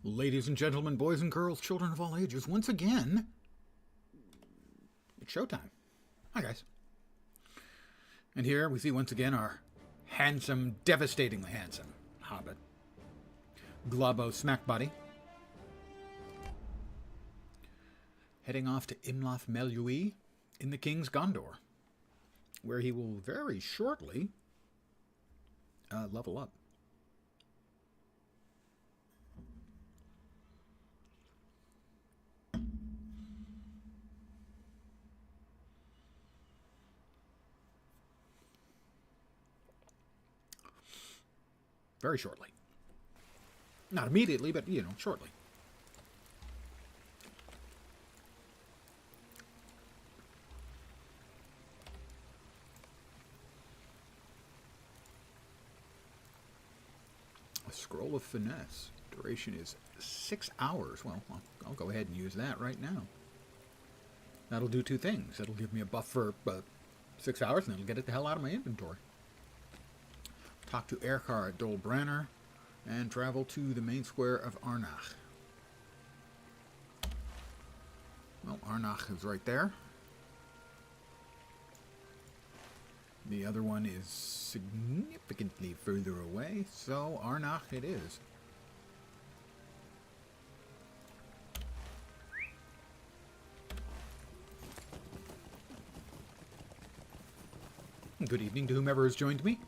Ladies and gentlemen, boys and girls, children of all ages, once again, it's showtime. Hi, guys. And here we see once again our handsome, devastatingly handsome hobbit, Globbo Smackbotty, heading off to Imloth Melui in the King's Gondor, where he will very shortly level up. Very shortly. Not immediately, but, you know, shortly. A Scroll of Finesse. Duration is 6 hours. Well, I'll go ahead and use that right now. That'll do two things. It'll give me a buff for 6 hours, and it'll get it the hell out of my inventory. Talk to Erkar at Dol Branner, and travel to the main square of Arnach. Well, Arnach is right there. The other one is significantly further away, so Arnach it is. Good evening to whomever has joined me.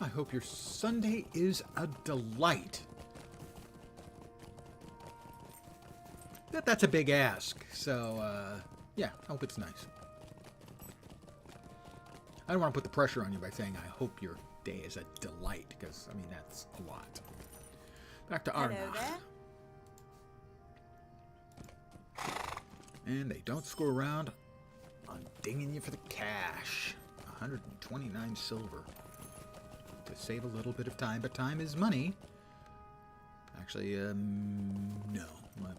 I hope your Sunday is a delight. That's a big ask, so yeah, I hope it's nice. I don't want to put the pressure on you by saying I hope your day is a delight, because, I mean, that's a lot. Back to Arnach. Hello there. And they don't screw around on dinging you for the cash. 129 silver. To save a little bit of time, but time is money. Actually, no.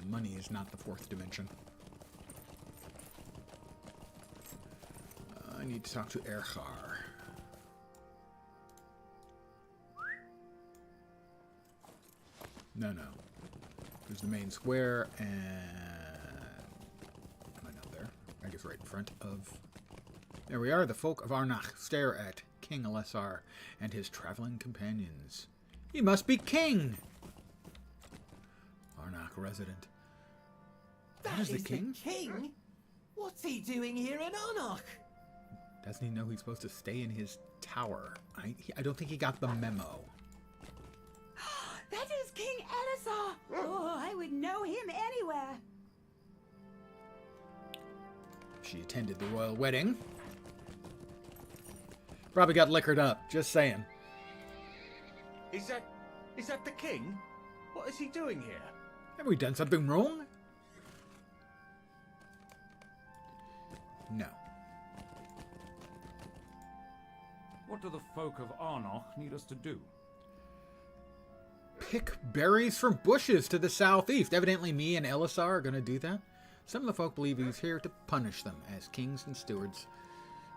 Money is not the fourth dimension. I need to talk to Erkar. No. There's the main square, and... Am I not there? I guess right in front of... There we are. The folk of Arnach stare at King Elessar and his traveling companions. He must be king! Arnach resident. That is the king? What's he doing here in Arnach? Doesn't he know he's supposed to stay in his tower? I don't think he got the memo. That is King Elessar. Oh, I would know him anywhere. She attended the royal wedding. Probably got liquored up, just saying. Is that the king? What is he doing here? Have we done something wrong? No. What do the folk of Arnach need us to do? Pick berries from bushes to the southeast. Evidently me and Elessar are going to do that. Some of the folk believe he's here to punish them, as kings and stewards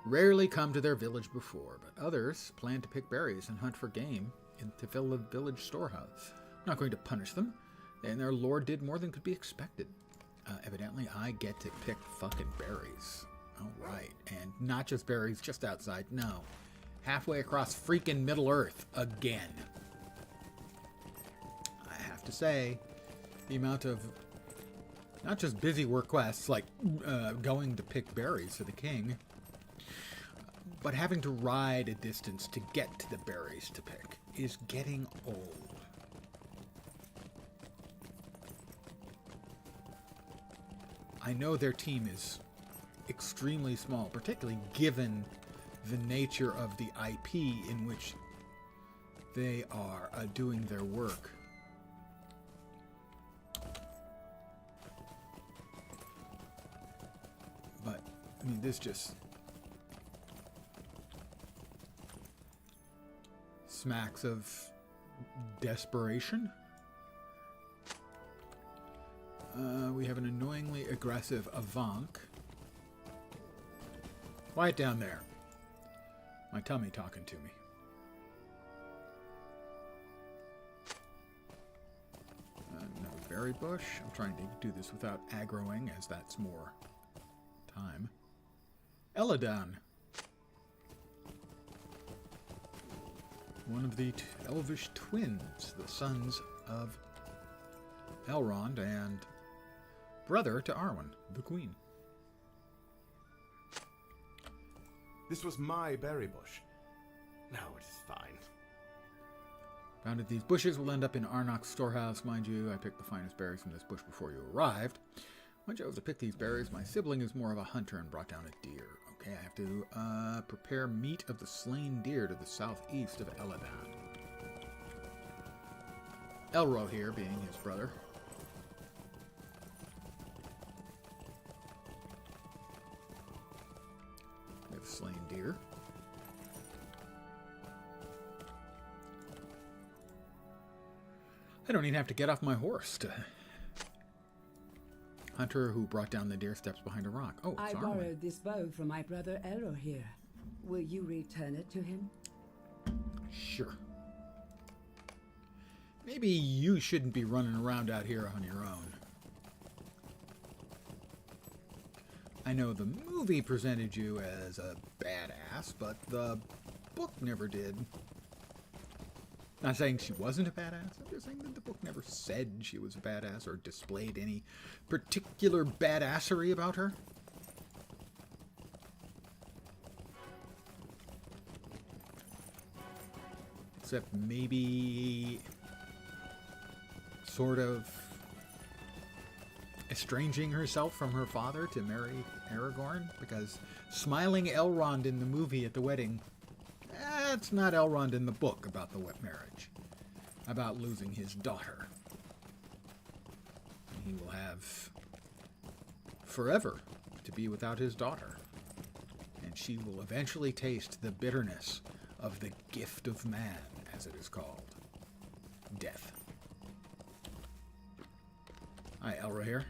rarely come to their village before, but others plan to pick berries and hunt for game to fill the village storehouse. I'm not going to punish them, and their lord did more than could be expected. Evidently, I get to pick fucking berries. All right, and not just berries just outside, no. Halfway across freaking Middle-earth again. I have to say, the amount of not just busy work quests like going to pick berries for the king, but having to ride a distance to get to the berries to pick is getting old. I know their team is extremely small, particularly given the nature of the IP in which they are doing their work. But, I mean, this just smacks of desperation. We have an annoyingly aggressive Avank. Quiet down there. My tummy talking to me. berry bush. I'm trying to do this without aggroing, as that's more time. Eladon. One of the elvish twins, the sons of Elrond and brother to Arwen, the queen. This was my berry bush. No, it is fine. Found that these bushes will end up in Arnok's storehouse. Mind you, I picked the finest berries from this bush before you arrived. When I chose to pick these berries, my sibling is more of a hunter and brought down a deer. Okay, I have to prepare meat of the slain deer to the southeast of Eladon. Elro here being his brother. We have slain deer. I don't even have to get off my horse to... Hunter who brought down the deer steps behind a rock. Oh, I it's Arwen. borrowed this bow from my brother Elro here. Will you return it to him? Sure. Maybe you shouldn't be running around out here on your own. I know the movie presented you as a badass, but the book never did. Not saying she wasn't a badass, I'm just saying that the book never said she was a badass or displayed any particular badassery about her. Except maybe sort of estranging herself from her father to marry Aragorn, because smiling Elrond in the movie at the wedding, that's not Elrond in the book about the wet marriage, about losing his daughter. He will have forever to be without his daughter, and she will eventually taste the bitterness of the gift of man, as it is called, death. Hi, Elra here.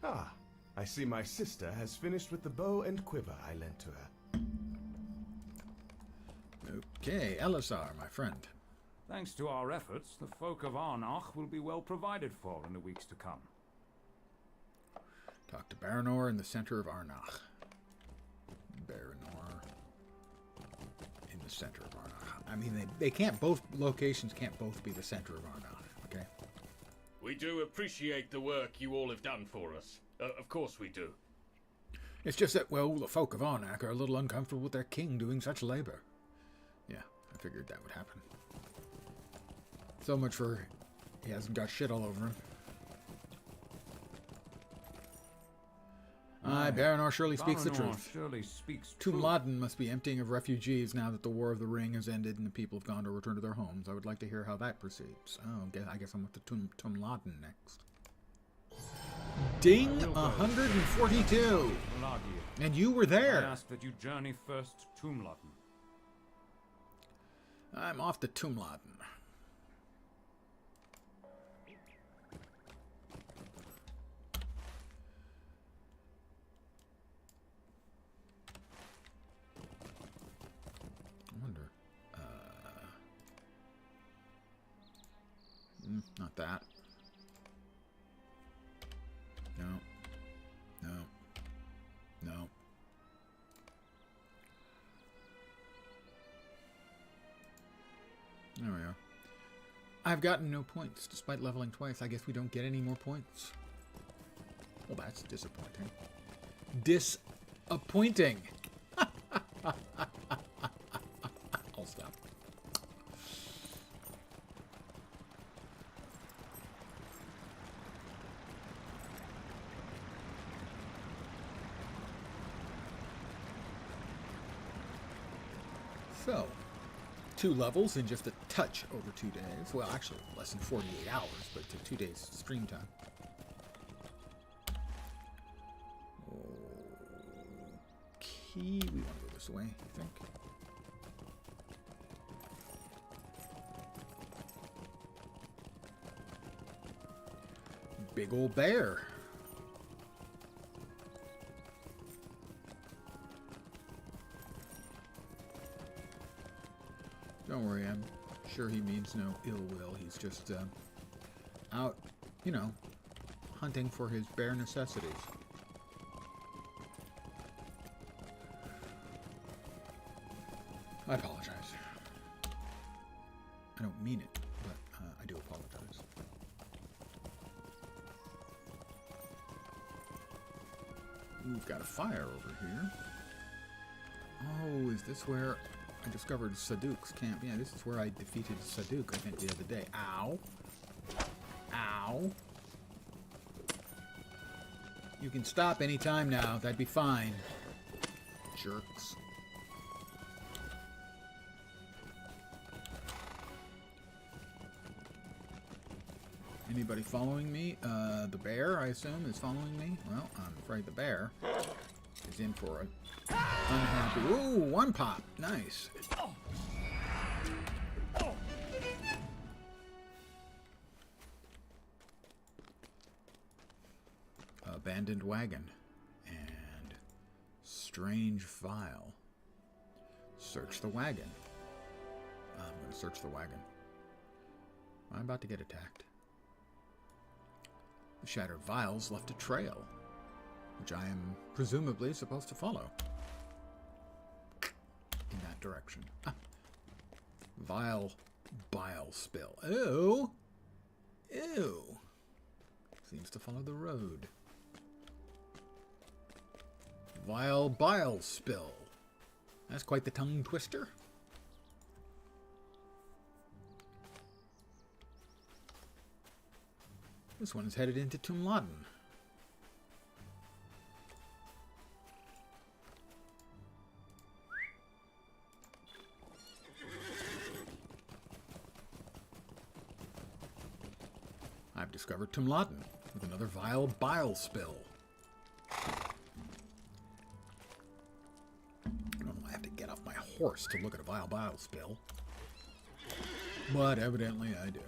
Ah, I see my sister has finished with the bow and quiver I lent to her. Okay, Elisar, my friend. Thanks to our efforts, the folk of Arnach will be well provided for in the weeks to come. Talk to Baranor in the center of Arnach. Baranor in the center of Arnach. I mean, they can't both, locations can't both be the center of Arnach, okay? We do appreciate the work you all have done for us. Of course we do. It's just that, well, the folk of Arnach are a little uncomfortable with their king doing such labor. Yeah, I figured that would happen. So much for he hasn't got shit all over him. Aye, Baranor surely speaks the truth. Surely speaks truth. Tumladen must be emptying of refugees now that the War of the Ring has ended and the people of Gondor return to their homes. I would like to hear how that proceeds. Oh, I guess I'm with the Tumladen next. Ding, 142. And you were there. I ask that you journey first to Tumladen. I'm off to Tumladen. I wonder. Not that. No. No. No. There we are. I've gotten no points, despite leveling twice. I guess we don't get any more points. Well, that's disappointing. Disappointing! I'll stop. So, 2 levels in just a touch over 2 days. Well, actually, less than 48 hours, but to 2 days stream time. Okay, we want to go this way, I think. Big old bear. Don't worry, I'm sure he means no ill will. He's just out, you know, hunting for his bare necessities. I apologize. I don't mean it, but I do apologize. We've got a fire over here. Oh, is this where I discovered Saduk's camp? Yeah, this is where I defeated Saduk, I think, the other day. Ow. Ow. You can stop any time now. That'd be fine. Jerks. Anybody following me? The bear, I assume, is following me. Well, I'm afraid the bear is in for an unhappy... Ooh, one pop. Nice. Abandoned wagon. And strange file. Search the wagon. I'm going to search the wagon. I'm about to get attacked. The shattered vials left a trail, which I am presumably supposed to follow. In that direction. Ah. Vial bile spill. Ew! Ew! Seems to follow the road. Vial bile spill. That's quite the tongue twister. This one is headed into Tumladen. I've discovered Tumladen with another vile bile spill. I don't know, I have to get off my horse to look at a vile bile spill. But evidently I do.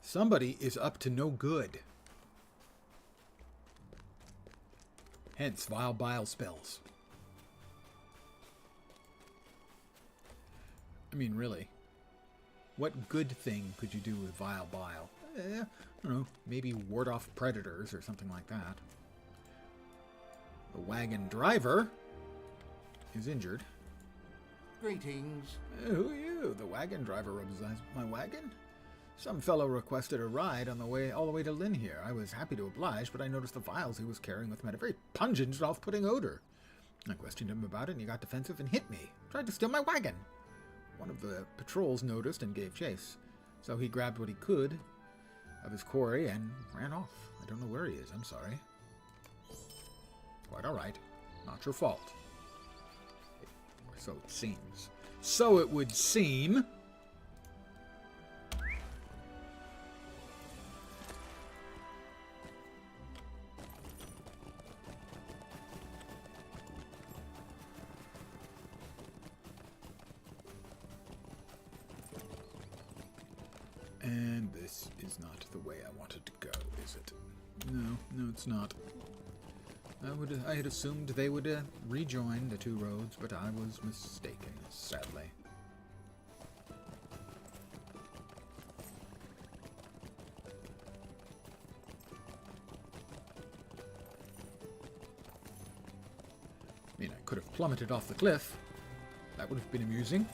Somebody is up to no good. Hence, vile bile spells. I mean, really. What good thing could you do with vile bile? I don't know, maybe ward off predators or something like that. The wagon driver is injured. Greetings. Who are you? The wagon driver represents my wagon? Some fellow requested a ride on the way all the way to Lynn here. I was happy to oblige, but I noticed the vials he was carrying with him had a very pungent and off-putting odor. I questioned him about it, and he got defensive and hit me. Tried to steal my wagon. One of the patrols noticed and gave chase. So he grabbed what he could of his quarry and ran off. I don't know where he is. I'm sorry. Quite all right. Not your fault. So it seems. So it would seem. And this is not the way I wanted to go, is it? No, it's not. I had assumed they would rejoin the two roads, but I was mistaken, sadly. I mean, I could have plummeted off the cliff. That would have been amusing.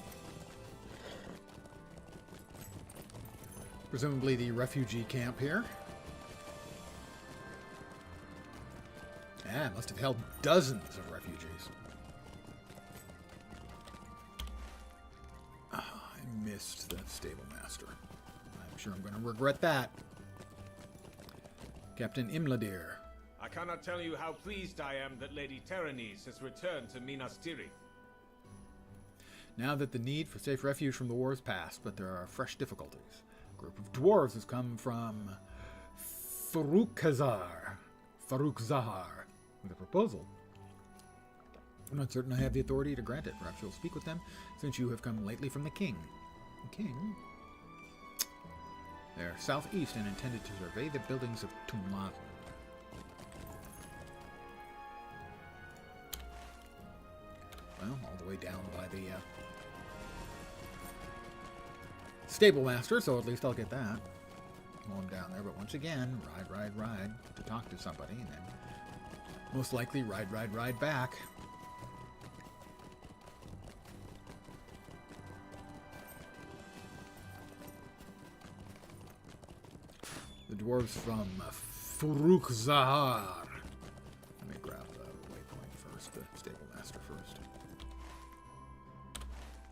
Presumably the refugee camp here. Yeah, it must have held dozens of refugees. I missed the stable master. I'm sure I'm going to regret that. Captain Imladir. I cannot tell you how pleased I am that Lady Terenes has returned to Minas Tirith. Now that the need for safe refuge from the war is past, but there are fresh difficulties. A group of dwarves has come from Faruk Zahar, with a proposal. I'm not certain I have the authority to grant it. Perhaps you'll speak with them, since you have come lately from the king. The king? They're southeast and intended to survey the buildings of Tumladen. well, all the way down by the stable master, so at least I'll get that while I'm down there. But once again, ride to talk to somebody, and then most likely ride back. The dwarves from Furuk Zahar. Let me grab the waypoint first, the stable master first.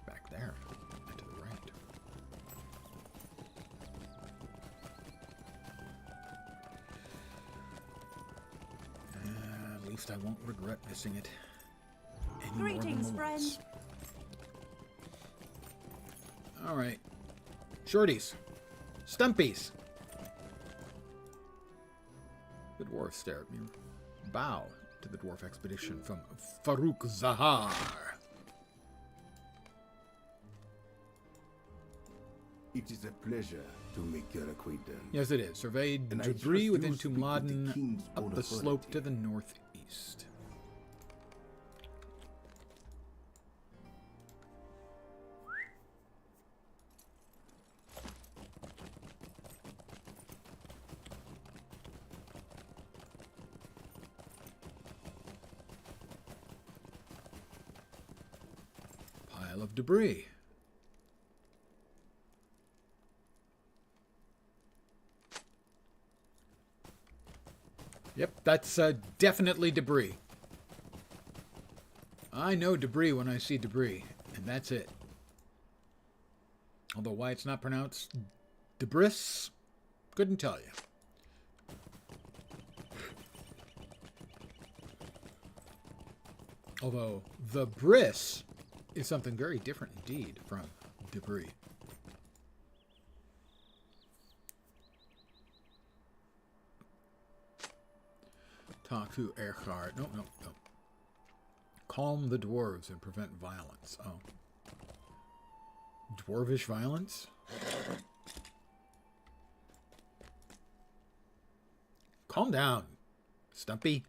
Back there, and to the right. At least I won't regret missing it any more than Greetings, once. friend. All right, shorties, stumpies. The dwarf stare at me. Bow to the dwarf expedition from Faruk Zahar. It is a pleasure to make your acquaintance. Yes, it is. Surveyed And I debris trust within you speak with the Tumladen king's up own the slope authority. to the northeast. Pile of debris. Yep, that's definitely debris. I know debris when I see debris, and that's it. Although why it's not pronounced debris, couldn't tell you. Although the bris is something very different indeed from debris. Talk to Erhard. No. Calm the dwarves and prevent violence. Oh. Dwarvish violence? Calm down, Stumpy.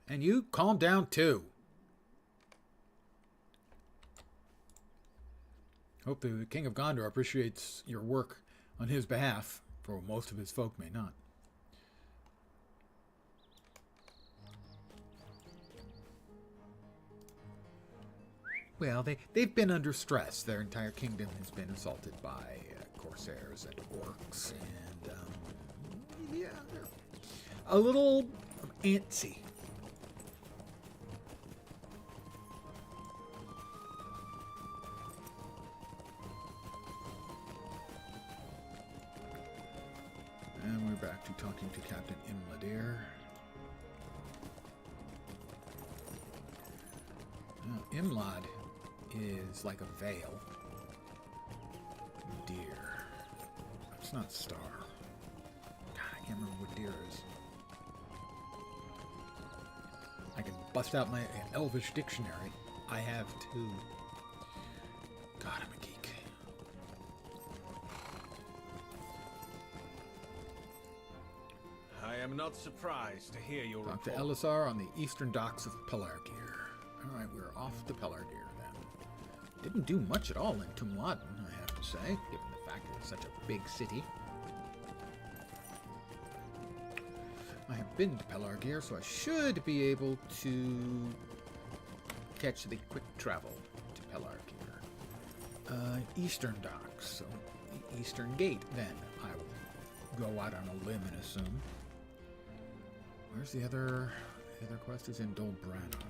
And you, calm down too. Hope the King of Gondor appreciates your work on his behalf, for most of his folk may not. Well, they've been under stress. Their entire kingdom has been assaulted by corsairs and orcs, and yeah, they're a little antsy. And we're back to talking to Captain Imladir. Now, Imlad is like a veil. Deer. It's not star. God, I can't remember what deer is. I can bust out my Elvish dictionary. I have too. God, I'm a geek. I am not surprised to hear your Talk to report. Elisar on the eastern docks of Pelargir. Alright, we're off to Pelargir then. Didn't do much at all in Tumladen, I have to say, given the fact that it's such a big city. I have been to Pelargir, so I should be able to catch the quick travel to Pelargir. Eastern docks, so the Eastern Gate then. I will go out on a limb and assume. Where's the other? The other quest is in Dol Branor.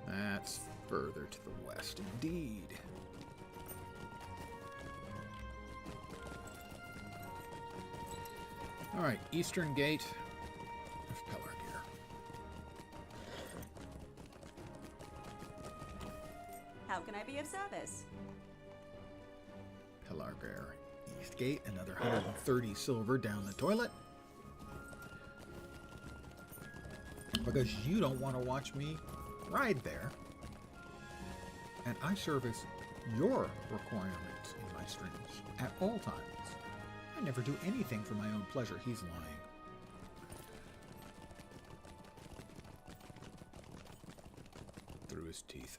That's further to the west, indeed. All right, Eastern Gate of Pelargir. How can I be of service? Pelargir East Gate, another 130 silver down the toilet. Because you don't want to watch me ride there. And I service your requirements in my streams at all times. I never do anything for my own pleasure. He's lying. his teeth.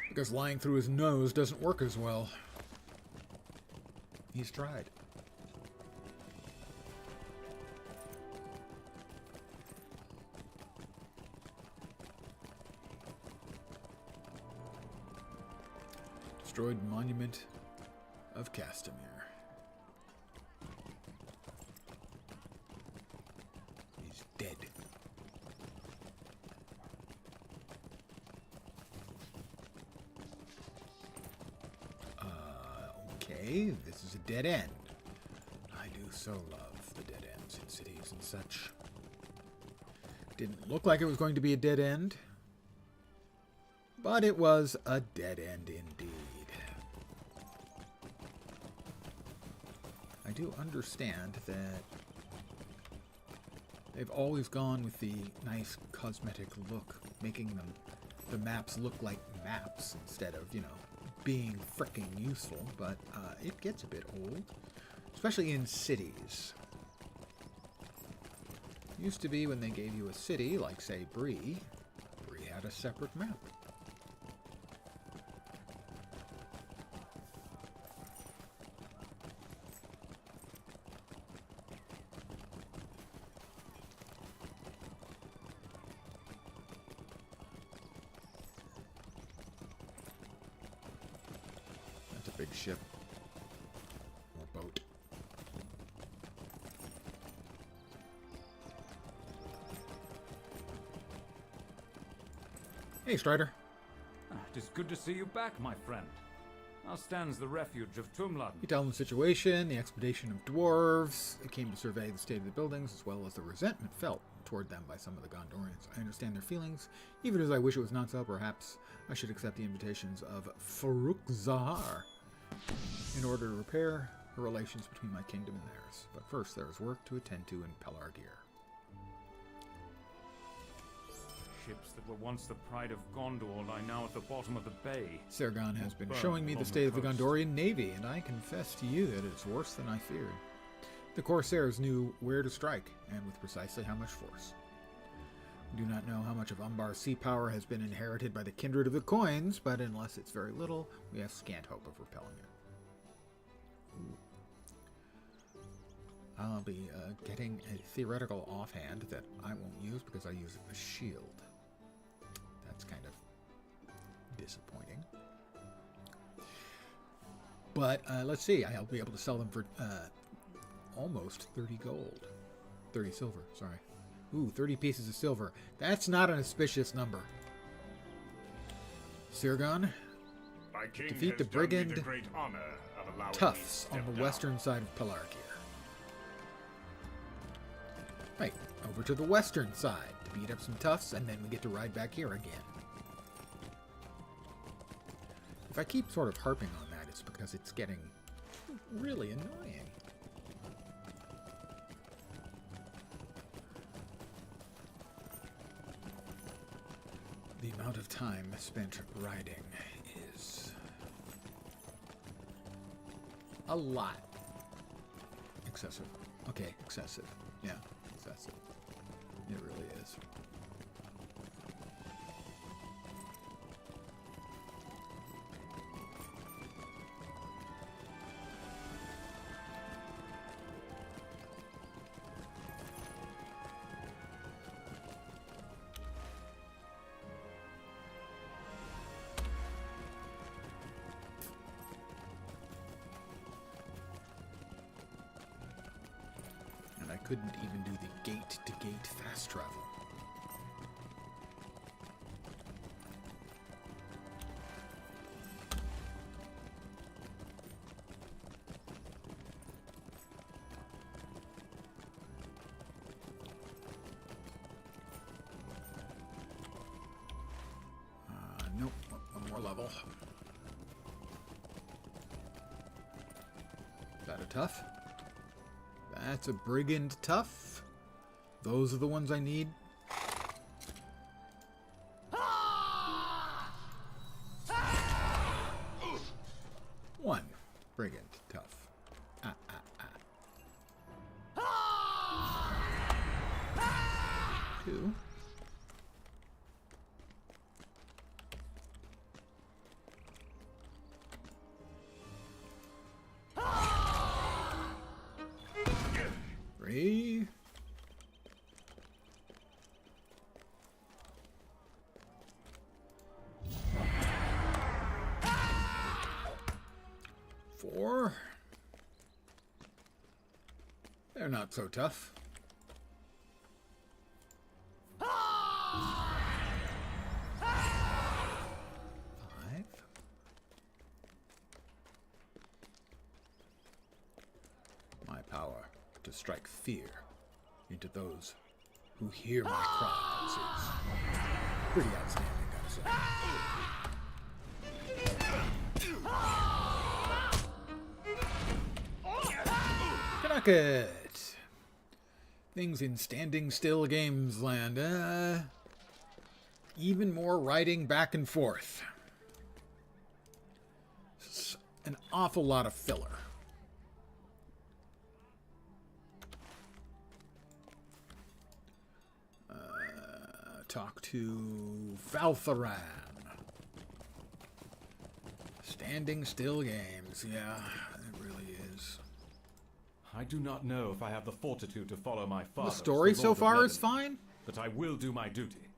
Because lying through his nose doesn't work as well. He's tried. Destroyed monument of Castamere. He's dead. Okay, this is a dead end. I do so love the dead ends in cities and such. Didn't look like it was going to be a dead end, but it was a dead end indeed. I do understand that they've always gone with the nice cosmetic look, making them the maps look like maps instead of, you know, being fricking useful, but it gets a bit old, especially in cities. Used to be when they gave you a city, like say Bree had a separate map. Big ship or boat. Hey, Strider. It is good to see you back, my friend. How stands the refuge of Tumlad? You tell them the situation, the expedition of dwarves. They came to survey the state of the buildings, as well as the resentment felt toward them by some of the Gondorians. I understand their feelings, even as I wish it was not so. Perhaps I should accept the invitations of Farouk Zahar in order to repair the relations between my kingdom and theirs. But first, there is work to attend to in Pelargir. Ships that were once the pride of Gondor lie now at the bottom of the bay. Sergon has been showing me the state of the Gondorian navy, and I confess to you that it's worse than I feared. The Corsairs knew where to strike, and with precisely how much force. We do not know how much of Umbar's sea power has been inherited by the kindred of the coins, but unless it's very little, we have scant hope of repelling it. Ooh. I'll be getting a theoretical offhand that I won't use because I use a shield. That's kind of disappointing. But let's see, I'll be able to sell them for almost 30 gold. 30 silver, sorry. Ooh, 30 pieces of silver. That's not an auspicious number. Sirgon, defeat the brigand Tufts on the western side of Pelargir. Right, over to the western side to beat up some Tufts, and then we get to ride back here again. If I keep sort of harping on that, it's because it's getting really annoying. The amount of time spent riding is a lot. Excessive. Okay, excessive. Yeah, excessive. It really is. Couldn't even do the gate-to-gate fast travel. Nope, one more level. Is that a tough? That's a brigand tough. Those are the ones I need. One brigand tough. Two. 4. They're not so tough. 5. My power to strike fear into those who hear my cries is pretty outstanding, gotta say. Connecticut. Things in standing still games land. Even more riding back and forth. An awful lot of filler. Talk to Valtharan. Standing still games. Yeah, it really is. I do not know if I have the fortitude to follow my father. The story so far is fine. But I will do my duty.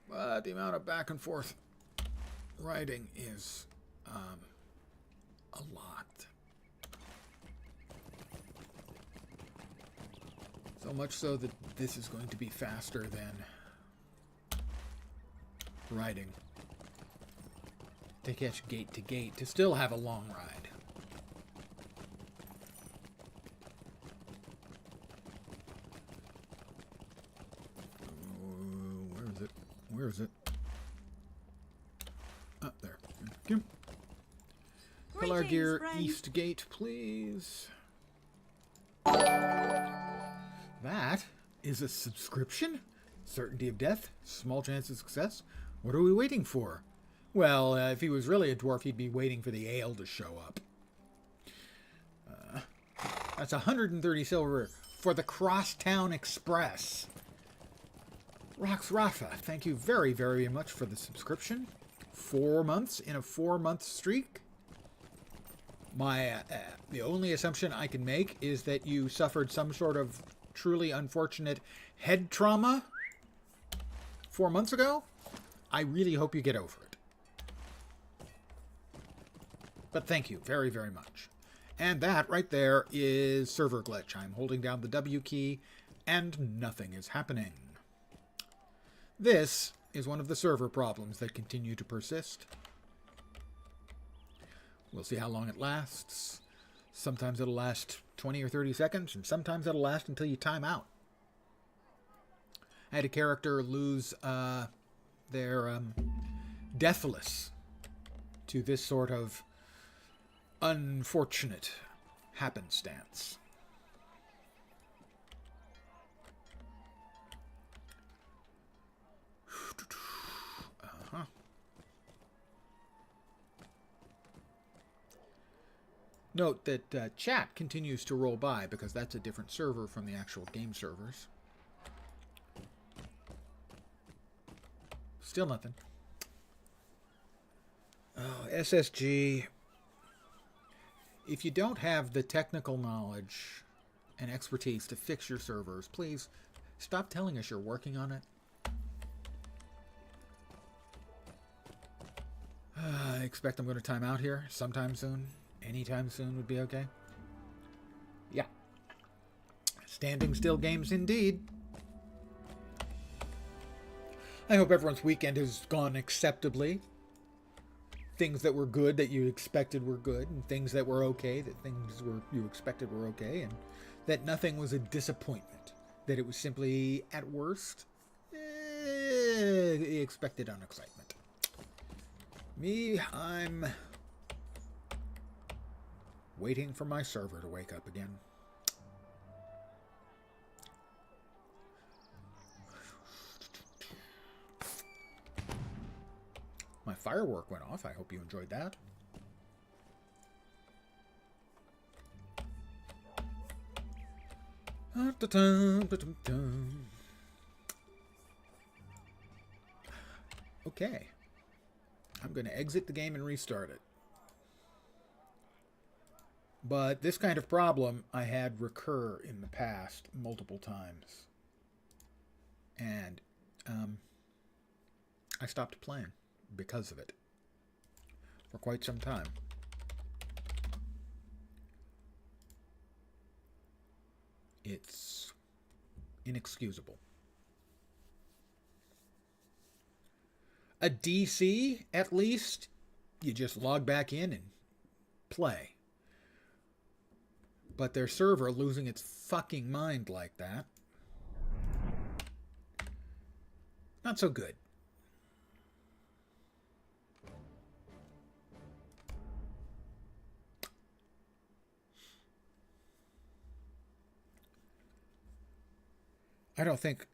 But the amount of back and forth writing is a lot. So much so that this is going to be faster than riding. To catch gate to gate, to still have a long ride. Where is it? Where is it? Up there. Thank you. Color gear friends. East Gate, please. That is a subscription? Certainty of death? Small chance of success? What are we waiting for? Well, if he was really a dwarf, he'd be waiting for the ale to show up. That's 130 silver for the Crosstown Express. Rox Rafa, thank you very, very much for the subscription. 4 months in a 4-month streak. The only assumption I can make is that you suffered some sort of truly unfortunate head trauma 4 months ago. I really hope you get over it. But thank you very, very much. And that right there is server glitch. I'm holding down the W key and nothing is happening. This is one of the server problems that continue to persist. We'll see how long it lasts. Sometimes it'll last 20 or 30 seconds, and sometimes it'll last until you time out. I had a character lose their deathless to this sort of unfortunate happenstance. Note that chat continues to roll by because that's a different server from the actual game servers. Still nothing. Oh, SSG. If you don't have the technical knowledge and expertise to fix your servers, please stop telling us you're working on it. I expect I'm going to time out here sometime soon. Anytime soon would be okay. Yeah. Standing still games indeed. I hope everyone's weekend has gone acceptably. Things that were good that you expected were good, and things that were okay that you expected were okay, and that nothing was a disappointment. That it was simply, at worst, expected unexcitement. Me, I'm waiting for my server to wake up again. My firework went off. I hope you enjoyed that. Okay. I'm going to exit the game and restart it. But this kind of problem I had recur in the past multiple times. And I stopped playing because of it for quite some time. It's inexcusable. A DC, at least, you just log back in and play. But their server losing its fucking mind like that, not so good. I don't think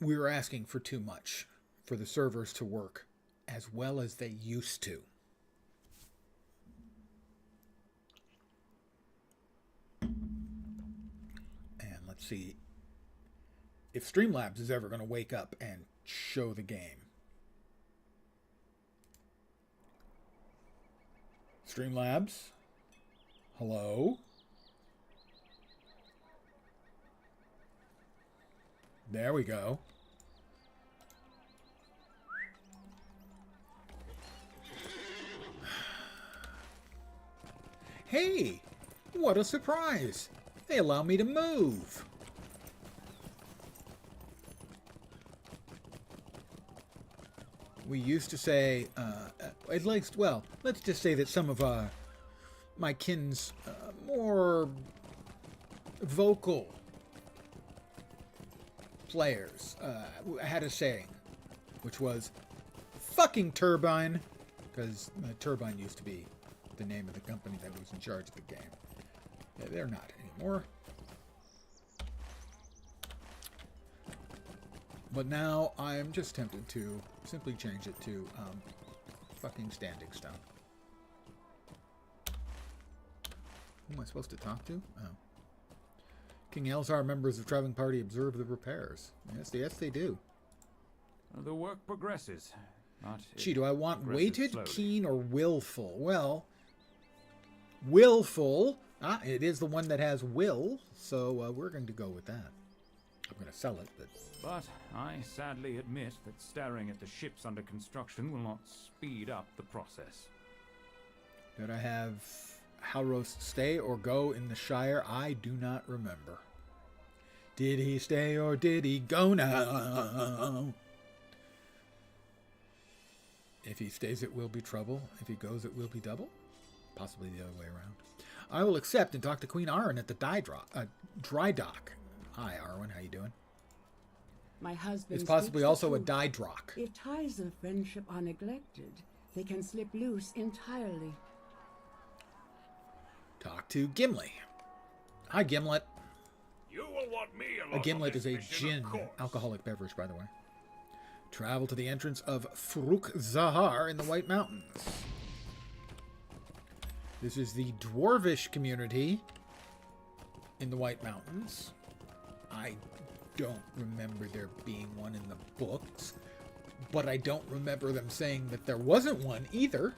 we were asking for too much for the servers to work as well as they used to. And let's see if Streamlabs is ever going to wake up and show the game. Streamlabs? Hello? There we go. Hey, what a surprise. They allow me to move. We used to say, at least, well, let's just say that some of my kin's more vocal players had a saying, which was fucking Turbine, because Turbine used to be the name of the company that was in charge of the game. They're not anymore. But now I am just tempted to simply change it to fucking Standing Stone. Who am I supposed to talk to? Oh. King Elzar, members of traveling party observe the repairs. Yes, they do. The work progresses. Gee, do I want weighted, slowly. keen, or willful? Well, willful. It is the one that has will, so we're going to go with that. I'm going to sell it, But I sadly admit that staring at the ships under construction will not speed up the process. Did I have Halros stay or go in the Shire? I do not remember. Did he stay or did he go now? If he stays, it will be trouble. If he goes, it will be double. Possibly the other way around. I will accept and talk to Queen Arwen at the dry dock. Hi, Arwen. How you doing? My husband. It's possibly also a Dydrock. If ties of friendship are neglected, they can slip loose entirely. Talk to Gimli. Hi, Gimlet. You will want me A gimlet is a gin, alcoholic beverage, by the way. Travel to the entrance of Fruk Zahar in the White Mountains. This is the dwarvish community in the White Mountains. I don't remember there being one in the books, but I don't remember them saying that there wasn't one either.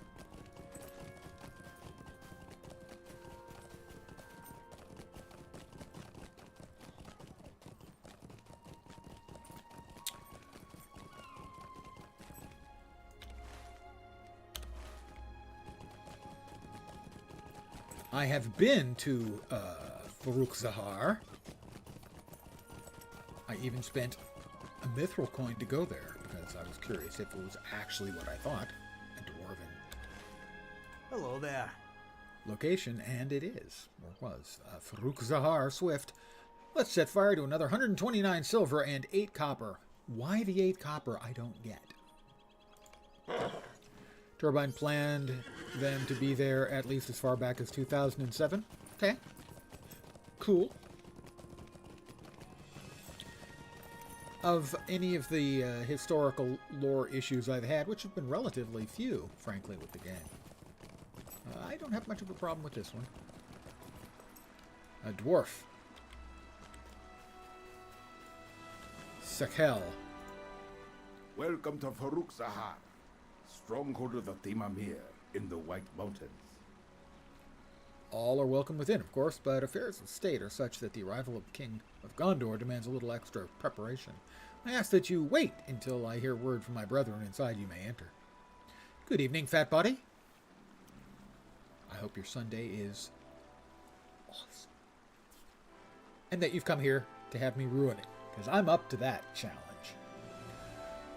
I have been to Faruk Zahar. I even spent a mithril coin to go there because I was curious if it was actually what I thought, a dwarven Hello there. location, and it is, or was. Faruk Zahar Swift. Let's set fire to another 129 silver and 8 copper. Why the 8 copper, I don't get. Turbine planned them to be there at least as far back as 2007. Okay. Cool. Of any of the historical lore issues I've had, which have been relatively few, frankly, with the game, I don't have much of a problem with this one. A dwarf. Sakel. Welcome to Faruk Zahar, stronghold of the Timamir in the White Mountains. All are welcome within, of course, but affairs of state are such that the arrival of the King of Gondor demands a little extra preparation. I ask that you wait until I hear word from my brethren inside. You may enter. Good evening, fat body. I hope your Sunday is awesome. and that you've come here to have me ruin it, because I'm up to that challenge.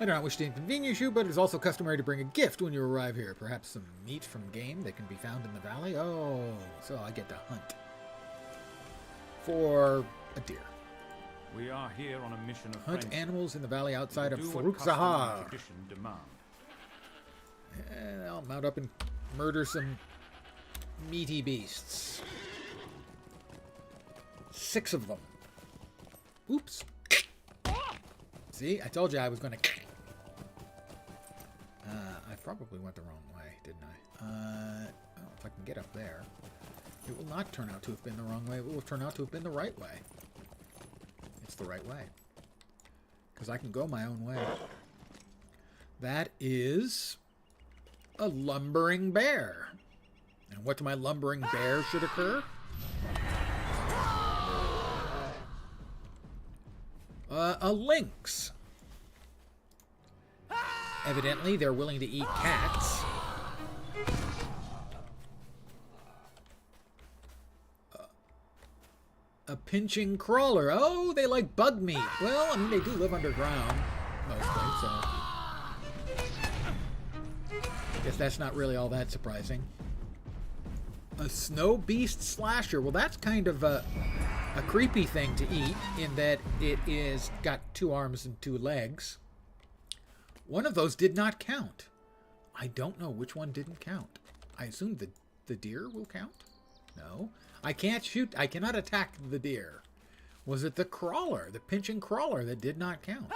I do not wish to inconvenience you, but it is also customary to bring a gift when you arrive here. Perhaps some meat from game that can be found in the valley. Oh, so I get to hunt for a deer. We are here on a mission of Hunt friendship. animals in the valley outside of Do what Farouk custom and Zahar. tradition demand. And I'll mount up and murder some meaty beasts. 6 of them. Oops. See, I told you I was going to... I probably went the wrong way, didn't I? Oh, if I can get up there. It will not turn out to have been the wrong way. It will turn out to have been the right way. It's the right way. Because I can go my own way. That is a lumbering bear. And what to my lumbering bear should occur? A lynx. Evidently, they're willing to eat cats. A pinching crawler. Oh, they like bug meat. Well, I mean, they do live underground, mostly, so... guess that's not really all that surprising. A snow beast slasher. Well, that's kind of a creepy thing to eat, in that it is got 2 arms and 2 legs. One of those did not count. I don't know which one didn't count. I assume the deer will count? No. I can't shoot. I cannot attack the deer. Was it the crawler, the pinching crawler, that did not count?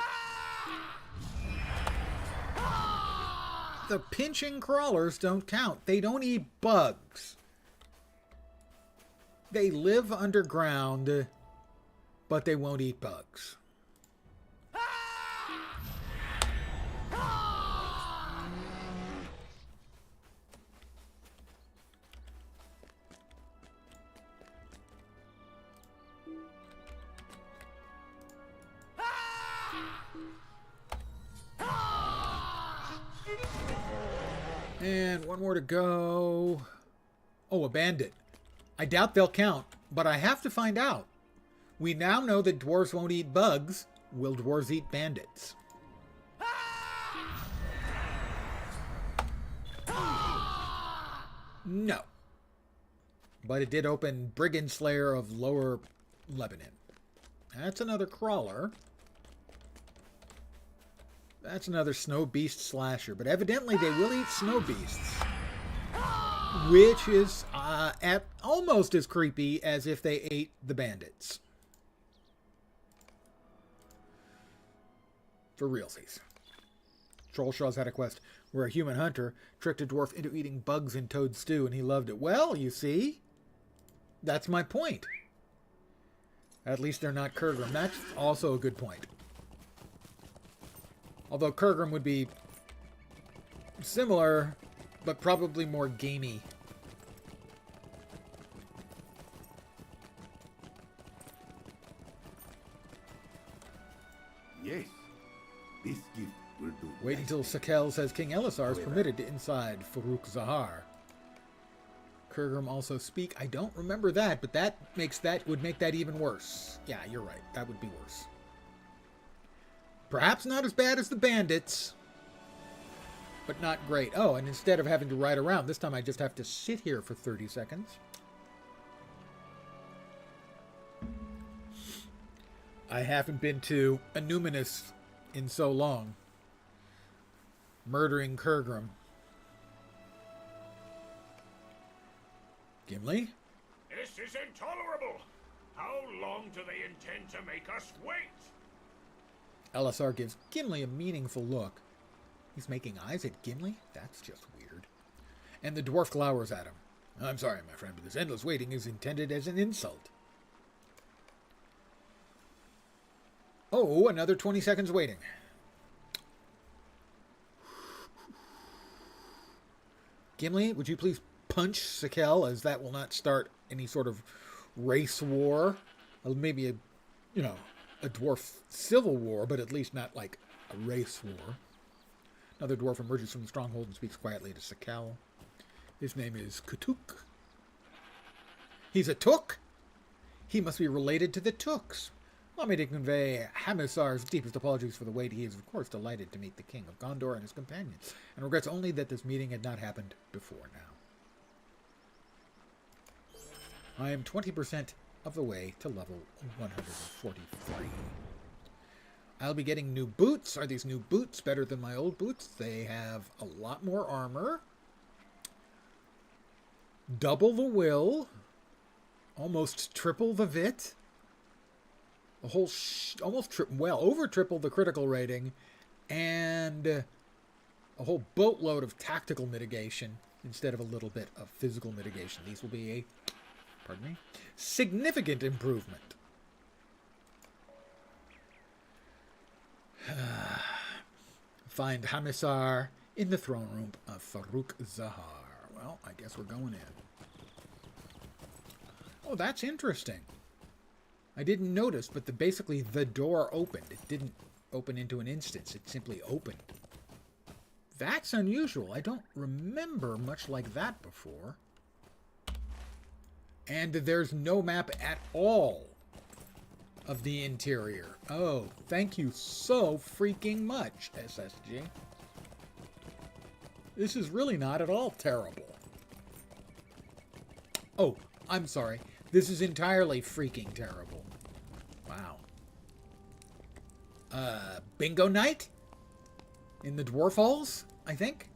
The pinching crawlers don't count. They don't eat bugs. They live underground, but they won't eat bugs. And 1 more to go. Oh, a bandit. I doubt they'll count, but I have to find out. We now know that dwarves won't eat bugs. Will dwarves eat bandits? No. But it did open Brigand Slayer of Lower Lebanon. That's another crawler. That's another snow beast slasher. But evidently they will eat snow beasts. Which is almost as creepy as if they ate the bandits. For realsies. Trollshaw's had a quest where a human hunter tricked a dwarf into eating bugs in toad stew, and he loved it. Well, you see, that's my point. At least they're not Kurgrim. That's also a good point. Although Kurgrim would be similar, but probably more gamey. Yes, this gift will do. Wait until Sakel says King Elisar is permitted to inside Farouk Zahar. Kurgrim also speak. I don't remember that, but would make that even worse. Yeah, you're right. That would be worse. Perhaps not as bad as the bandits, but not great. Oh, and instead of having to ride around, this time I just have to sit here for 30 seconds. I haven't been to Anuminous in so long. Murdering Kurgrim. Gimli? This is intolerable! How long do they intend to make us wait? Elisar gives Gimli a meaningful look. He's making eyes at Gimli? That's just weird. And the dwarf glowers at him. I'm sorry, my friend, but this endless waiting is intended as an insult. Oh, another 20 seconds waiting. Gimli, would you please punch Sakel, as that will not start any sort of race war? Maybe a dwarf civil war, but at least not like a race war. Another dwarf emerges from the stronghold and speaks quietly to Sakel. His name is Kutuk. He's a took? He must be related to the Tooks. Allow me to convey Hamisar's deepest apologies for the wait. He is, of course, delighted to meet the King of Gondor and his companions, and regrets only that this meeting had not happened before now. I am 20% of the way to level 143. I'll be getting new boots. Are these new boots better than my old boots? They have a lot more armor. Double the will. Almost triple the vit. A whole over triple the critical rating. And a whole boatload of tactical mitigation instead of a little bit of physical mitigation. These will be a, pardon me, significant improvement. Find Hamisar in the throne room of Farouk Zahar. Well, I guess we're going in. Oh, that's interesting. I didn't notice, but basically the door opened. It didn't open into an instance. It simply opened. That's unusual. I don't remember much like that before. And there's no map at all of the interior. Oh, thank you so freaking much, SSG. This is really not at all terrible. Oh, I'm sorry. This is entirely freaking terrible. Wow. Bingo night? In the dwarf halls, I think?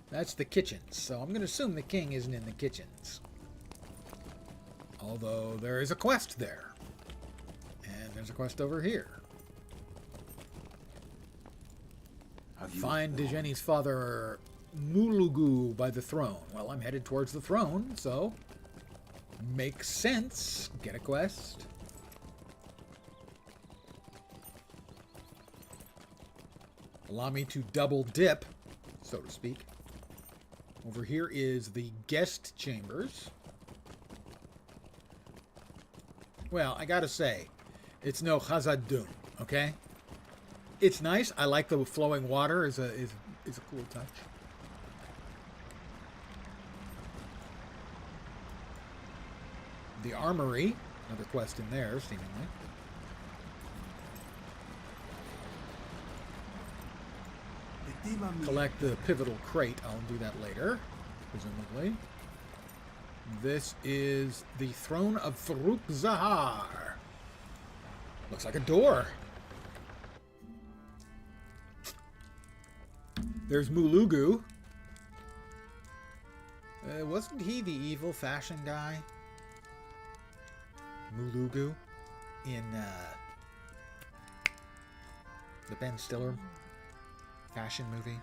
That's the kitchens, so I'm going to assume the king isn't in the kitchens. Although there is a quest there. And there's a quest over here. Find Dejeni's father, Mulugu, by the throne. Well, I'm headed towards the throne, so makes sense. Get a quest. Allow me to double dip, so to speak. Over here is the guest chambers. Well, I gotta say, it's no Khazad-dûm, okay? It's nice. I like the flowing water is a cool touch. The armory, another quest in there, seemingly. Collect the pivotal crate. I'll do that later, presumably. This is the throne of Farouk Zahar. Looks like a door. There's Mulugu. Wasn't he the evil fashion guy? Mulugu in the Ben Stiller fashion movie.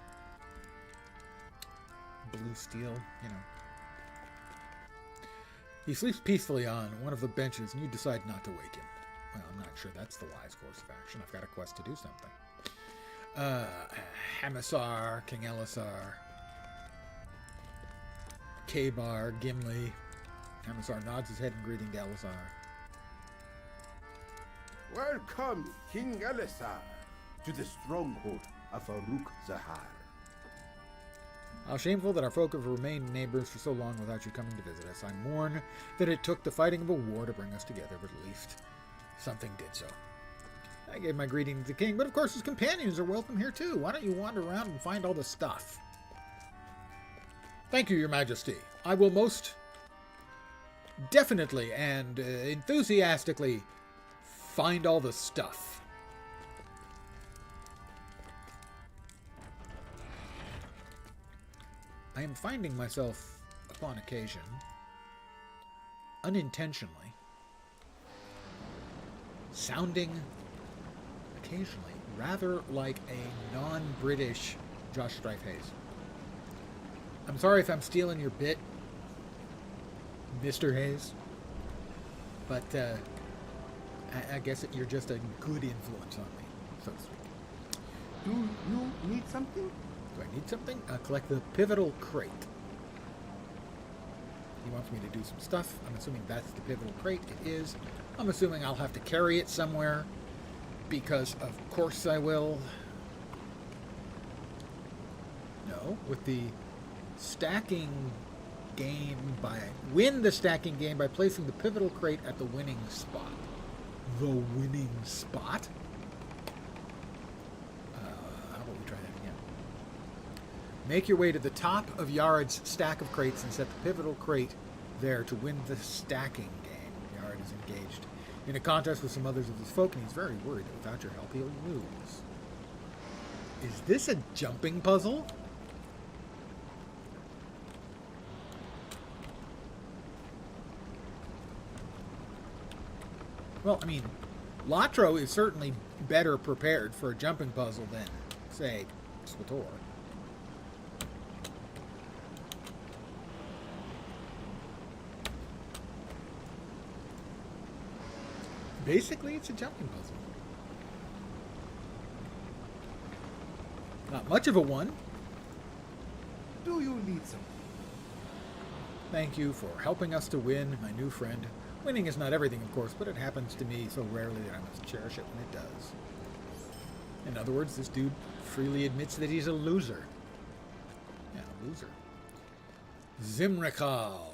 Blue Steel, you know. He sleeps peacefully on one of the benches, and you decide not to wake him. Well, I'm not sure that's the wise course of action. I've got a quest to do something. Hamisar, King Elisar, Kabar, Gimli. Hamisar nods his head in greeting to Elisar. Welcome, King Elisar, to the stronghold of Farouk Zahar. How shameful that our folk have remained neighbors for so long without you coming to visit us. I mourn that it took the fighting of a war to bring us together, but at least something did so. I gave my greeting to the king, but of course his companions are welcome here too. Why don't you wander around and find all the stuff? Thank you, your majesty. I will most definitely and enthusiastically find all the stuff. I am finding myself, upon occasion, unintentionally, sounding occasionally rather like a non-British Josh Strife Hayes. I'm sorry if I'm stealing your bit, Mr. Hayes, but I guess you're just a good influence on me, so to speak. Do you need something? Do I need something? Collect the pivotal crate. He wants me to do some stuff. I'm assuming that's the pivotal crate. It is. I'm assuming I'll have to carry it somewhere, because of course I will. No, with the stacking win the stacking game by placing the pivotal crate at the winning spot. The winning spot? How about we try that again? Make your way to the top of Yared's stack of crates and set the pivotal crate there to win the stacking game. Yared is engaged in a contest with some others of his folk, and he's very worried that without your help he'll lose. Is this a jumping puzzle? Well, I mean, LotRO is certainly better prepared for a jumping puzzle than, say, SWTOR. Basically, it's a jumping puzzle. Not much of a one. Do you need some? Thank you for helping us to win, my new friend. Winning is not everything, of course, but it happens to me so rarely that I must cherish it when it does. In other words, this dude freely admits that he's a loser. Yeah, a loser. Zimrikal.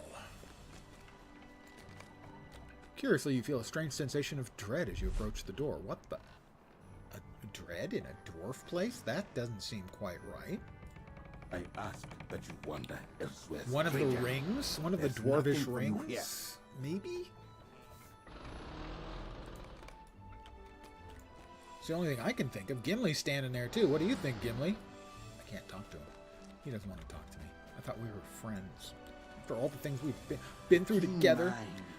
Curiously, you feel a strange sensation of dread as you approach the door. What the? A dread in a dwarf place? That doesn't seem quite right. I ask that you wander elsewhere. One of the stranger. rings? One of the There's dwarvish nothing for you here. rings? Maybe? It's the only thing I can think of. Gimli's standing there, too. What do you think, Gimli? I can't talk to him. He doesn't want to talk to me. I thought we were friends. After all the things we've been through together,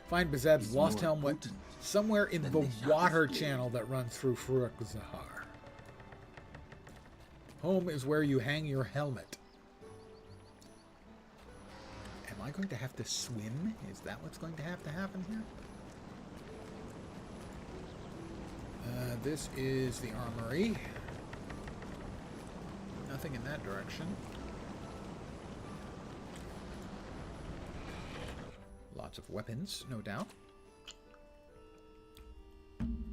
find Bezeb's lost helmet somewhere in the water channel that runs through Furuk-Zahar. Home is where you hang your helmet. Am I going to have to swim? Is that what's going to happen here? This is the armory. Nothing in that direction. Lots of weapons, no doubt.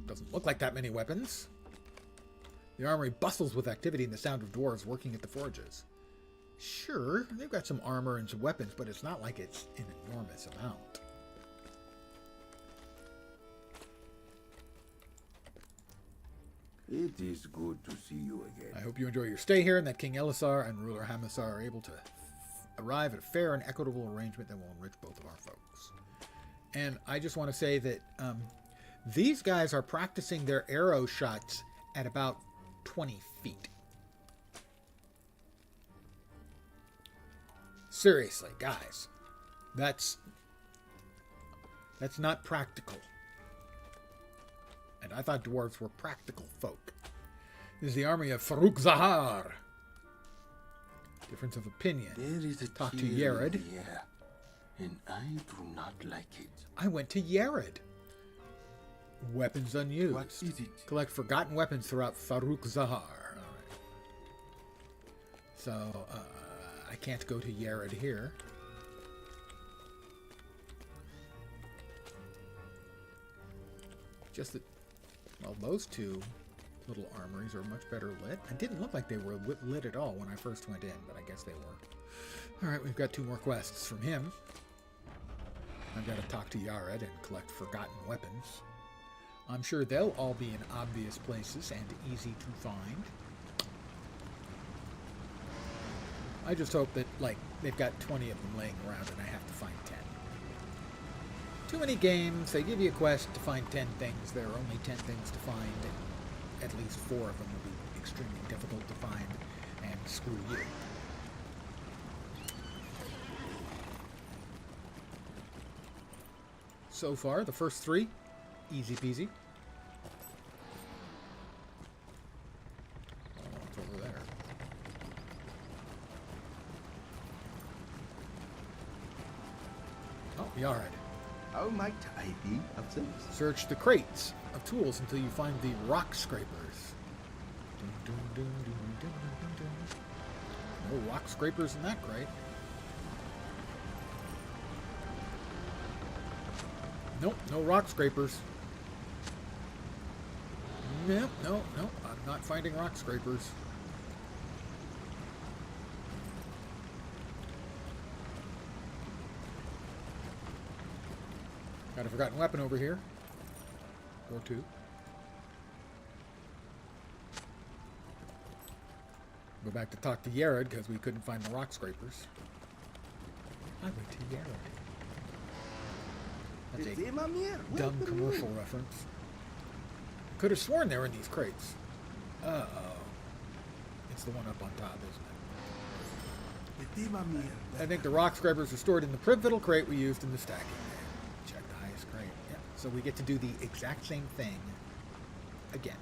Doesn't look like that many weapons. The armory bustles with activity and the sound of dwarves working at the forges. Sure, they've got some armor and some weapons, but it's not like it's an enormous amount. It is good to see you again. I hope you enjoy your stay here and that King Elisar and ruler Hamisar are able to arrive at a fair and equitable arrangement that will enrich both of our folks. And I just want to say that these guys are practicing their arrow shots at about 20 feet. Seriously, guys. That's not practical. And I thought dwarves were practical folk. This is the army of Furuk-Zahar. Difference of opinion. There is a Talk to chill in Yared. the air, and I do not like it. I went to Yared. Weapons unused. What is it? Collect forgotten weapons throughout Furuk-Zahar. All right. So, I can't go to Yared here. Just that, well, those two little armories are much better lit. It didn't look like they were lit at all when I first went in, but I guess they were. Alright, we've got 2 more quests from him. I've got to talk to Yared and collect forgotten weapons. I'm sure they'll all be in obvious places and easy to find. I just hope that, like, they've got 20 of them laying around and I have to find 10. Too many games, they give you a quest to find 10 things. There are only 10 things to find, and at least 4 of them will be extremely difficult to find, and screw you. So far, the first 3, easy peasy. Oh, it's over there. Oh, Yared. How might I be of service? Search the crates of tools until you find the rock scrapers. No rock scrapers in that crate. Nope, no rock scrapers. No, I'm not finding rock scrapers. Got a forgotten weapon over here. Or two. Go back to talk to Yared because we couldn't find the rock scrapers. I went to Yared. That's a dumb commercial reference. Could have sworn they were in these crates. Uh-oh. It's the one up on top, isn't it? I think the rock scrapers are stored in the pivotal crate we used in the stacking. Check the highest crate. Yeah. So we get to do the exact same thing again.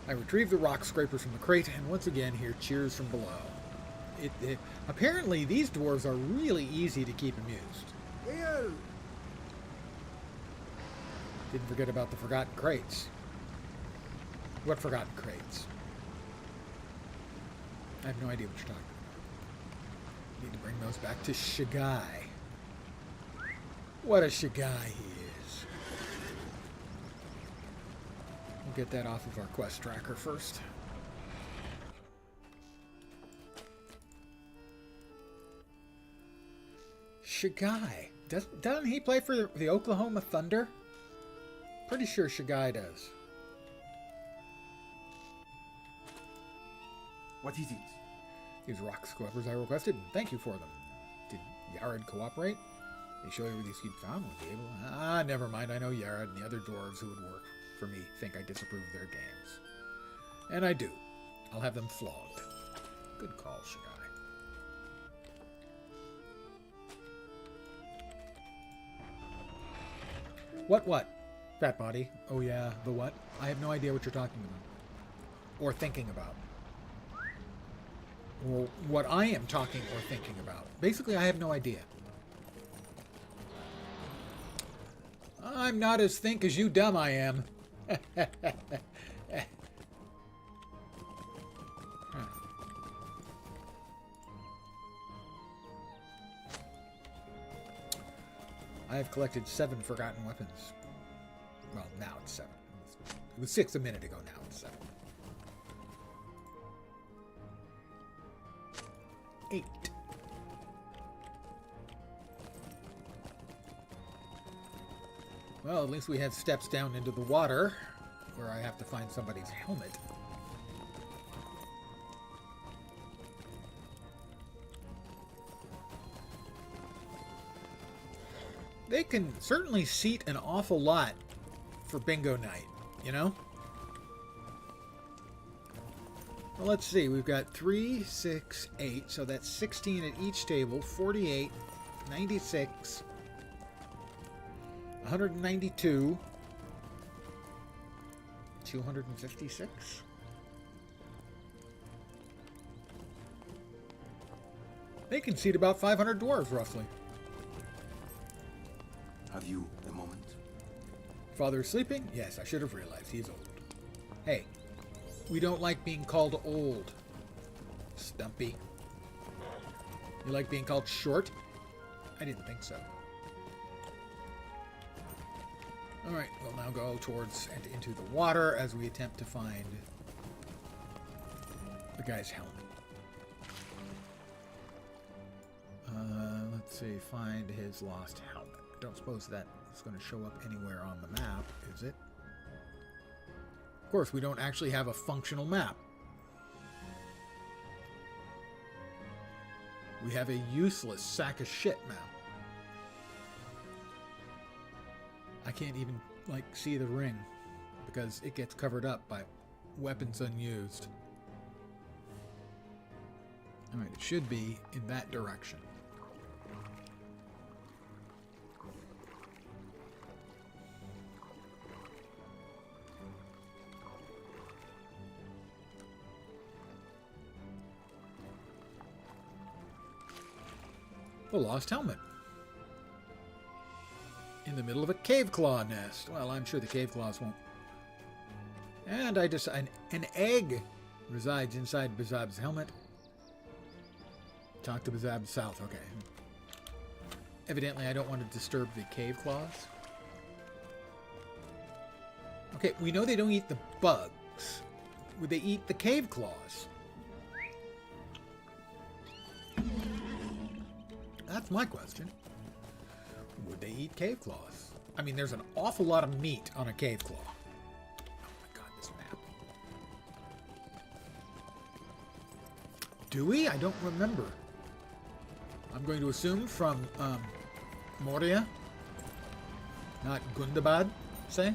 I retrieve the rock scrapers from the crate, and once again hear cheers from below. Apparently, these dwarves are really easy to keep amused. Didn't forget about the forgotten crates. What forgotten crates? I have no idea what you're talking about. Need to bring those back to Shagai. What a Shagai he is. We'll get that off of our quest tracker first. Shagai. Doesn't he play for the Oklahoma Thunder? Pretty sure Shagai does. What is it? These rock scrubbers I requested, and thank you for them. Did Yared cooperate? They show you where these keep found? Was he able? Ah, never mind. I know Yared and the other dwarves who would work for me think I disapprove of their games. And I do. I'll have them flogged. Good call, Shagai. What? Fat body. Oh yeah, the what? I have no idea what you're talking about. Or thinking about. Or what I am talking or thinking about. Basically, I have no idea. I'm not as think as you dumb I am. I have collected 7 forgotten weapons. Well, now it's 7. It was 6 a minute ago, now it's 7. 8. Well, at least we have steps down into the water, where I have to find somebody's helmet. They can certainly seat an awful lot for bingo night, you know? Well, let's see. We've got 3, 6, 8, so that's 16 at each table, 48, 96, 192, 256. They can seat about 500 dwarves, roughly. Have you a moment? Father is sleeping? Yes, I should have realized. He's old. Hey, we don't like being called old. Stumpy. You like being called short? I didn't think so. Alright, we'll now go towards and into the water as we attempt to find the guy's helmet. Let's see, find his lost helmet. Don't suppose that is going to show up anywhere on the map, is it? Of course, we don't actually have a functional map. We have a useless sack of shit map. I can't even, like, see the ring because it gets covered up by weapons unused. Alright, it should be in that direction. The lost helmet. In the middle of a cave claw nest. Well, I'm sure the cave claws won't. And an egg resides inside Bazab's helmet. Talk to Bazab South. Okay. Evidently, I don't want to disturb the cave claws. Okay, we know they don't eat the bugs. Would they eat the cave claws? That's my question. Would they eat cave claws? I mean, there's an awful lot of meat on a cave claw. Oh my god, this map. Do we? I don't remember. I'm going to assume from Moria, not Gundabad, say?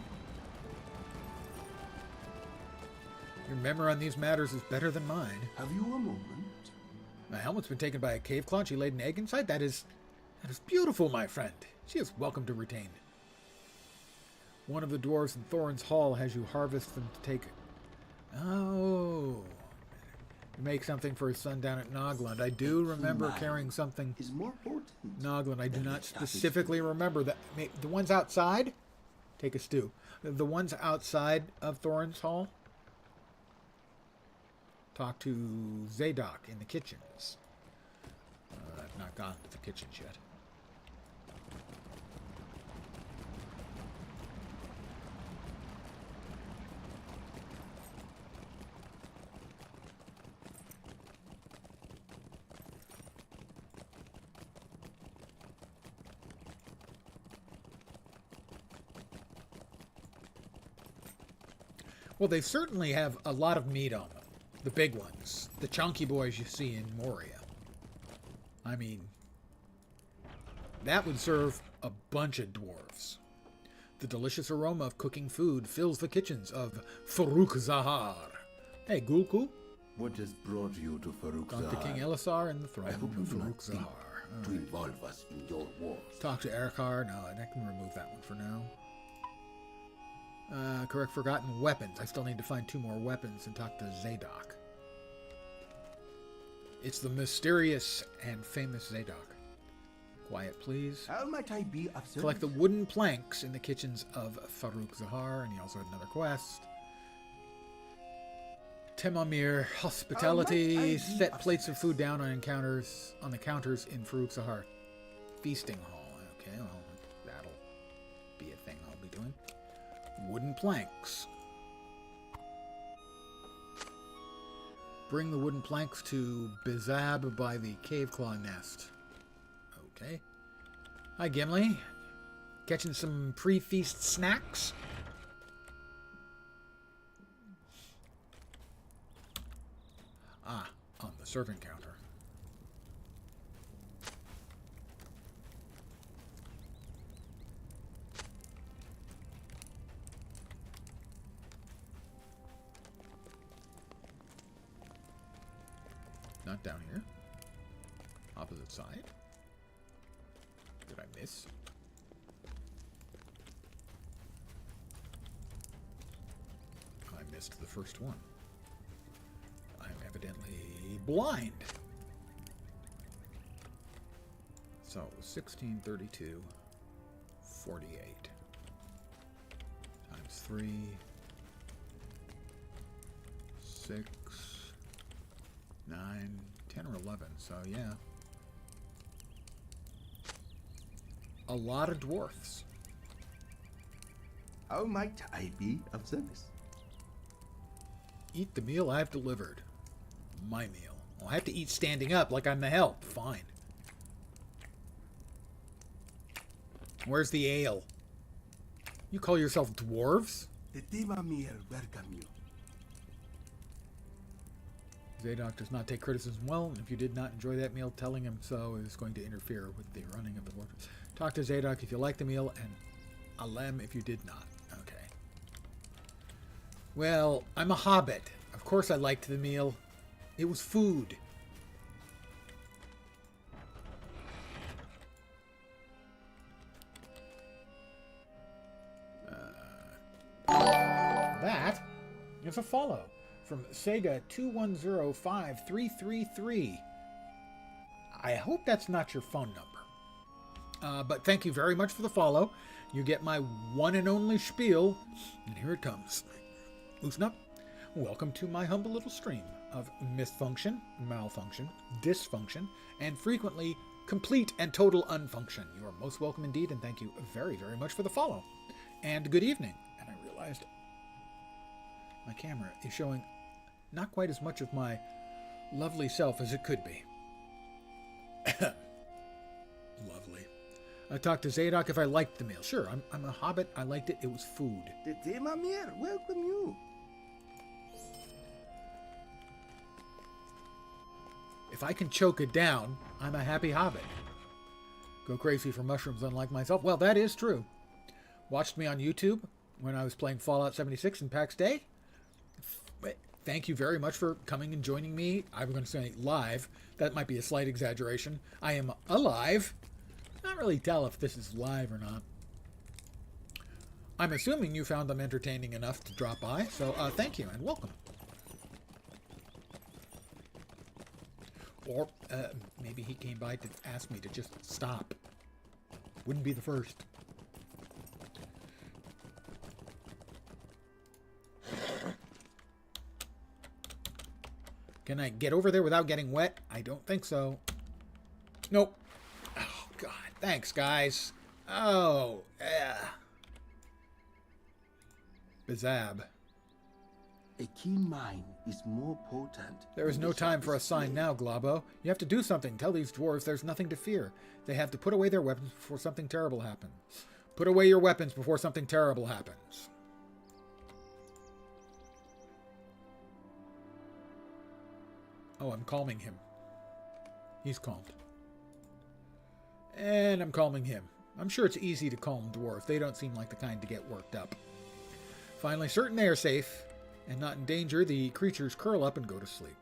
Your memory on these matters is better than mine. Have you a moment? My helmet's been taken by a cave claw and she laid an egg inside. That is beautiful, my friend. She is welcome to retain. One of the dwarves in Thorin's Hall has you harvest them to take... Oh. Make something for his son down at Nogland. I do remember carrying something... Is more important. Nogland. I do not specifically remember that. The ones outside? Take a stew. The ones outside of Thorin's Hall? Talk to Zadok in the kitchens. I've not gone to the kitchens yet. Well, they certainly have a lot of meat on them. The big ones. The chunky boys you see in Moria. I mean, that would serve a bunch of dwarves. The delicious aroma of cooking food fills the kitchens of Farouk Zahar. Hey, Gulku. What has brought you to Farouk Talk to King Zahar? Elisar and the throne I hope you of do not Farouk think Zahar. to involve us in your wars. Talk to Erikar. No, I can remove that one for now. Correct forgotten weapons. I still need to find 2 more weapons and talk to Zadok. It's the mysterious and famous Zadok. Quiet, please. How might I be of service? Collect the wooden planks in the kitchens of Farouk Zahar, and he also had another quest. Temamir hospitality. Set plates of food down on the counters in Farouk Zahar feasting hall. Okay, well, that'll be a thing I'll be doing. Wooden planks. Bring the wooden planks to Bizab by the cave claw nest. Okay. Hi, Gimli. Catching some pre-feast snacks? Ah, on the serving counter. Not down here. Opposite side. Did I miss? I missed the first one. I'm evidently blind. So, 1632, 48. Times 3, 6, 9, 10 or 11, so yeah. A lot of dwarfs. How might I be of service? Eat the meal I've delivered. My meal. I'll have to eat standing up like I'm the help. Fine. Where's the ale? You call yourself dwarves? The Timamir welcome you. Zadok does not take criticism well, and if you did not enjoy that meal, telling him so is going to interfere with the running of the work. Talk to Zadok if you like the meal, and Alem if you did not. Okay. Well, I'm a hobbit. Of course I liked the meal. It was food. That is a follow from Sega 2105333. I hope that's not your phone number. But thank you very much for the follow. You get my one and only spiel, and here it comes. Loosen up. Welcome to my humble little stream of misfunction, malfunction, dysfunction, and frequently complete and total unfunction. You are most welcome indeed, and thank you very, very much for the follow. And good evening. And I realized My camera is showing not quite as much of my lovely self as it could be. Lovely. I talked to Zadok if I liked the meal. Sure, I'm a hobbit. I liked it. It was food. The Temamir welcome you. If I can choke it down, I'm a happy hobbit. Go crazy for mushrooms unlike myself. Well, that is true. Watched me on YouTube when I was playing Fallout 76 in PAX Day. Thank you very much for coming and joining me. I'm going to say live. That might be a slight exaggeration. I am alive. Not really tell if this is live or not. I'm assuming you found them entertaining enough to drop by. So thank you and welcome. Or maybe he came by to ask me to just stop. Wouldn't be the first. Can I get over there without getting wet? I don't think so. Nope. Oh, God. Thanks, guys. Oh, yeah. Bazab. A keen mind is more potent. There is no time for a sign now, Globbo. You have to do something. Tell these dwarves there's nothing to fear. They have to put away their weapons before something terrible happens. Put away your weapons before something terrible happens. Oh, I'm calming him. He's calmed. And I'm calming him. I'm sure it's easy to calm dwarves. They don't seem like the kind to get worked up. Finally, certain they are safe and not in danger, the creatures curl up and go to sleep.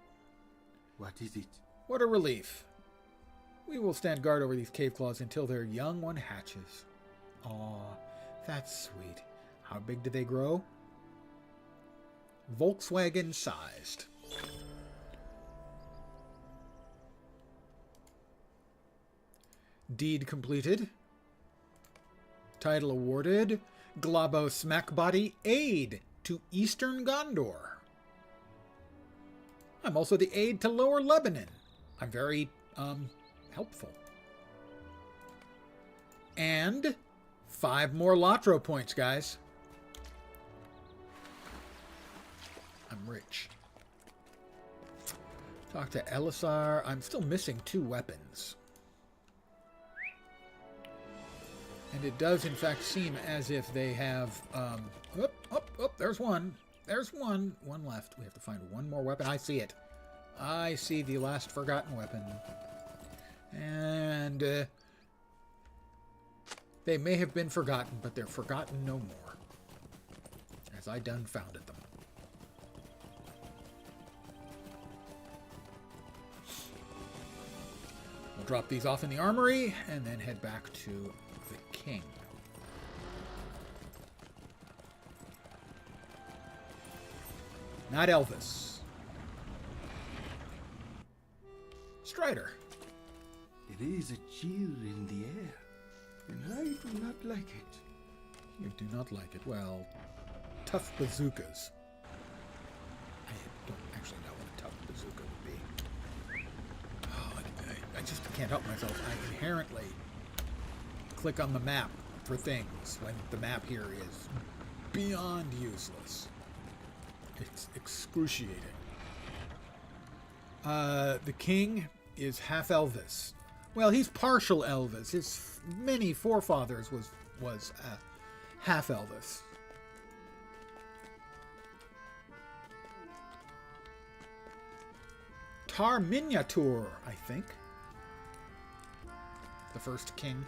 What is it? What a relief. We will stand guard over these cave claws until their young one hatches. Aw, that's sweet. How big do they grow? Volkswagen sized. Deed completed. Title awarded. Globbo Smackbotty Aid to Eastern Gondor. I'm also the aide to Lower Lebanon. I'm very, helpful. And 5 more LotRO points, guys. I'm rich. Talk to Elisar. I'm still missing 2 weapons. And it does, in fact, seem as if they have, there's one. There's one. One left. We have to find one more weapon. I see it. I see the last forgotten weapon. And, they may have been forgotten, but they're forgotten no more. As I done founded them. We'll drop these off in the armory, and then head back to the king. Not Elvis. Strider. There is a chill in the air, and I do not like it. You do not like it. Well, tough bazookas. I don't actually know what a tough bazooka would be. Oh, I just can't help myself. I inherently click on the map for things when the map here is beyond useless. It's excruciating. The king is half Elvis. Well, he's partial Elvis. His many forefathers was half Elvis. Tar Miniature, I think. The first king.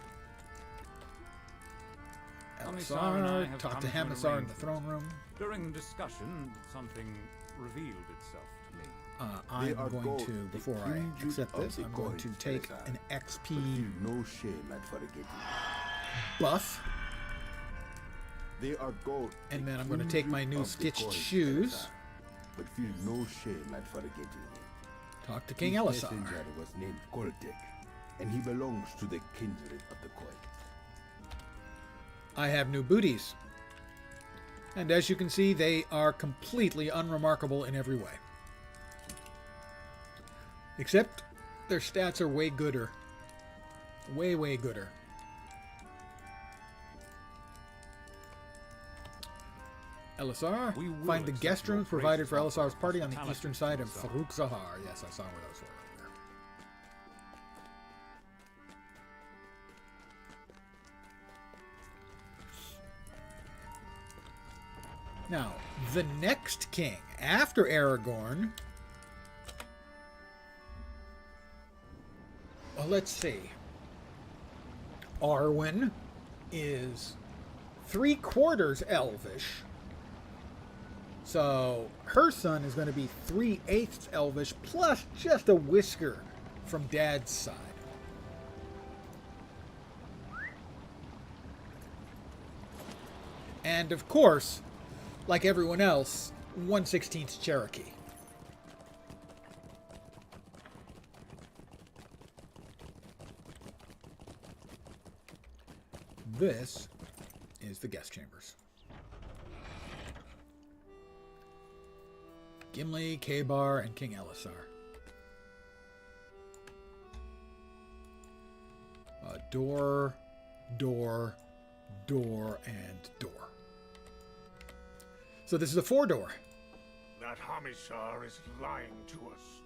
Commissar and I have Talk to come to an Hamissar in the arrangement. throne room. During the discussion, something revealed itself to me. They I'm are going gold, to, the before I kindred accept of this, the I'm going to coins, take Elisar. an But XP feel no shame at forgetting. buff, They are gold. and the then I'm going to take my kindred new of the stitched coins, shoes. Elisar. But feel no shame at forgetting. Talk to King His Elisar. messenger was named Goltek, and he belongs to the kindred of the coin. I have new booties. And as you can see, they are completely unremarkable in every way. Except their stats are way gooder. Way, way gooder. Elisar, We will find the accept guest your rooms provided for gracious offer Elisar's of party on the hospitality, eastern side of Elisar. Farouk Zahar. Yes, I saw where those were earlier. Now, the next king after Aragorn. Well, let's see. Arwen is 3/4 Elvish. So her son is going to be 3/8 Elvish plus just a whisker from Dad's side. And of course, like everyone else, 1/16 Cherokee. This is the guest chambers. Gimli, Kabar, and King Elisar. Door, door, door, and door. So this is a 4-door. That Hamisar is lying to us.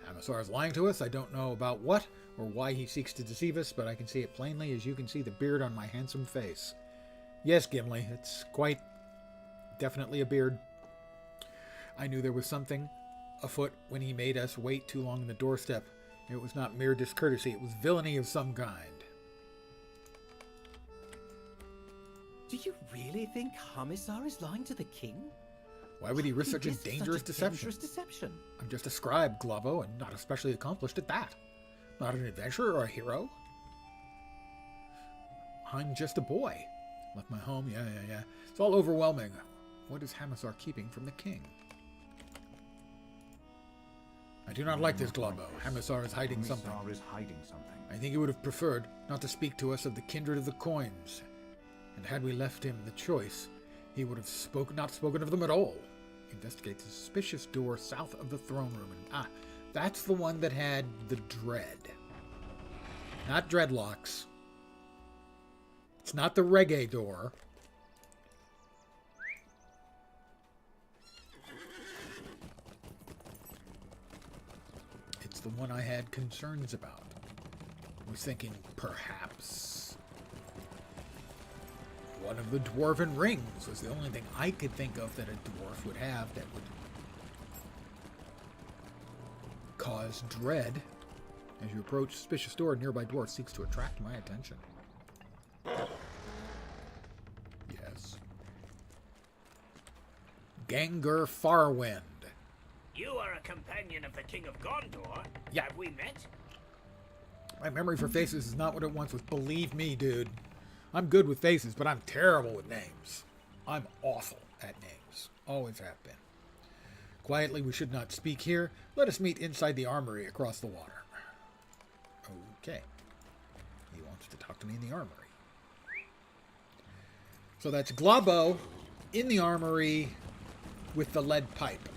Hamisar is lying to us. I don't know about what or why he seeks to deceive us, but I can see it plainly as you can see the beard on my handsome face. Yes, Gimli, it's quite definitely a beard. I knew there was something afoot when he made us wait too long on the doorstep. It was not mere discourtesy, it was villainy of some kind. Do you really think Hamisar is lying to the king? Why would he risk such a Yes, dangerous deception? Dangerous deception. I'm just a scribe, Globbo, and not especially accomplished at that. Not an adventurer or a hero. I'm just a boy. Left my home, yeah. It's all overwhelming. What is Hamisar keeping from the king? I do not like this, Globbo. Hamisar is hiding something. Hamisar is hiding something. I think he would have preferred not to speak to us of the kindred of the coins. And had we left him the choice, he would have not spoken of them at all. Investigate the suspicious door south of the throne room. And, that's the one that had the dread. Not dreadlocks. It's not the reggae door. It's the one I had concerns about. I was thinking perhaps one of the dwarven rings was the only thing I could think of that a dwarf would have that would cause dread. As you approach suspicious door, a nearby dwarf seeks to attract my attention. Yes. Gangur Farwind. You are a companion of the King of Gondor. Yeah. Have we met? My memory for faces is not what it once was. Believe me, dude. I'm good with faces, but I'm terrible with names. I'm awful at names. Always have been. Quietly, we should not speak here. Let us meet inside the armory across the water. Okay. He wants to talk to me in the armory. So that's Globbo in the armory with the lead pipe.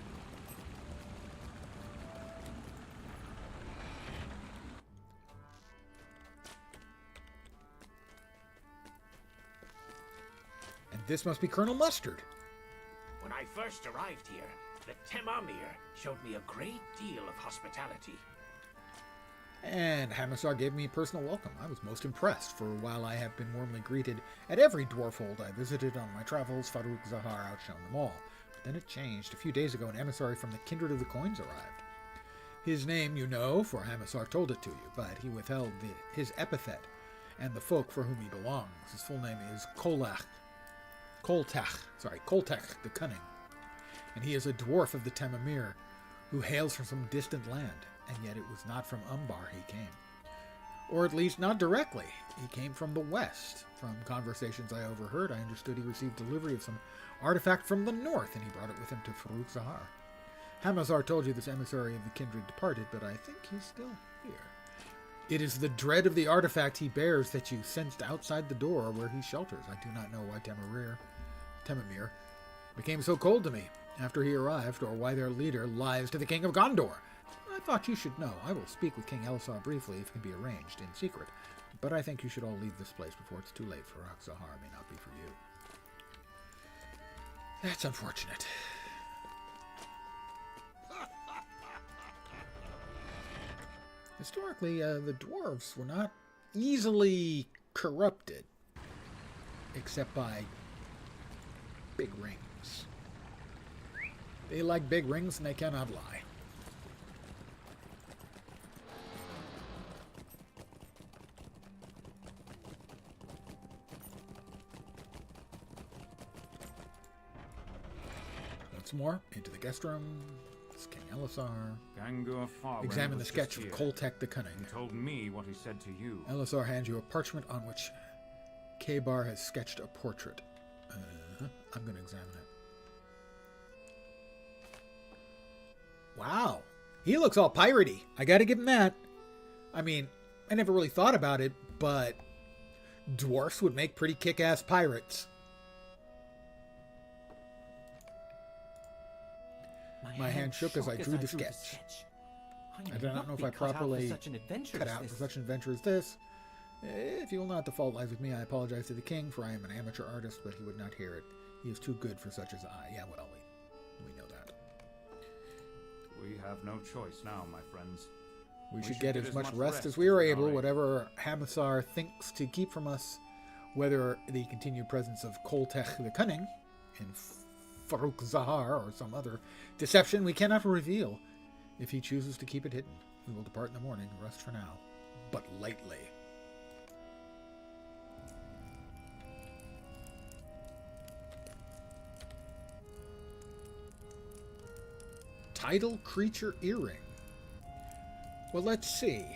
And this must be Colonel Mustard. When I first arrived here, the Temamir showed me a great deal of hospitality. And Hamisar gave me a personal welcome. I was most impressed, for while I have been warmly greeted at every dwarfhold I visited on my travels, Farouk Zahar outshone them all. But then it changed. A few days ago, an emissary from the Kindred of the Coins arrived. His name you know, for Hamisar told it to you, but he withheld his epithet and the folk for whom he belongs. His full name is Koltech the Cunning. And he is a dwarf of the Temamir, who hails from some distant land. And yet it was not from Umbar he came. Or at least not directly. He came from the west. From conversations I overheard, I understood he received delivery of some artifact from the north, and he brought it with him to Farouk Zahar. Hamisar told you this emissary of the kindred departed, but I think he's still here. It is the dread of the artifact he bears that you sensed outside the door where he shelters. I do not know why Temamir became so cold to me after he arrived, or why their leader lies to the King of Gondor. I thought you should know. I will speak with King Elisar briefly if it can be arranged in secret. But I think you should all leave this place before it's too late. For Zahar may not be for you. That's unfortunate. Historically, the dwarves were not easily corrupted, except by big rings. They like big rings and they cannot lie. Once more, into the guest room. It's King Elisar. Gangur Farwen Examine the was sketch just of here. Koltek the Cunning. He told me what he said to you. Elisar hands you a parchment on which K-Bar has sketched a portrait. I'm going to examine it. Wow. He looks all piratey. I got to give him that. I mean, I never really thought about it, but dwarfs would make pretty kick-ass pirates. My hand shook as I drew the sketch. I do not know if I properly cut out for such an adventure as this. If you will not, the fault lies with me. I apologize to the king, for I am an amateur artist, but he would not hear it. He is too good for such as I. Yeah, well, we know that. We have no choice now, my friends. We should get as much rest as we are able, whatever Hamisar thinks to keep from us, whether the continued presence of Koltek the Cunning and Farouk Zahar or some other deception we cannot reveal. If he chooses to keep it hidden, we will depart in the morning and rest for now, but lightly. Tidal creature earring. Well, let's see.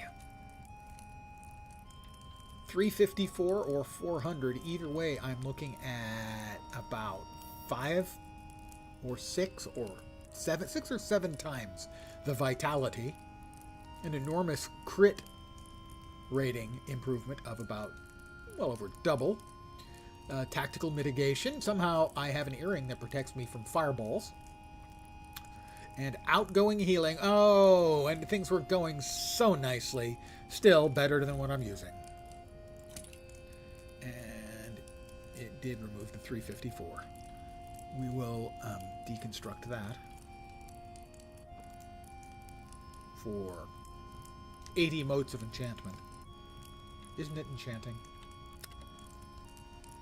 354 or 400. Either way, I'm looking at about 5 or 6 or 7, 6 or 7 times the vitality. An enormous crit rating improvement of about, well, over double. Tactical mitigation. Somehow I have an earring that protects me from fireballs. And outgoing healing. Oh, and things were going so nicely. Still better than what I'm using. And it did remove the 354. We will deconstruct that for 80 motes of enchantment. Isn't it enchanting?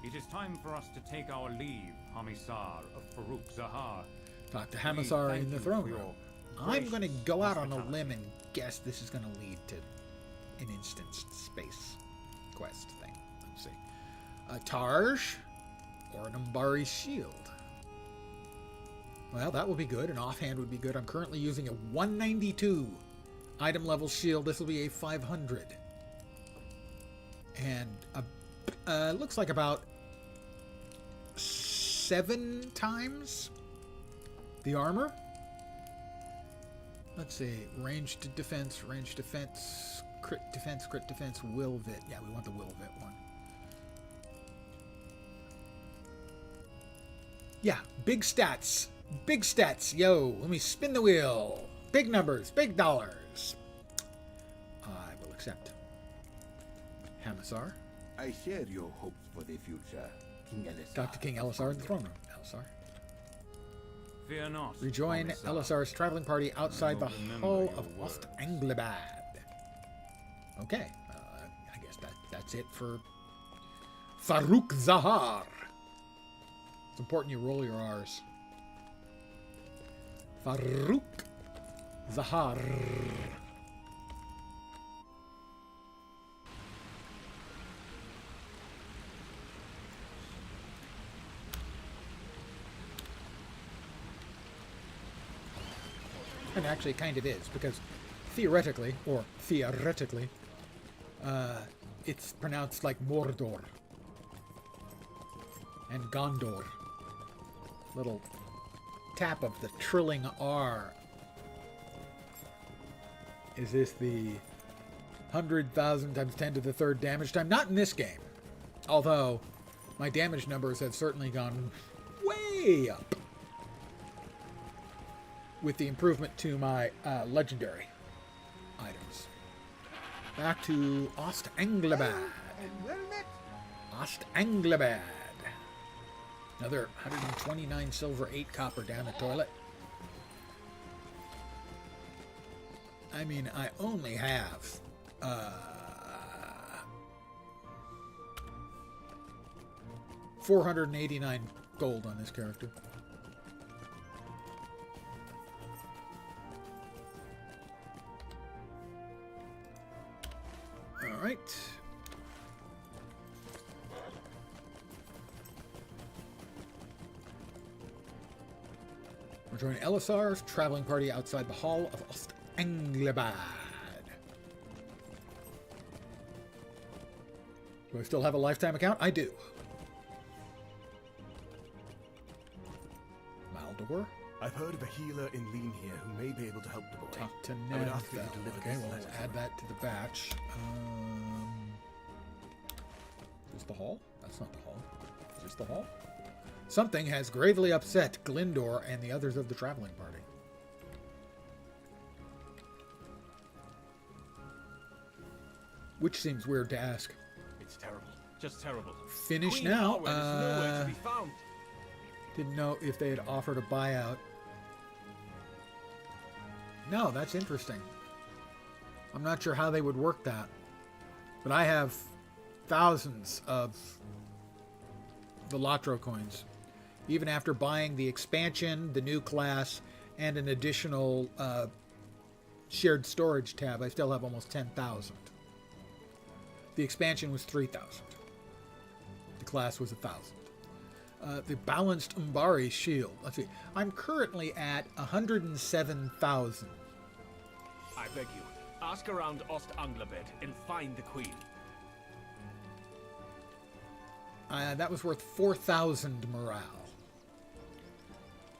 It is time for us to take our leave, Hamisar of Farouk Zahar. Talk to Hamisar in the throne room. I'm going to go out on a limb and guess this is going to lead to an instanced space quest thing. Let's see. A Tarj or an Umbari shield. Well, that would be good. An offhand would be good. I'm currently using a 192 item level shield. This will be a 500. And looks like about 7 times the armor. Let's see. Ranged defense, crit defense, will vit. Yeah, we want the will vit one. Yeah, big stats. Big stats. Yo, let me spin the wheel. Big numbers, big dollars. I will accept. Hamisar. I share your hopes for the future, King Elisar. Talk to King Elisar in the throne room. Elisar. Fear not. Rejoin Hamisar. Elisar's traveling party outside the remember Hall your of words. Ost-Anglabad. Okay, I guess that's it for Farouk Zahar. It's important you roll your R's. Farouk Zahar. And actually it kind of is, because theoretically, it's pronounced like Mordor and Gondor. Little tap of the trilling R. Is this the 100,000 times 10 to the third damage time? Not in this game. Although, my damage numbers have certainly gone way up with the improvement to my legendary items. Back to Ost-Anglabad. Ost-Anglabad. Another 129 silver, 8 copper down the toilet. I mean, I only have 489 gold on this character. All right. We're joining Elisar's traveling party outside the Hall of Anglebad. Do I still have a lifetime account? I do. Maldor. I've heard of a healer in Lean here who may be able to help the boy. Talk to I would ask you Ned. to deliver Okay, this well, letter let's to add her. that to the batch. Is this the hall? That's not the hall. Is this the hall? Something has gravely upset Gondor and the others of the traveling party. Which seems weird to ask. It's terrible. Just terrible. Finish Queen now. Arwen is nowhere to be found. Didn't know if they had offered a buyout. No, that's interesting. I'm not sure how they would work that. But I have thousands of the LotRO coins. Even after buying the expansion, the new class, and an additional shared storage tab, I still have almost 10,000. The expansion was 3,000. The class was 1,000. The balanced Umbari shield. Let's see. I'm currently at 107,000. I beg you, ask around Ost Anglebed and find the queen. That was worth 4,000 morale.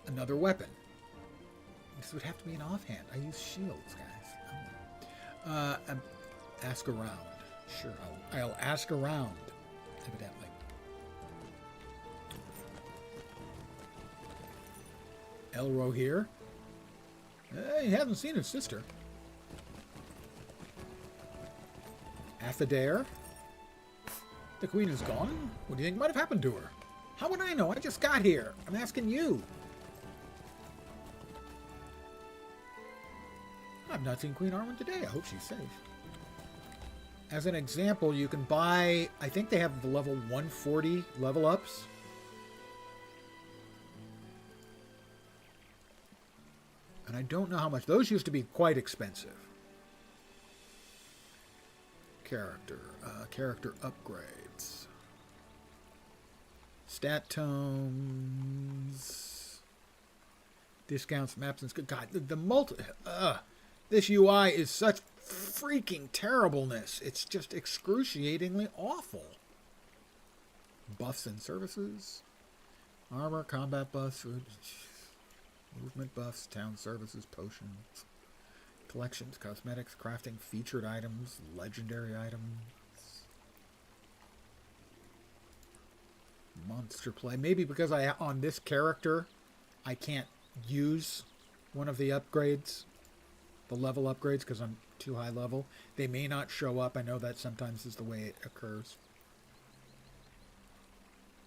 Another weapon. This would have to be an offhand. I use shields, guys. Ask around. Sure, I'll ask around, evidently. Elro here. He hasn't seen his sister. Athader. The queen is gone? What do you think might have happened to her? How would I know? I just got here. I'm asking you. I've not seen Queen Arwen today. I hope she's safe. As an example, you can buy, I think they have the level 140 level ups. And I don't know how much. Those used to be quite expensive. Character upgrades. Stat tomes. Discounts, maps, and... God, this UI is such freaking terribleness. It's just excruciatingly awful. Buffs and services. Armor, combat buffs, movement buffs, town services, potions. Collections, cosmetics, crafting, featured items, legendary items. Monster play. Maybe because on this character, I can't use one of the upgrades. The level upgrades, because I'm too high level. They may not show up. I know that sometimes is the way it occurs.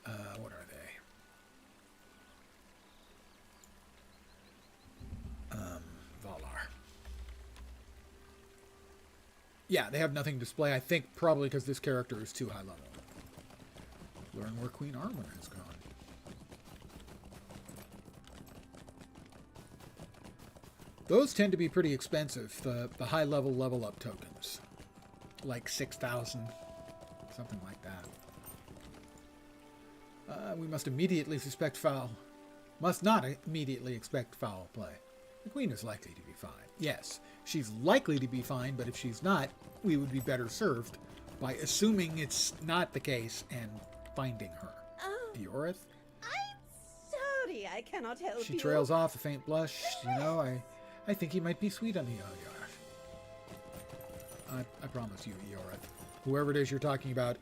What are they? Valar. Yeah, they have nothing to display. I think probably because this character is too high level. Learn where Queen Arwen has gone. Those tend to be pretty expensive, the high-level level-up tokens. Like 6,000, something like that. We must immediately suspect foul. Must not immediately expect foul play. The queen is likely to be fine. Yes, she's likely to be fine, but if she's not, we would be better served by assuming it's not the case and finding her. Oh, Eorith? I'm sorry I cannot help you. She trails off, a faint blush. You know, I think he might be sweet on the Eorith. I promise you, Eorith. Whoever it is you're talking about,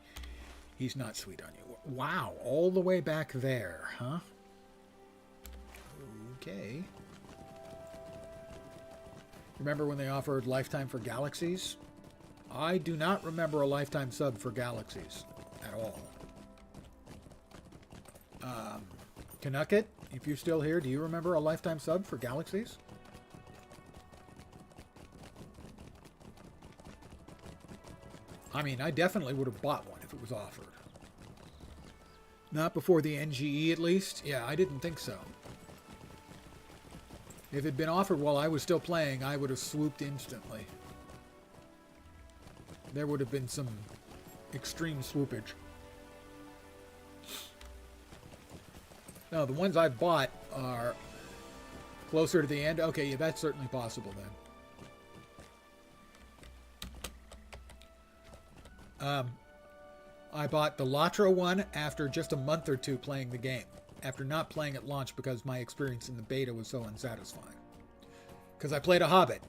he's not sweet on you. Wow, all the way back there, huh? Okay. Remember when they offered Lifetime for Galaxies? I do not remember a Lifetime sub for Galaxies at all. Canucket, if you're still here, do you remember a lifetime sub for Galaxies? I mean, I definitely would have bought one if it was offered. Not before the NGE, at least? Yeah, I didn't think so. If it had been offered while I was still playing, I would have swooped instantly. There would have been some extreme swoopage. No, the ones I've bought are closer to the end. Okay, yeah, that's certainly possible then. I bought the LotRO one after just a month or two playing the game. After not playing at launch because my experience in the beta was so unsatisfying. Because I played a Hobbit.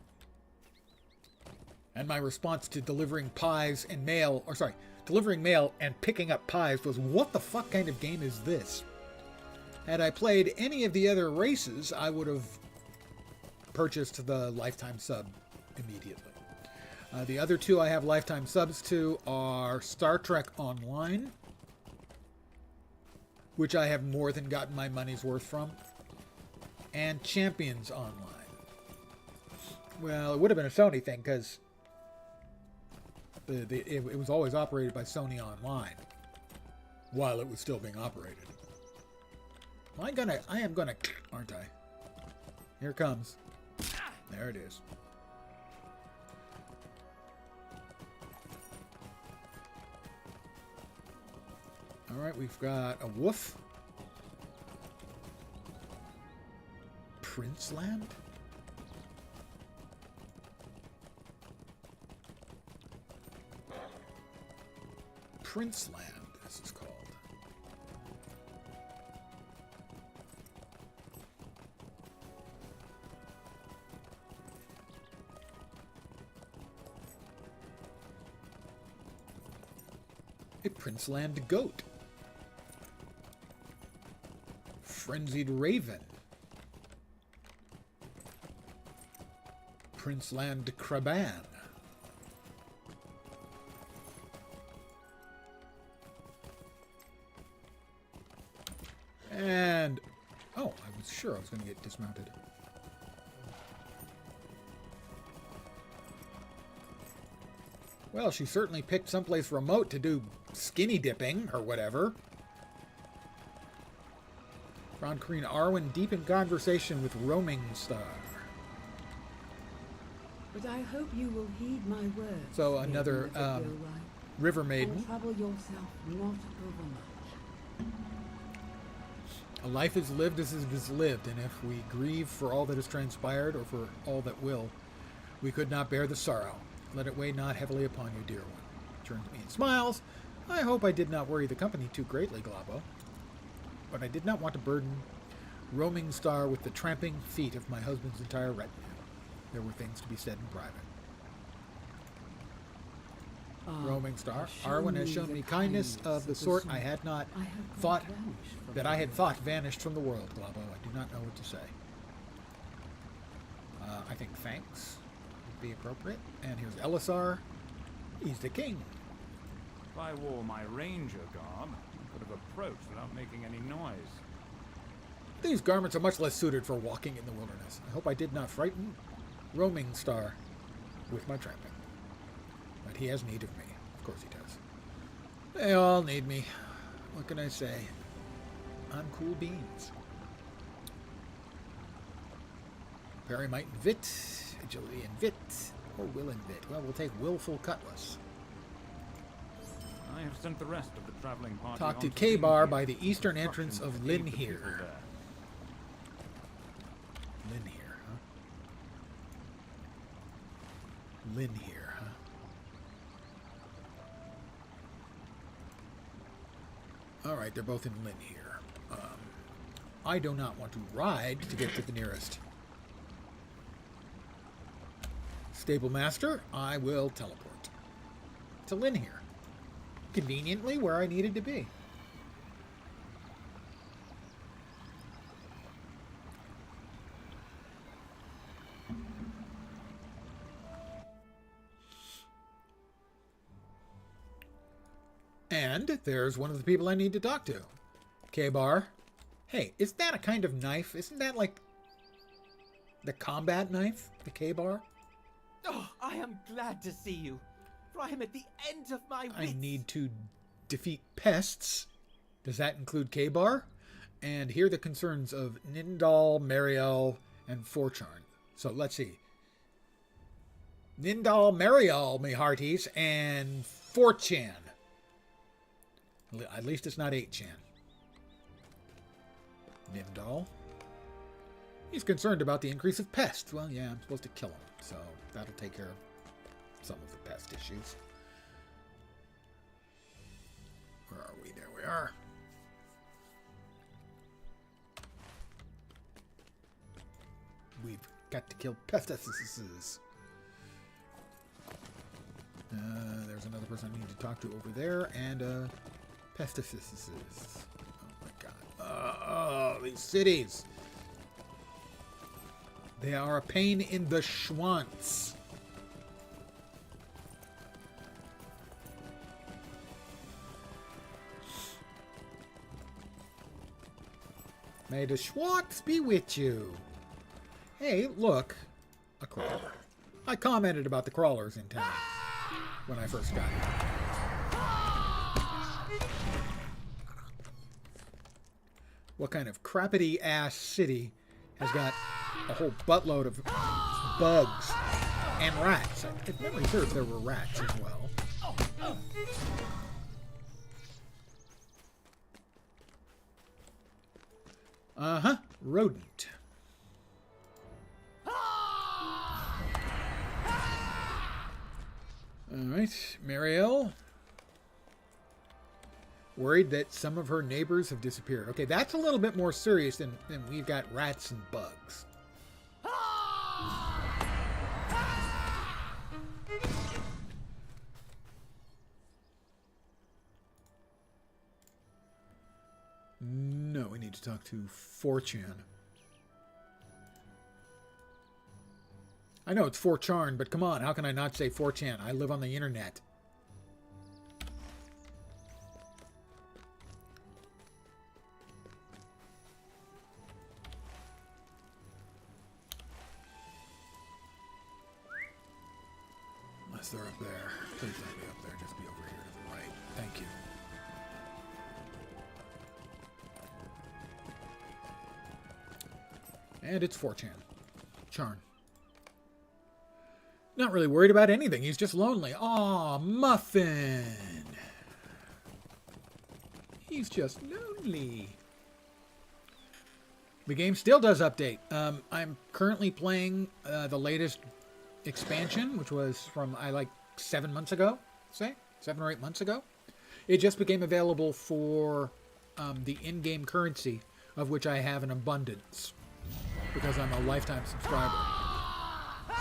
And my response to delivering pies and mail, or sorry, delivering mail and picking up pies was, what the fuck kind of game is this? Had I played any of the other races, I would have purchased the lifetime sub immediately. The other two I have lifetime subs to are Star Trek Online, which I have more than gotten my money's worth from, and Champions Online. Well, it would have been a Sony thing, because it was always operated by Sony Online, while it was still being operated. I am gonna, aren't I? Here it comes. There it is. Alright, we've got a wolf. Princeland? Princeland, this is called. A Princeland goat. Frenzied Raven. Princeland Kraban. And... oh, I was sure I was going to get dismounted. Well, she certainly picked someplace remote to do skinny dipping, or whatever. Ron Kareen Arwen deep in conversation with Roaming Star. But I hope you will heed my words. So another River Maiden. And trouble yourself not overmuch. A life is lived as it is lived, and if we grieve for all that has transpired, or for all that will, we could not bear the sorrow. Let it weigh not heavily upon you, dear one. Turns to me and smiles. I hope I did not worry the company too greatly, Globbo. But I did not want to burden Roaming Star with the tramping feet of my husband's entire retinue. There were things to be said in private. Roaming Star, Arwen has shown me kindness of the sort I had not thought that I had thought vanished from the world, Globbo. I do not know what to say. I think thanks would be appropriate. And here's Elisar. He's the king. If I wore my ranger garb, I could have approached without making any noise. These garments are much less suited for walking in the wilderness. I hope I did not frighten Roaming Star with my tramping. But he has need of me. Of course he does. They all need me. What can I say? I'm cool beans. Parry, might, and vit. Agility and vit. Or will and vit. Well, we'll take willful cutlass. I have sent the rest of the traveling party. Talk to K-Bar by the eastern entrance of Linhir. Linhir, huh? Linhir, huh? Alright, they're both in Linhir. I do not want to ride to get to the nearest stable master. I will teleport to Linhir. Conveniently where I needed to be. And there's one of the people I need to talk to. K-Bar Hey, is that a kind of knife? Isn't that like the combat knife? The K-bar? Oh, I am glad to see you, for I am at the end of my wits. I need to defeat pests. Does that include K-bar? And here are the concerns of Nindal, Mariel, and Forcharn. So let's see. Nindal, Mariel, me hearties, and 4chan. At least it's not 8chan. Nindal. He's concerned about the increase of pests. Well, yeah, I'm supposed to kill him, so that'll take care of some of the pest issues. Where are we? There we are. We've got to kill pests. There's another person I need to talk to over there, and pesticides. Oh my god. These cities. They are a pain in the schwanz. May the schwanz be with you. Hey, look. A crawler. I commented about the crawlers in town when I first got here. What kind of crappity-ass city has got a whole buttload of bugs and rats? If memory serves, there were rats as well. Uh-huh. Rodent. Alright, Mariel. Worried that some of her neighbors have disappeared. Okay, that's a little bit more serious than we've got rats and bugs. No, we need to talk to 4chan. I know it's 4chan, but come on, how can I not say 4chan? I live on the internet. Unless they're up there. Please don't be up there, just be over here to the right. Thank you. And it's 4chan. Charn. Not really worried about anything. He's just lonely. Aw, Muffin. He's just lonely. The game still does update. I'm currently playing the latest expansion, which was from, like 7 months ago, say? 7 or 8 months ago. It just became available for the in-game currency, of which I have an abundance, because I'm a lifetime subscriber.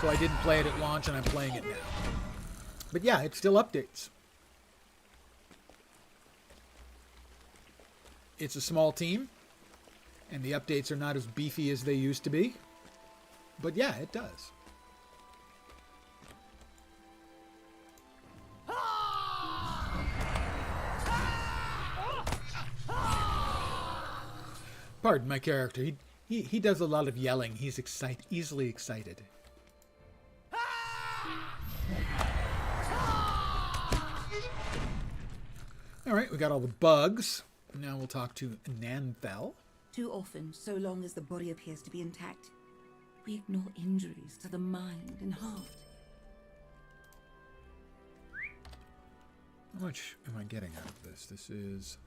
So I didn't play it at launch, and I'm playing it now. But yeah, it still updates. It's a small team, and the updates are not as beefy as they used to be. But yeah, it does. Pardon my character. He does a lot of yelling. He's easily excited. Alright, we got all the bugs. Now we'll talk to Nanthel. Too often, so long as the body appears to be intact, we ignore injuries to the mind and heart. How much am I getting out of this? This is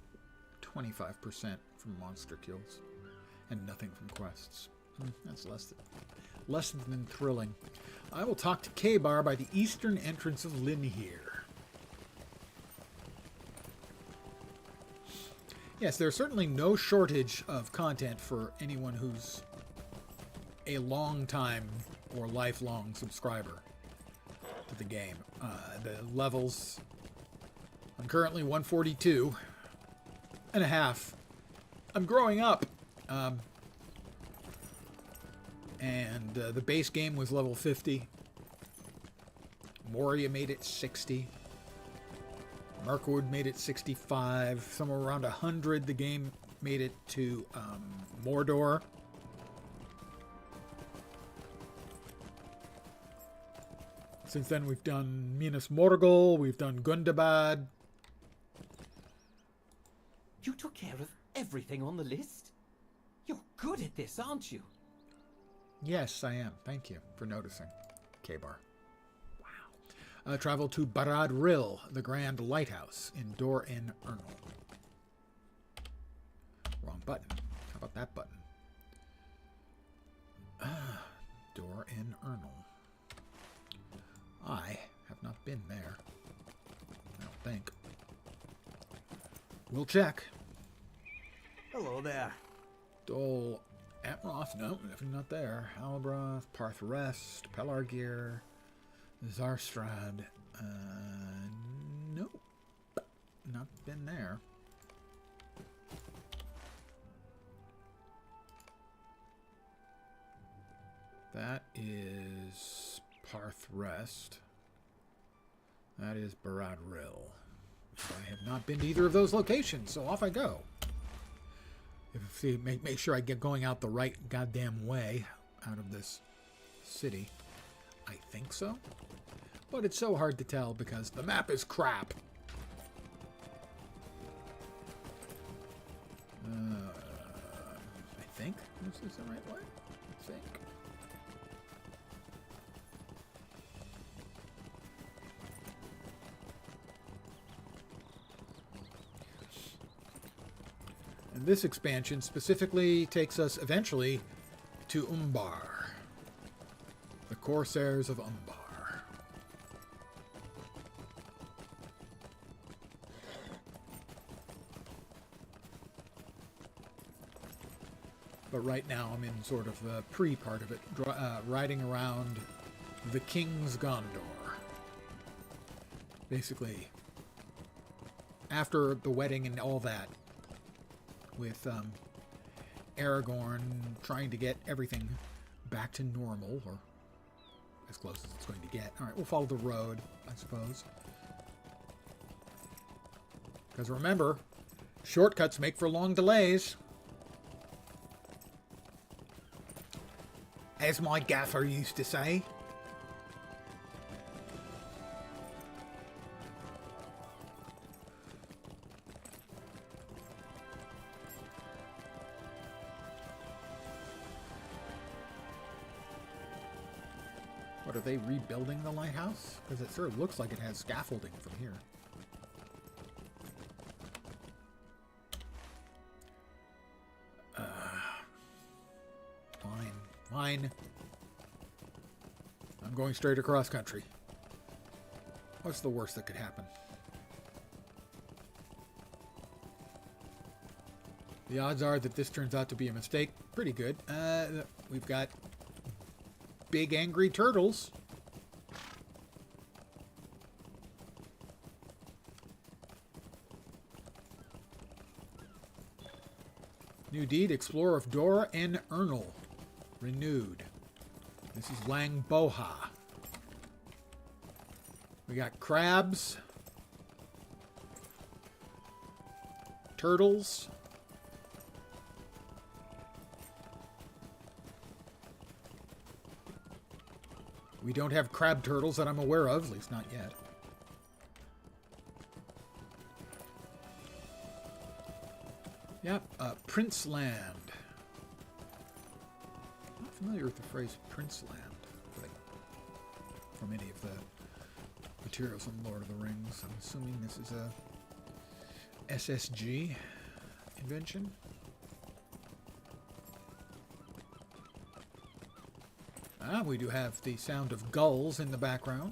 25% from monster kills and nothing from quests. That's less than thrilling. I will talk to K-Bar by the eastern entrance of Linhir. Yes, there's certainly no shortage of content for anyone who's a long-time or lifelong subscriber to the game. The levels, I'm currently 142 and a half. I'm growing up. And the base game was level 50. Moria made it 60. Mirkwood made it 65. Somewhere around 100 the game made it to Mordor. Since then, we've done Minas Morgul, we've done Gundabad. You took care of everything on the list? You're good at this, aren't you? Yes, I am. Thank you for noticing, K-Bar. Wow. Travel to Barad Rill, the Grand Lighthouse in Dor en Ernal. Wrong button. How about that button? Dor en Ernal. I have not been there. I don't think. We'll check. Hello there. Dol Amroth, no, definitely not there. Halbroth, Parth Rest, Pelargir, Zarstrad. Nope. Not been there. That is Parth Rest. That is Barad Rill. I have not been to either of those locations, so off I go. Make sure I get going out the right goddamn way out of this city. I think so. But it's so hard to tell because the map is crap. I think this is the right way. I think. And this expansion specifically takes us eventually to Umbar. The Corsairs of Umbar. But right now I'm in sort of the pre-part of it, riding around the King's Gondor. Basically, after the wedding and all that, with Aragorn trying to get everything back to normal, or as close as it's going to get. All right, we'll follow the road, I suppose. Because remember, shortcuts make for long delays. As my gaffer used to say. What, are they rebuilding the lighthouse? Because it sort of looks like it has scaffolding from here. Fine. I'm going straight across country. What's the worst that could happen? The odds are that this turns out to be a mistake. Pretty good. We've got big angry turtles. New deed, Explorer of Dor en Ernal. Renewed. This is Lang Boha. We got crabs. Turtles. We don't have crab turtles that I'm aware of, at least not yet. Yep, Prince Land. I'm not familiar with the phrase Prince Land from any of the materials on Lord of the Rings. I'm assuming this is a SSG invention. We do have the sound of gulls in the background.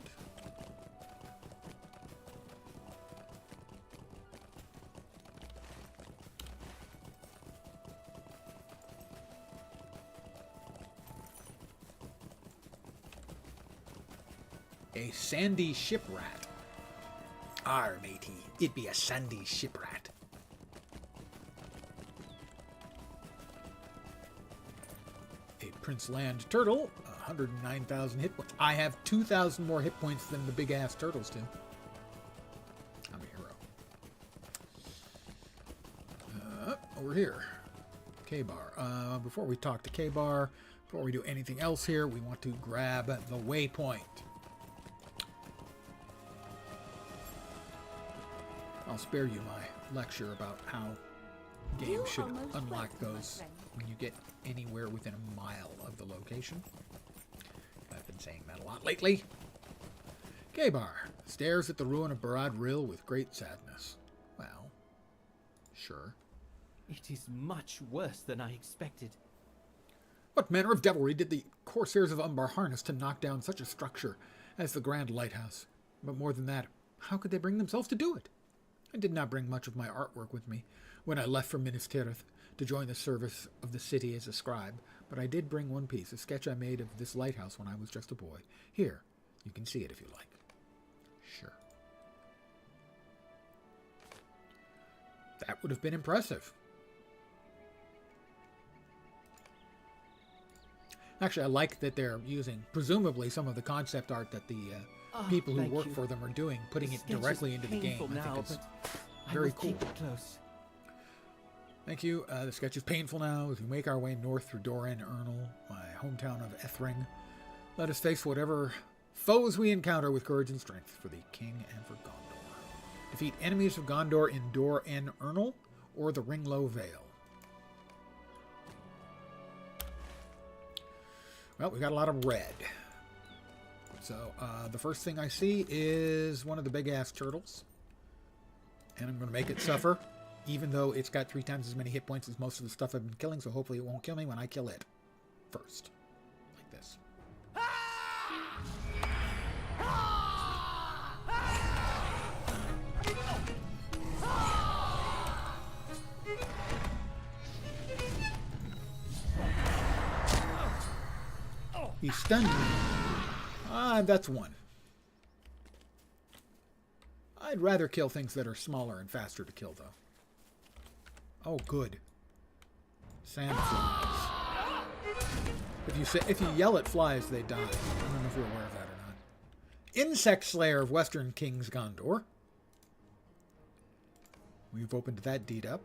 A sandy shiprat. Arr, matey, it'd be a sandy shiprat. A Prince Land turtle, 109,000 hit points. I have 2,000 more hit points than the big ass turtles do. I'm a hero. over here. K-Bar. Before we talk to K-Bar, before we do anything else here, we want to grab the waypoint. I'll spare you my lecture about how games should unlock those when you get anywhere within a mile of the location. I've been saying that a lot lately. K-Bar stares at the ruin of Barad Ril with great sadness. Well, sure. It is much worse than I expected. What manner of devilry did the Corsairs of Umbar harness to knock down such a structure as the Grand Lighthouse? But more than that, how could they bring themselves to do it? I did not bring much of my artwork with me when I left for Minas Tirith to join the service of the city as a scribe, but I did bring one piece, a sketch I made of this lighthouse when I was just a boy. Here, you can see it if you like. Sure. That would have been impressive. Actually, I like that they're using, presumably, some of the concept art that the people who work for them are doing, putting it directly into the game. I think it's very cool. Keep it close. Thank you. The sketch is painful now as we make our way north through Doran Ernal, my hometown of Ethring. Let us face whatever foes we encounter with courage and strength for the king and for Gondor. Defeat enemies of Gondor in Doran Ernal or the Ringlow Vale. Well, we got a lot of red. So the first thing I see is one of the big-ass turtles. And I'm going to make it suffer, even though it's got 3 times as many hit points as most of the stuff I've been killing, so hopefully it won't kill me when I kill it first. Like this. He stunned me. That's one. I'd rather kill things that are smaller and faster to kill, though. Oh, good. Sand flies. If you yell at flies, they die. I don't know if you're aware of that or not. Insect Slayer of Western King's Gondor. We've opened that deed up.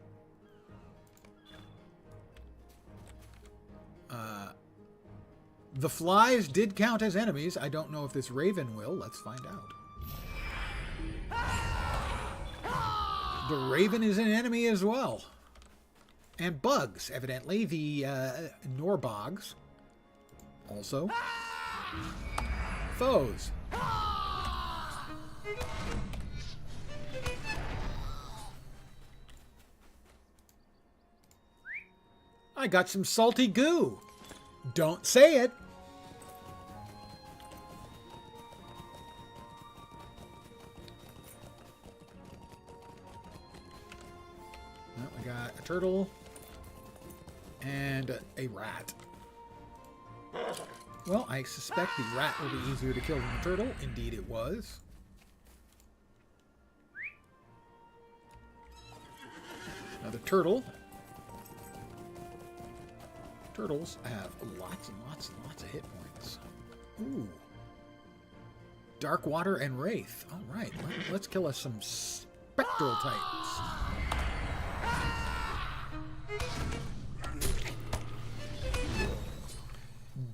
The flies did count as enemies. I don't know if this raven will. Let's find out. The raven is an enemy as well. And bugs, evidently. The Norbogs. Also. Foes. I got some salty goo. Don't say it. Well, we got a turtle and a rat. Well, I suspect the rat will be easier to kill than the turtle. Indeed it was. Another turtle. Turtles have lots and lots and lots of hit points. Ooh. Dark Water and Wraith. All right, let's kill us some spectral titans.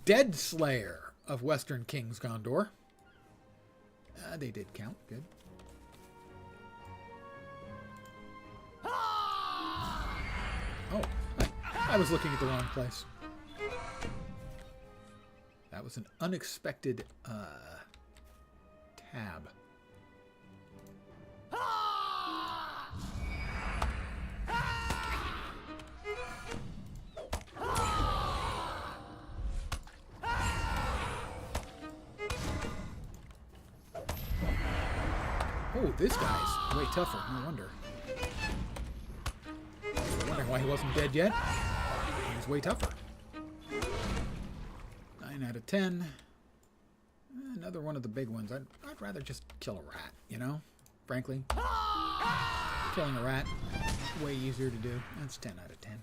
Dead Slayer of Western King's Gondor. They did count. Good. Oh, I was looking at the wrong place. That was an unexpected tab. Oh, this guy's way tougher. No wonder. Wondering why he wasn't dead yet. He's way tougher. 9 out of 10. Another one of the big ones. I'd rather just kill a rat, you know? Frankly. Killing a rat, way easier to do. That's 10 out of 10.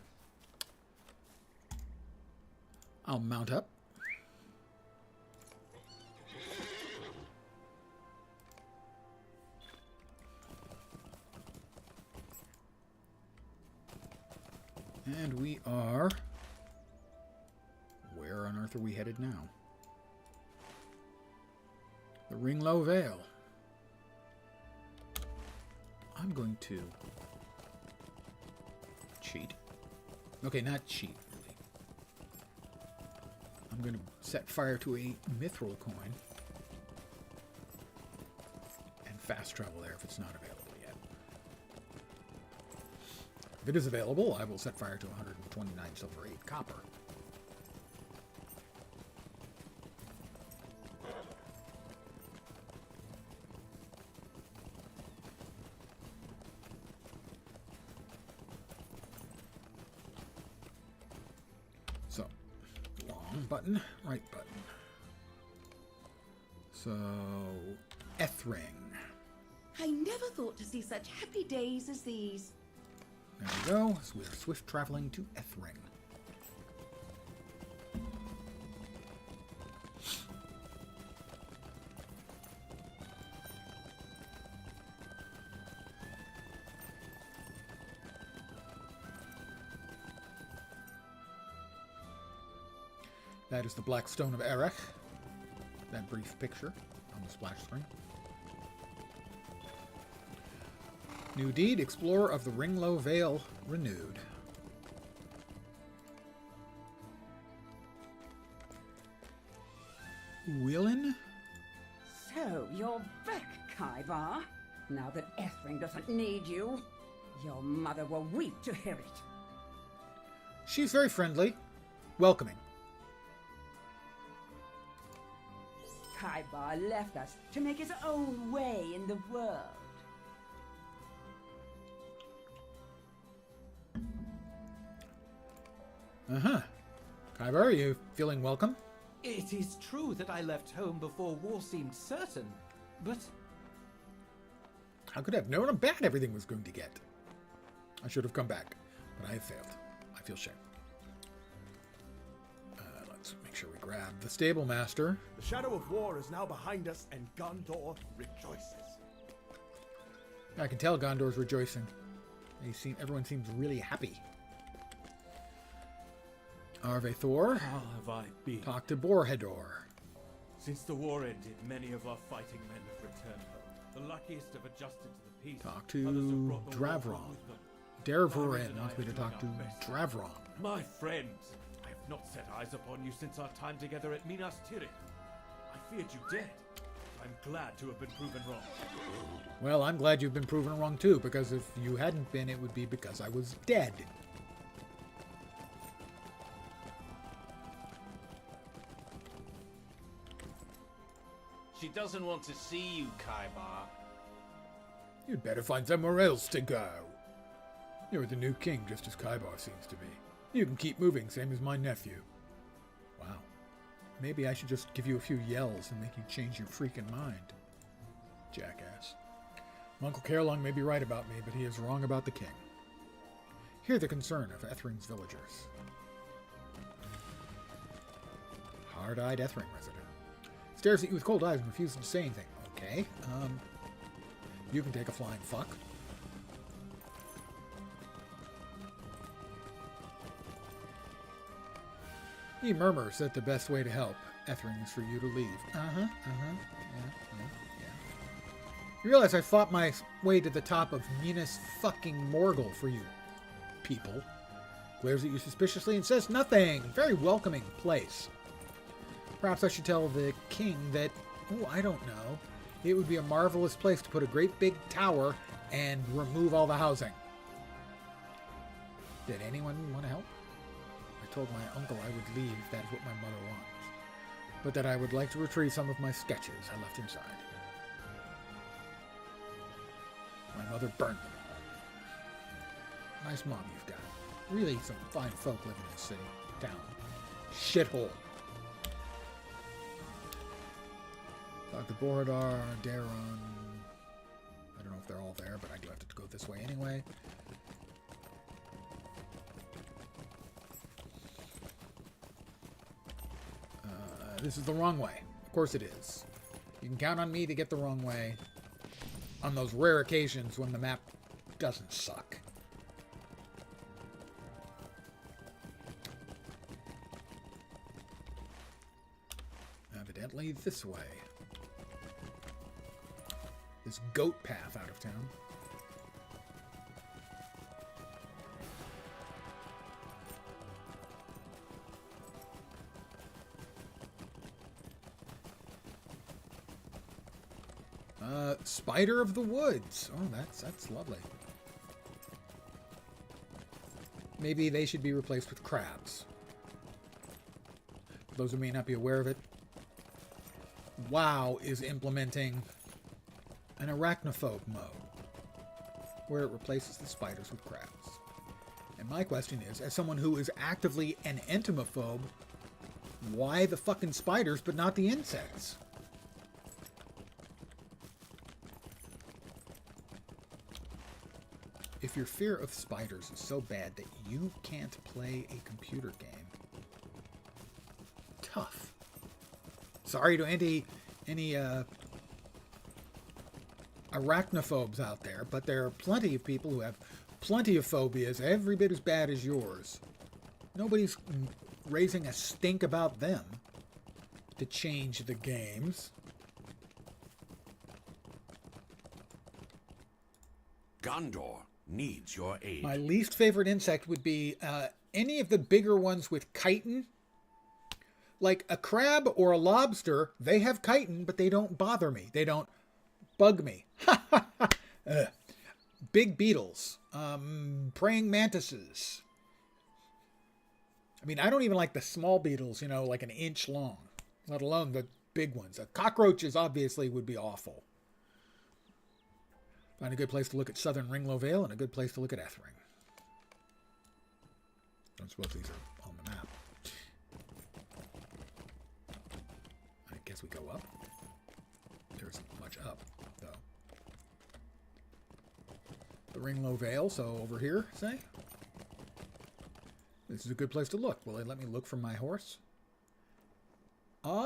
I'll mount up. And we are... Where on earth are we headed now? The Ringlow Vale. I'm going to... cheat. Okay, not cheat, really. I'm going to set fire to a mithril coin. And fast travel there if it's not available yet. If it is available, I will set fire to 129 silver, 8 copper. So, long button, right button. So, Ethring. I never thought to see such happy days as these. There we go. So we are swift traveling to Ethring. That is the Black Stone of Erech. That brief picture on the splash screen. New deed, Explorer of the Ringlow Vale renewed. Willin? So, you're back, Kaibar. Now that Ethring doesn't need you. Your mother will weep to hear it. She's very friendly. Welcoming. Kaibar left us to make his own way in the world. Uh-huh. Kaibar, are you feeling welcome? It is true that I left home before war seemed certain, but How could I have known how bad everything was going to get? I should have come back, but I have failed. I feel shame. Let's make sure we grab the Stable Master. The shadow of war is now behind us, and Gondor rejoices. I can tell Gondor's rejoicing. Everyone seems really happy. Arve Thor. How have I been? Talk to Borhedor. Since the war ended, many of our fighting men have returned home. The luckiest have adjusted to the peace. Talk to Others have brought the war Dravron. with them. Dervorin wants me to talk to Dravron. My friend, I have not set eyes upon you since our time together at Minas Tirith. I feared you dead. I'm glad to have been proven wrong. Well, I'm glad you've been proven wrong too, because if you hadn't been, it would be because I was dead. She doesn't want to see you, Kaibar. You'd better find somewhere else to go. You're the new king, just as Kaibar seems to be. You can keep moving, same as my nephew. Wow. Maybe I should just give you a few yells and make you change your freaking mind. Jackass. Uncle Carolong may be right about me, but he is wrong about the king. Hear the concern of Ethering's villagers. Hard-eyed Ethering resident. Stares at you with cold eyes and refuses to say anything. Okay, you can take a flying fuck. He murmurs that the best way to help Ethering is for you to leave. Yeah. You realize I fought my way to the top of Minas fucking Morgul for you people. Glares at you suspiciously and says nothing. Very welcoming place. Perhaps I should tell the king that, I don't know. It would be a marvelous place to put a great big tower and remove all the housing. Did anyone want to help? I told my uncle I would leave if that is what my mother wants. But that I would like to retrieve some of my sketches I left inside. My mother burned them all. Nice mom you've got. Really some fine folk living in this city, town. Shithole. Dr. Borodar, Daron. I don't know if they're all there, but I do have to go this way anyway. This is the wrong way. Of course it is. You can count on me to get the wrong way on those rare occasions when the map doesn't suck. Definitely this way. This goat path out of town. Spider of the woods. Oh, that's lovely. Maybe they should be replaced with crabs. For those who may not be aware of it, WoW is implementing an arachnophobe mode where it replaces the spiders with crabs. And my question is, as someone who is actively an entomophobe, why the fucking spiders but not the insects? If your fear of spiders is so bad that you can't play a computer game, tough. Sorry to any arachnophobes out there, but there are plenty of people who have plenty of phobias every bit as bad as yours. Nobody's raising a stink about them to change the games. Gondor needs your aid. My least favorite insect would be any of the bigger ones with chitin. Like a crab or a lobster, they have chitin, but they don't bother me. They don't bug me. Big beetles, praying mantises. I mean, I don't even like the small beetles, you know, like an inch long, let alone the big ones. Cockroaches obviously would be awful. Find a good place to look at Southern Ringlow Vale and a good place to look at Ethring. Don't suppose these are on the map. I guess we go up. There isn't much up, though. The Ringlow Vale, so over here, say. This is a good place to look. Will they let me look from my horse?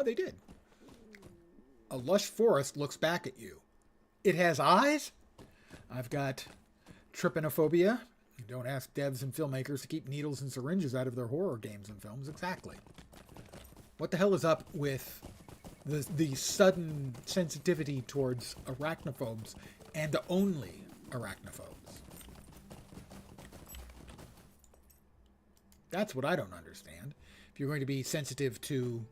They did. A lush forest looks back at you. It has eyes? I've got trypanophobia. Don't ask devs and filmmakers to keep needles and syringes out of their horror games and films. Exactly. What the hell is up with the sudden sensitivity towards arachnophobes and only arachnophobes? That's what I don't understand. If you're going to be sensitive to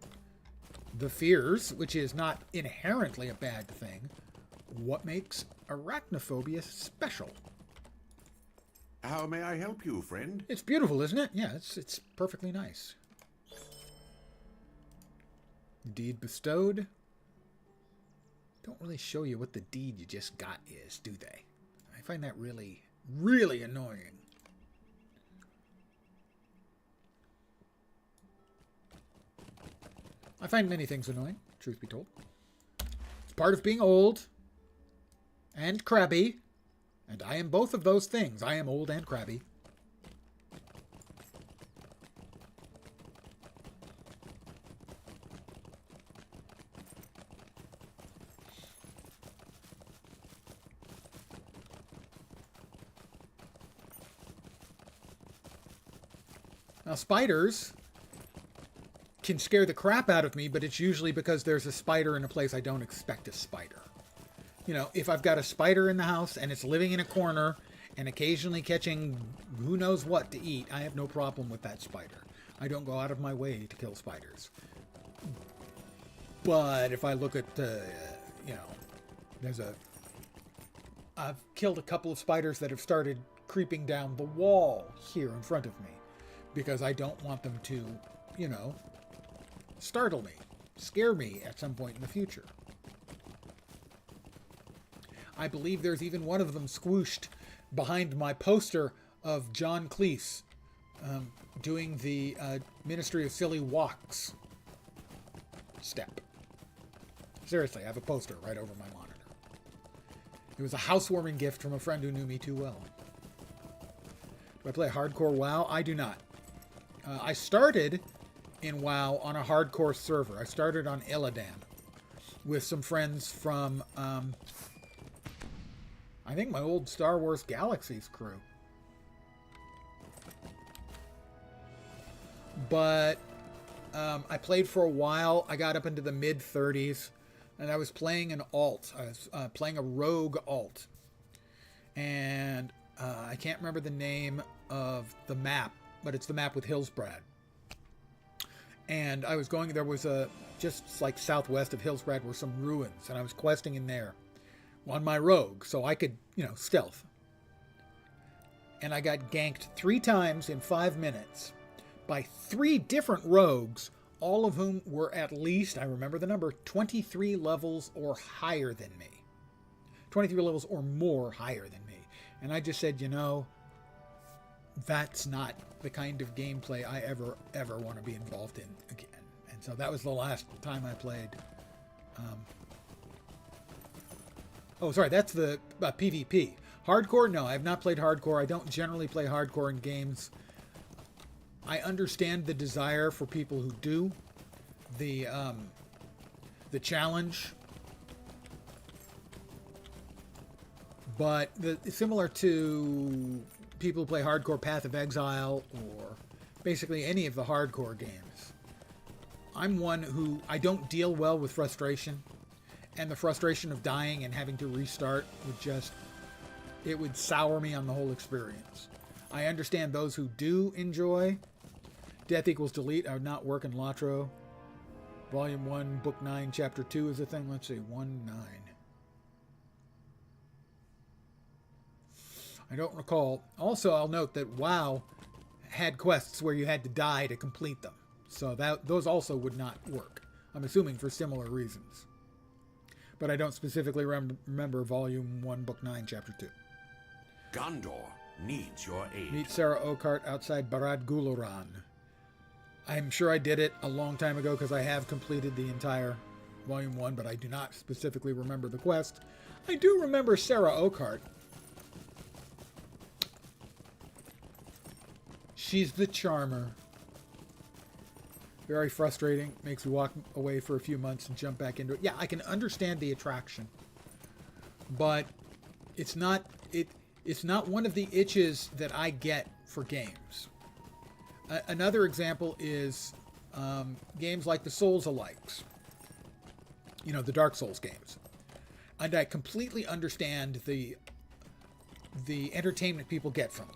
the fears, which is not inherently a bad thing, what makes arachnophobia special? How may I help you, friend? It's beautiful, isn't it? Yeah, it's perfectly nice. Deed bestowed. Don't really show you what the deed you just got is, do they? I find that really, really annoying. I find many things annoying, truth be told. It's part of being old and crabby, and I am both of those things. I am old and crabby. Now, spiders can scare the crap out of me, but it's usually because there's a spider in a place I don't expect a spider. You know, if I've got a spider in the house and it's living in a corner and occasionally catching who knows what to eat, I have no problem with that spider. I don't go out of my way to kill spiders. But if I look at, you know, I've killed a couple of spiders that have started creeping down the wall here in front of me because I don't want them to, you know, startle me, scare me at some point in the future. I believe there's even one of them squooshed behind my poster of John Cleese doing the Ministry of Silly Walks step. Seriously, I have a poster right over my monitor. It was a housewarming gift from a friend who knew me too well. Do I play hardcore WoW? I do not. I started in WoW on a hardcore server. I started on Illidan with some friends from, I think my old Star Wars Galaxies crew. But I played for a while. I got up into the mid-30s, and I was playing an alt. I was playing a rogue alt. And I can't remember the name of the map, but it's the map with Hillsbrad. And I was going, there was just like southwest of Hillsbrad were some ruins, and I was questing in there on my rogue, so I could, stealth. And I got ganked 3 times in 5 minutes by 3 different rogues, all of whom were at least, I remember the number, 23 levels or higher than me. 23 levels or more higher than me. And I just said, that's not the kind of gameplay I ever want to be involved in again. And so that was the last time I played. That's the PvP. Hardcore? No, I have not played hardcore. I don't generally play hardcore in games. I understand the desire for people who do. The challenge. But similar to people who play hardcore Path of Exile or basically any of the hardcore games, I'm one who I don't deal well with frustration. And the frustration of dying and having to restart it would sour me on the whole experience. I understand those who do enjoy. Death equals delete. I would not work in LotRO. Volume 1, Book 9, Chapter 2 is a thing. Let's see, 1-9. I don't recall. Also, I'll note that WoW had quests where you had to die to complete them. So those also would not work. I'm assuming for similar reasons. But I don't specifically remember Volume 1, Book 9, Chapter 2. Gondor needs your aid. Meet Sarah Oakart outside Barad Guluran. I'm sure I did it a long time ago because I have completed the entire Volume 1, but I do not specifically remember the quest. I do remember Sarah Oakart. She's the charmer. Very frustrating. Makes me walk away for a few months and jump back into it. Yeah, I can understand the attraction. But it's not one of the itches that I get for games. Another example is games like the Souls-alikes. The Dark Souls games. And I completely understand the entertainment people get from them.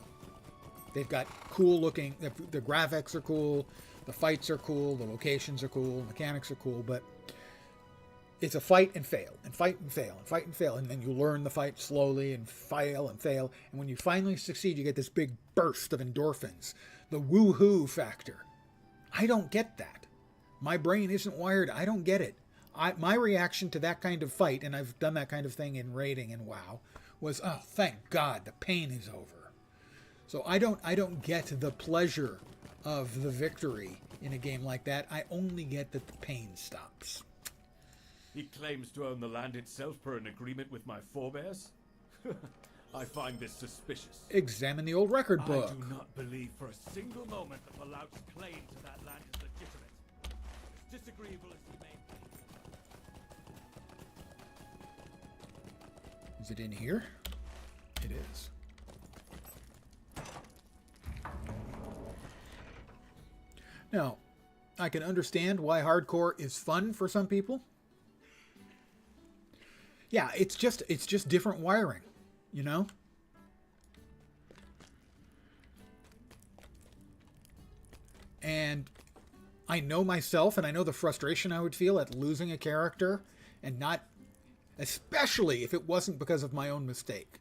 They've got cool looking, the graphics are cool, the fights are cool, the locations are cool, the mechanics are cool, but it's a fight and fail, and fight and fail, and fight and fail, and then you learn the fight slowly and fail, and when you finally succeed, you get this big burst of endorphins, the woohoo factor. I don't get that. My brain isn't wired. I don't get it. My reaction to that kind of fight, and I've done that kind of thing in raiding and WoW, was, oh, thank God, the pain is over. So I don't get the pleasure of the victory in a game like that. I only get that the pain stops. He claims to own the land itself per an agreement with my forebears? I find this suspicious. Examine the old record book. I do not believe for a single moment that Fallout's claim to that land is legitimate. As disagreeable as he may be. Is it in here? It is. Now, I can understand why hardcore is fun for some people. Yeah, it's just different wiring, And I know myself, and I know the frustration I would feel at losing a character and not, especially if it wasn't because of my own mistake.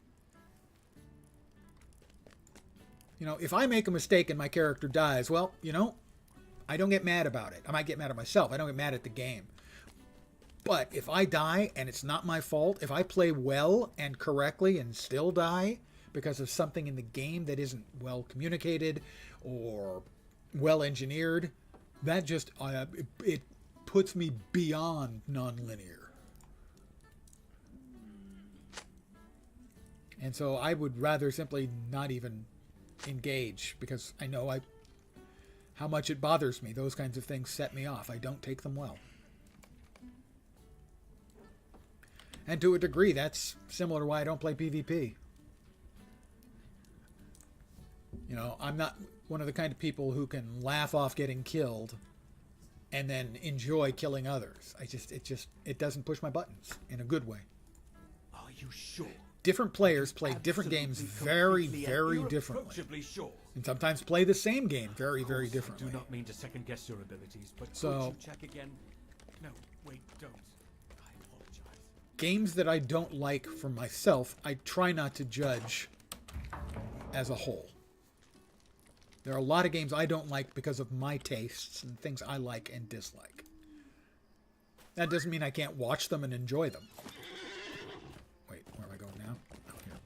If I make a mistake and my character dies, well, I don't get mad about it. I might get mad at myself. I don't get mad at the game. But if I die and it's not my fault, if I play well and correctly and still die because of something in the game that isn't well communicated or well engineered, that just it puts me beyond non-linear. And so I would rather simply not even engage because I know how much it bothers me. Those kinds of things set me off. I don't take them well. And to a degree, that's similar to why I don't play PvP. I'm not one of the kind of people who can laugh off getting killed and then enjoy killing others. It doesn't push my buttons in a good way. Are you sure? Different players play different games very, very differently. Sure. And sometimes play the same game very, very I differently. do not mean to second guess your abilities, but So- could you check again? No, wait, don't. I apologize. Games that I don't like for myself, I try not to judge as a whole. There are a lot of games I don't like because of my tastes and things I like and dislike. That doesn't mean I can't watch them and enjoy them. Wait, where am I going now? Oh, here.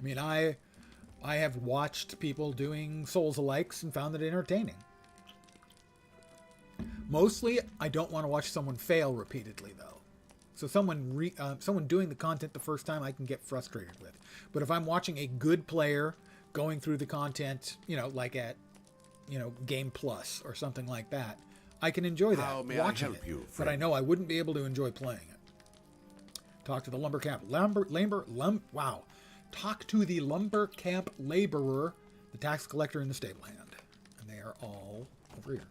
I mean, I have watched people doing Souls-alikes and found it entertaining. Mostly, I don't want to watch someone fail repeatedly, though. So someone doing the content the first time, I can get frustrated with. But if I'm watching a good player going through the content, like at, Game Plus or something like that, I can enjoy that. How may I watching help it. you, But I know I wouldn't be able to enjoy playing it. Talk to the lumber camp. Wow. Talk to the lumber camp laborer, the tax collector, and the stable hand. And they are all over here.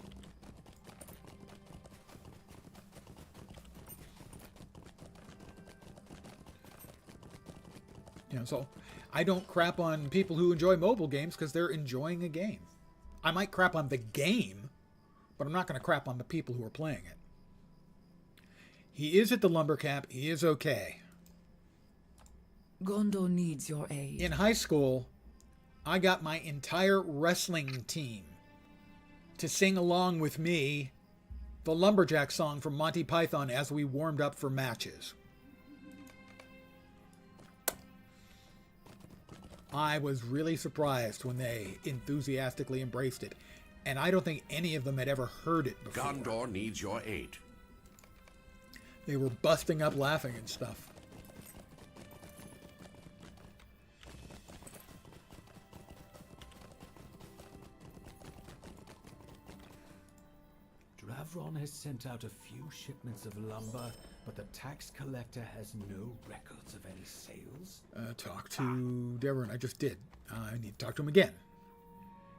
So I don't crap on people who enjoy mobile games because they're enjoying a game. I might crap on the game, but I'm not going to crap on the people who are playing it. He is at the lumber camp. He is okay. Gondor needs your aid. In high school, I got my entire wrestling team to sing along with me the Lumberjack song from Monty Python as we warmed up for matches. I was really surprised when they enthusiastically embraced it, and I don't think any of them had ever heard it before. Gondor needs your aid. They were busting up laughing and stuff. Dravron has sent out a few shipments of lumber, but the tax collector has no records of any sales. Talk to Devon. I just did. I need to talk to him again.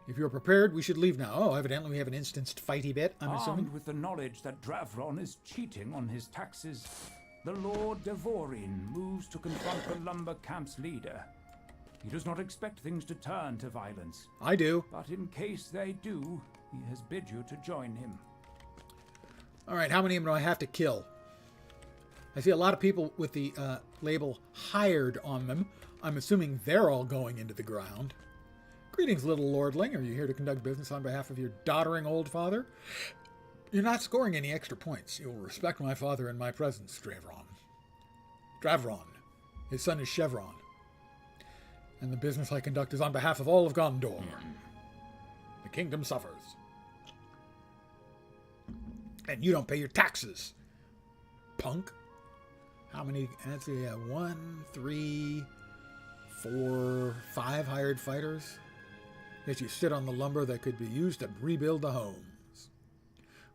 If you're prepared, we should leave now. Oh, evidently we have an instanced fighty bit, I'm assuming. Armed with the knowledge that Dravron is cheating on his taxes, the Lord Devorin moves to confront the lumber camp's leader. He does not expect things to turn to violence. I do. But in case they do, he has bid you to join him. All right, how many of them do I have to kill? I see a lot of people with the label hired on them. I'm assuming they're all going into the ground. Greetings, little lordling. Are you here to conduct business on behalf of your doddering old father? You're not scoring any extra points. You will respect my father in my presence, Dravron. His son is Chevron. And the business I conduct is on behalf of all of Gondor. The kingdom suffers. And you don't pay your taxes, punk. How many? Let's see, 1, 3, 4, 5 hired fighters. Yet you sit on the lumber that could be used to rebuild the homes.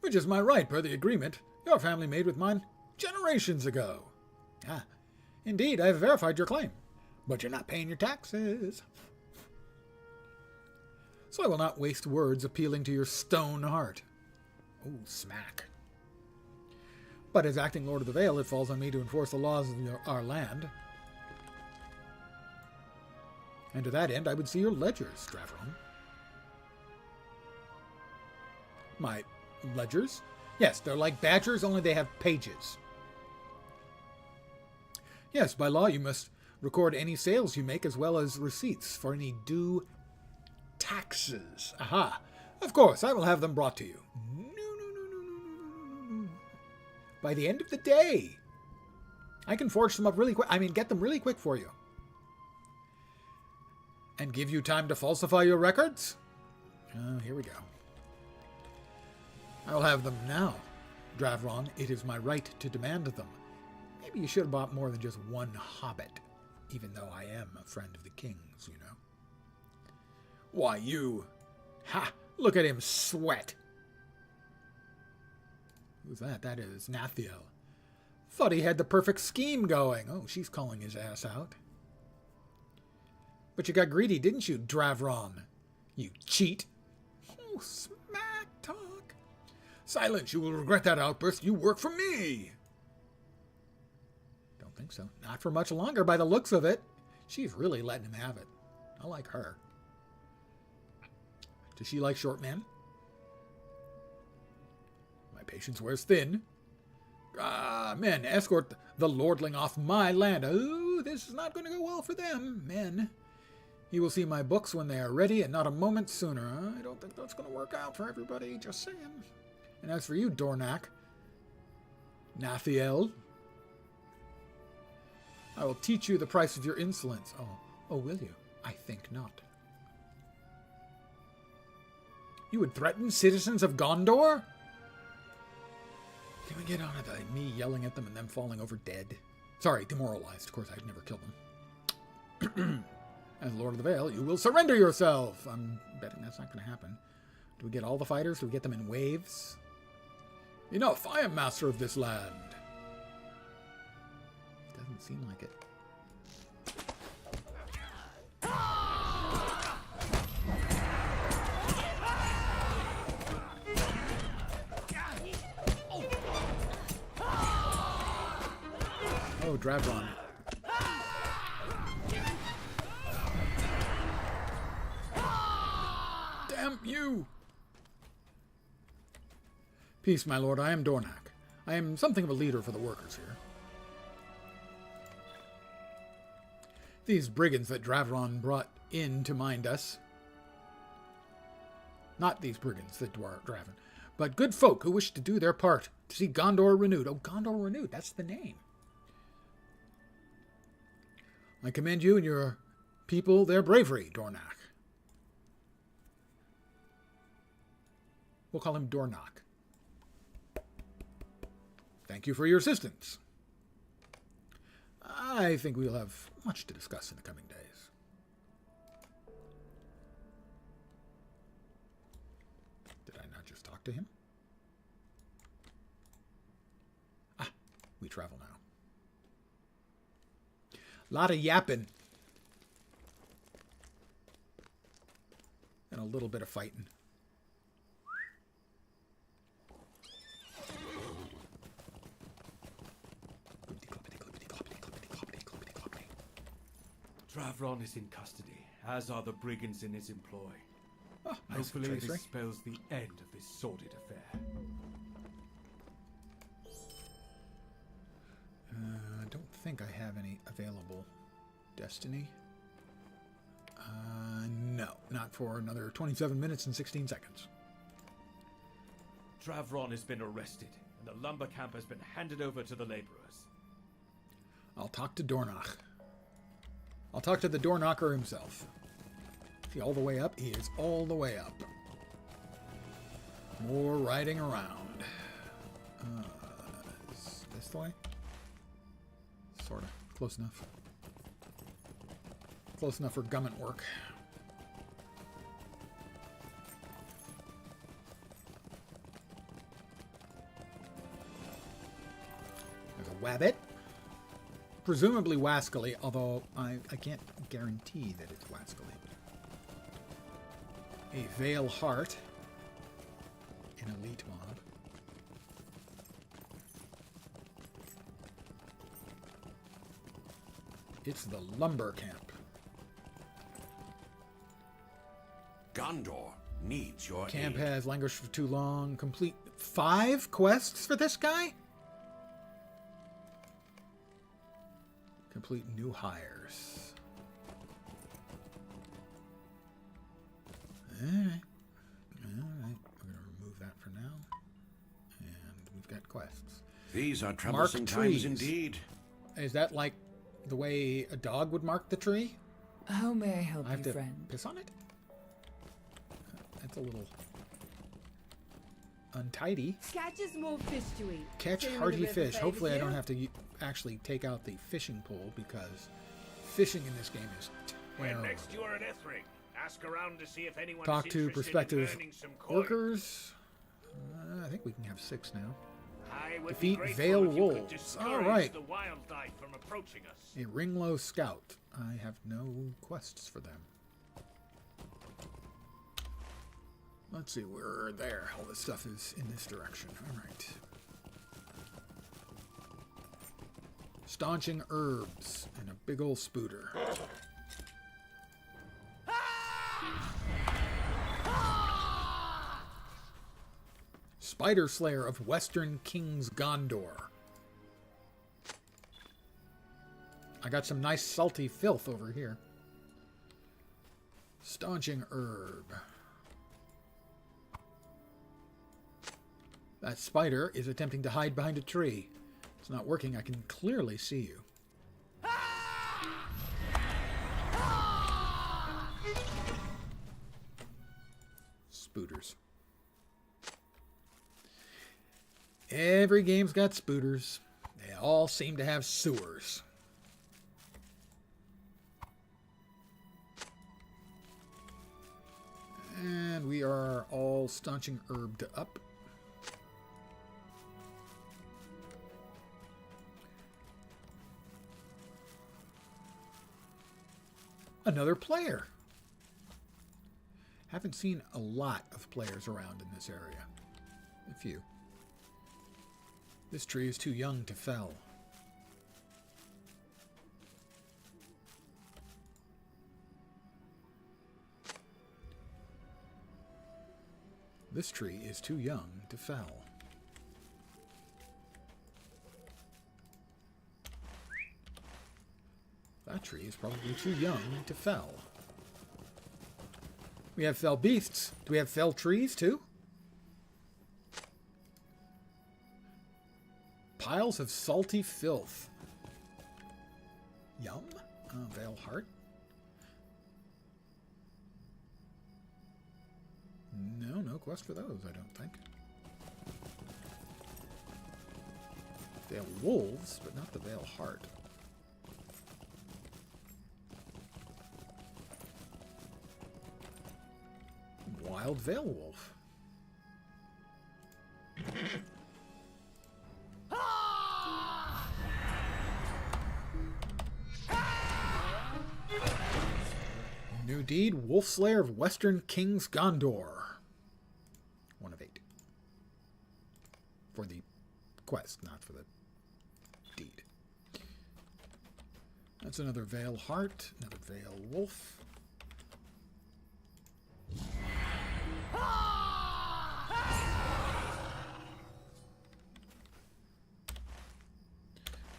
Which is my right per the agreement your family made with mine generations ago. Ah, indeed, I have verified your claim. But you're not paying your taxes. So I will not waste words appealing to your stone heart. Oh, smack. But as acting Lord of the Vale, it falls on me to enforce the laws of our land. And to that end, I would see your ledgers, Dravron. My ledgers? Yes, they're like badgers, only they have pages. Yes, by law you must record any sales you make as well as receipts for any due taxes. Aha! Of course, I will have them brought to you. No. By the end of the day. I can forge them up really quick. I mean, get them really quick for you. And give you time to falsify your records? Here we go. I will have them now. Dravron, it is my right to demand them. Maybe you should have bought more than just one hobbit, even though I am a friend of the king's, you know. Why, you... Ha! Look at him sweat! Who's that? That is Nathiel. Thought he had the perfect scheme going. Oh, she's calling his ass out. But you got greedy, didn't you, Dravron? You cheat. Oh, smack talk. Silence! You will regret that outburst. You work for me! Don't think so. Not for much longer by the looks of it. She's really letting him have it. I like her. Does she like short men? My patience wears thin. Ah, men, escort the lordling off my land. Oh, this is not going to go well for them, men. You will see my books when they are ready, and not a moment sooner. I don't think that's going to work out for everybody, just saying. And as for you, Dornak, Nathiel, I will teach you the price of your insolence. Oh, will you? I think not. You would threaten citizens of Gondor? Can we get on it? Me yelling at them and them falling over dead? Sorry, demoralized. Of course, I'd never kill them. As Lord of the Vale, you will surrender yourself. I'm betting that's not going to happen. Do we get all the fighters? Do we get them in waves? Enough! I am master of this land. Doesn't seem like it. Oh, Dravron. Damn you! Peace, my lord. I am Dornak. I am something of a leader for the workers here. These brigands that Dravron brought in to mind us. Not these brigands that Dravron, but good folk who wish to do their part to see Gondor renewed. Oh, Gondor renewed. That's the name. I commend you and your people their bravery, Dornak. We'll call him Dornak. Thank you for your assistance. I think we'll have much to discuss in the coming days. Did I not just talk to him? Ah, we travel now. Lot of yapping. And a little bit of fighting. Dravron is in custody, as are the brigands in his employ. Oh, nice. Hopefully Tracery. this spells the end of this sordid affair. I don't think I have any available destiny. No, not for another 27 minutes and 16 seconds. Dravron has been arrested, and the lumber camp has been handed over to the laborers. I'll talk to Dornak. I'll talk to the door knocker himself. Is he all the way up? He is all the way up. More riding around. Is this the way? Sort of. Close enough. Close enough for gummit work. There's a wabbit. Presumably wascally, although I can't guarantee that it's wascally. A Vale Heart. An elite mob. It's the lumber camp. Gondor needs your Camp aid. has languished for too long. Complete 5 quests for this guy? Complete new hires. Alright. Alright. We're going to remove that for now. And we've got quests. These are troublesome times indeed. Is that like the way a dog would mark the tree? How may I help I have you, to friend? piss on it? That's a little untidy. Catch a small fish to eat. Catch Same hearty with the fish. river Hopefully I favors don't you. have to actually take out the fishing pole, because fishing in this game is When terrible. next you are at Ethring, ask around to see if anyone Talk is to interested prospective in earning some coin. workers. I think we can have 6 now. I would Defeat be grateful Vale if you could Wolves. discourage Alright. the wildlife from approaching us. A Ringlow Scout. I have no quests for them. Let's see, we're there. All this stuff is in this direction. All right. Staunching herbs and a big old spooter. Spider Slayer of Western King's Gondor. I got some nice salty filth over here. Staunching herb. That spider is attempting to hide behind a tree. It's not working. I can clearly see you. Spooters. Every game's got spooters. They all seem to have sewers. And we are all staunching herbed up. Another player. Haven't seen a lot of players around in this area. A few. This tree is too young to fell. This tree is too young to fell. That tree is probably too young to fell. We have fell beasts. Do we have fell trees too? Piles of salty filth. Yum. Vale Heart. No quest for those, I don't think. Vale Wolves, but not the Vale Heart. Wild Vale Wolf. New deed, Wolf Slayer of Western King's Gondor. 1 of 8. For the quest, not for the deed. That's another Vale Heart, another Vale Wolf.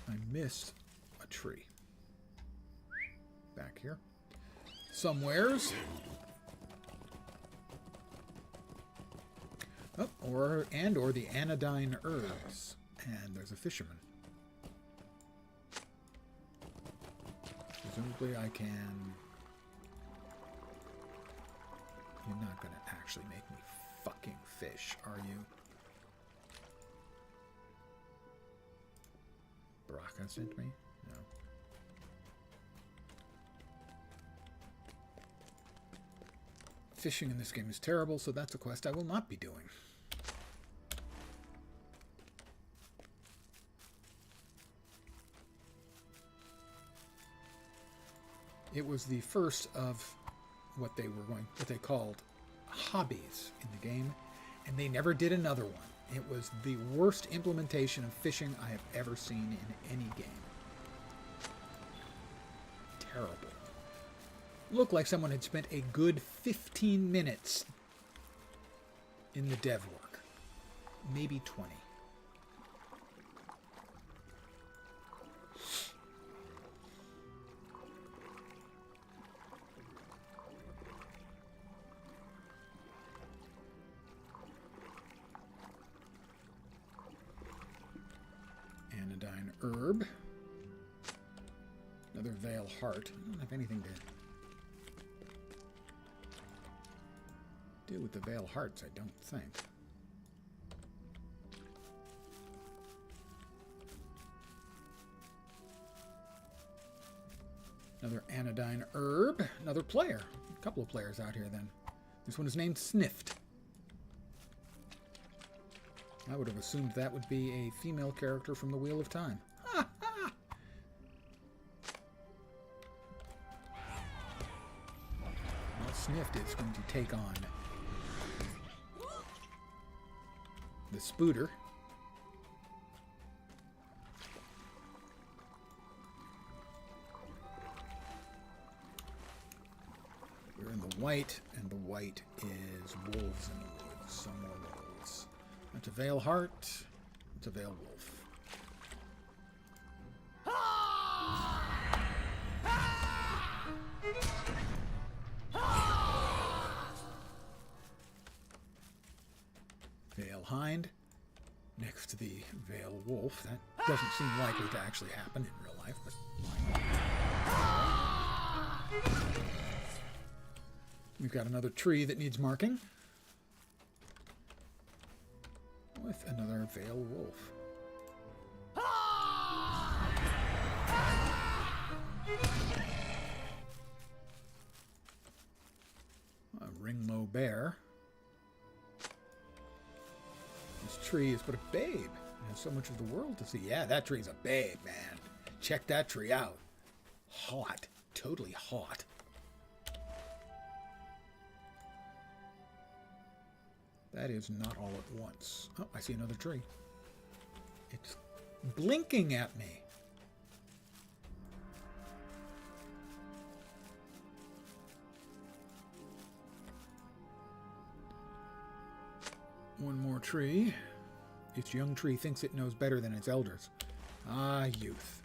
I missed a tree. Back here. Somewheres. Oh, or the anodyne herbs. And there's a fisherman. Presumably I can... You're not going to actually make me fucking fish, are you? Baraka sent me? No. Fishing in this game is terrible, so that's a quest I will not be doing. It was the first of what they called hobbies in the game, and they never did another one. It was the worst implementation of fishing I have ever seen in any game. Terrible. Looked like someone had spent a good 15 minutes in the dev work. Maybe 20. Anodyne herb. Another Vale Heart. I don't have anything to do with the Vale Hearts, I don't think. Another anodyne herb. Another player. A couple of players out here then. This one is named Sniffed. I would have assumed that would be a female character from the Wheel of Time. Ha ha! Well, Sniffed is going to take on the Spooter. We're in the white, and the white is wolves in the woods. Some more wolves. That's a Vale Heart. It's a Vale Wolf. Vale Hind next to the Vale Wolf. That doesn't seem likely to actually happen in real life, but we've got another tree that needs marking with another Vale Wolf. A Ringlow Bear. This tree is but a babe. It has so much of the world to see. Yeah, that tree's a babe, man. Check that tree out. Hot. Totally hot. That is not all at once. Oh, I see another tree. It's blinking at me. One more tree. Its young tree thinks it knows better than its elders. Ah, youth.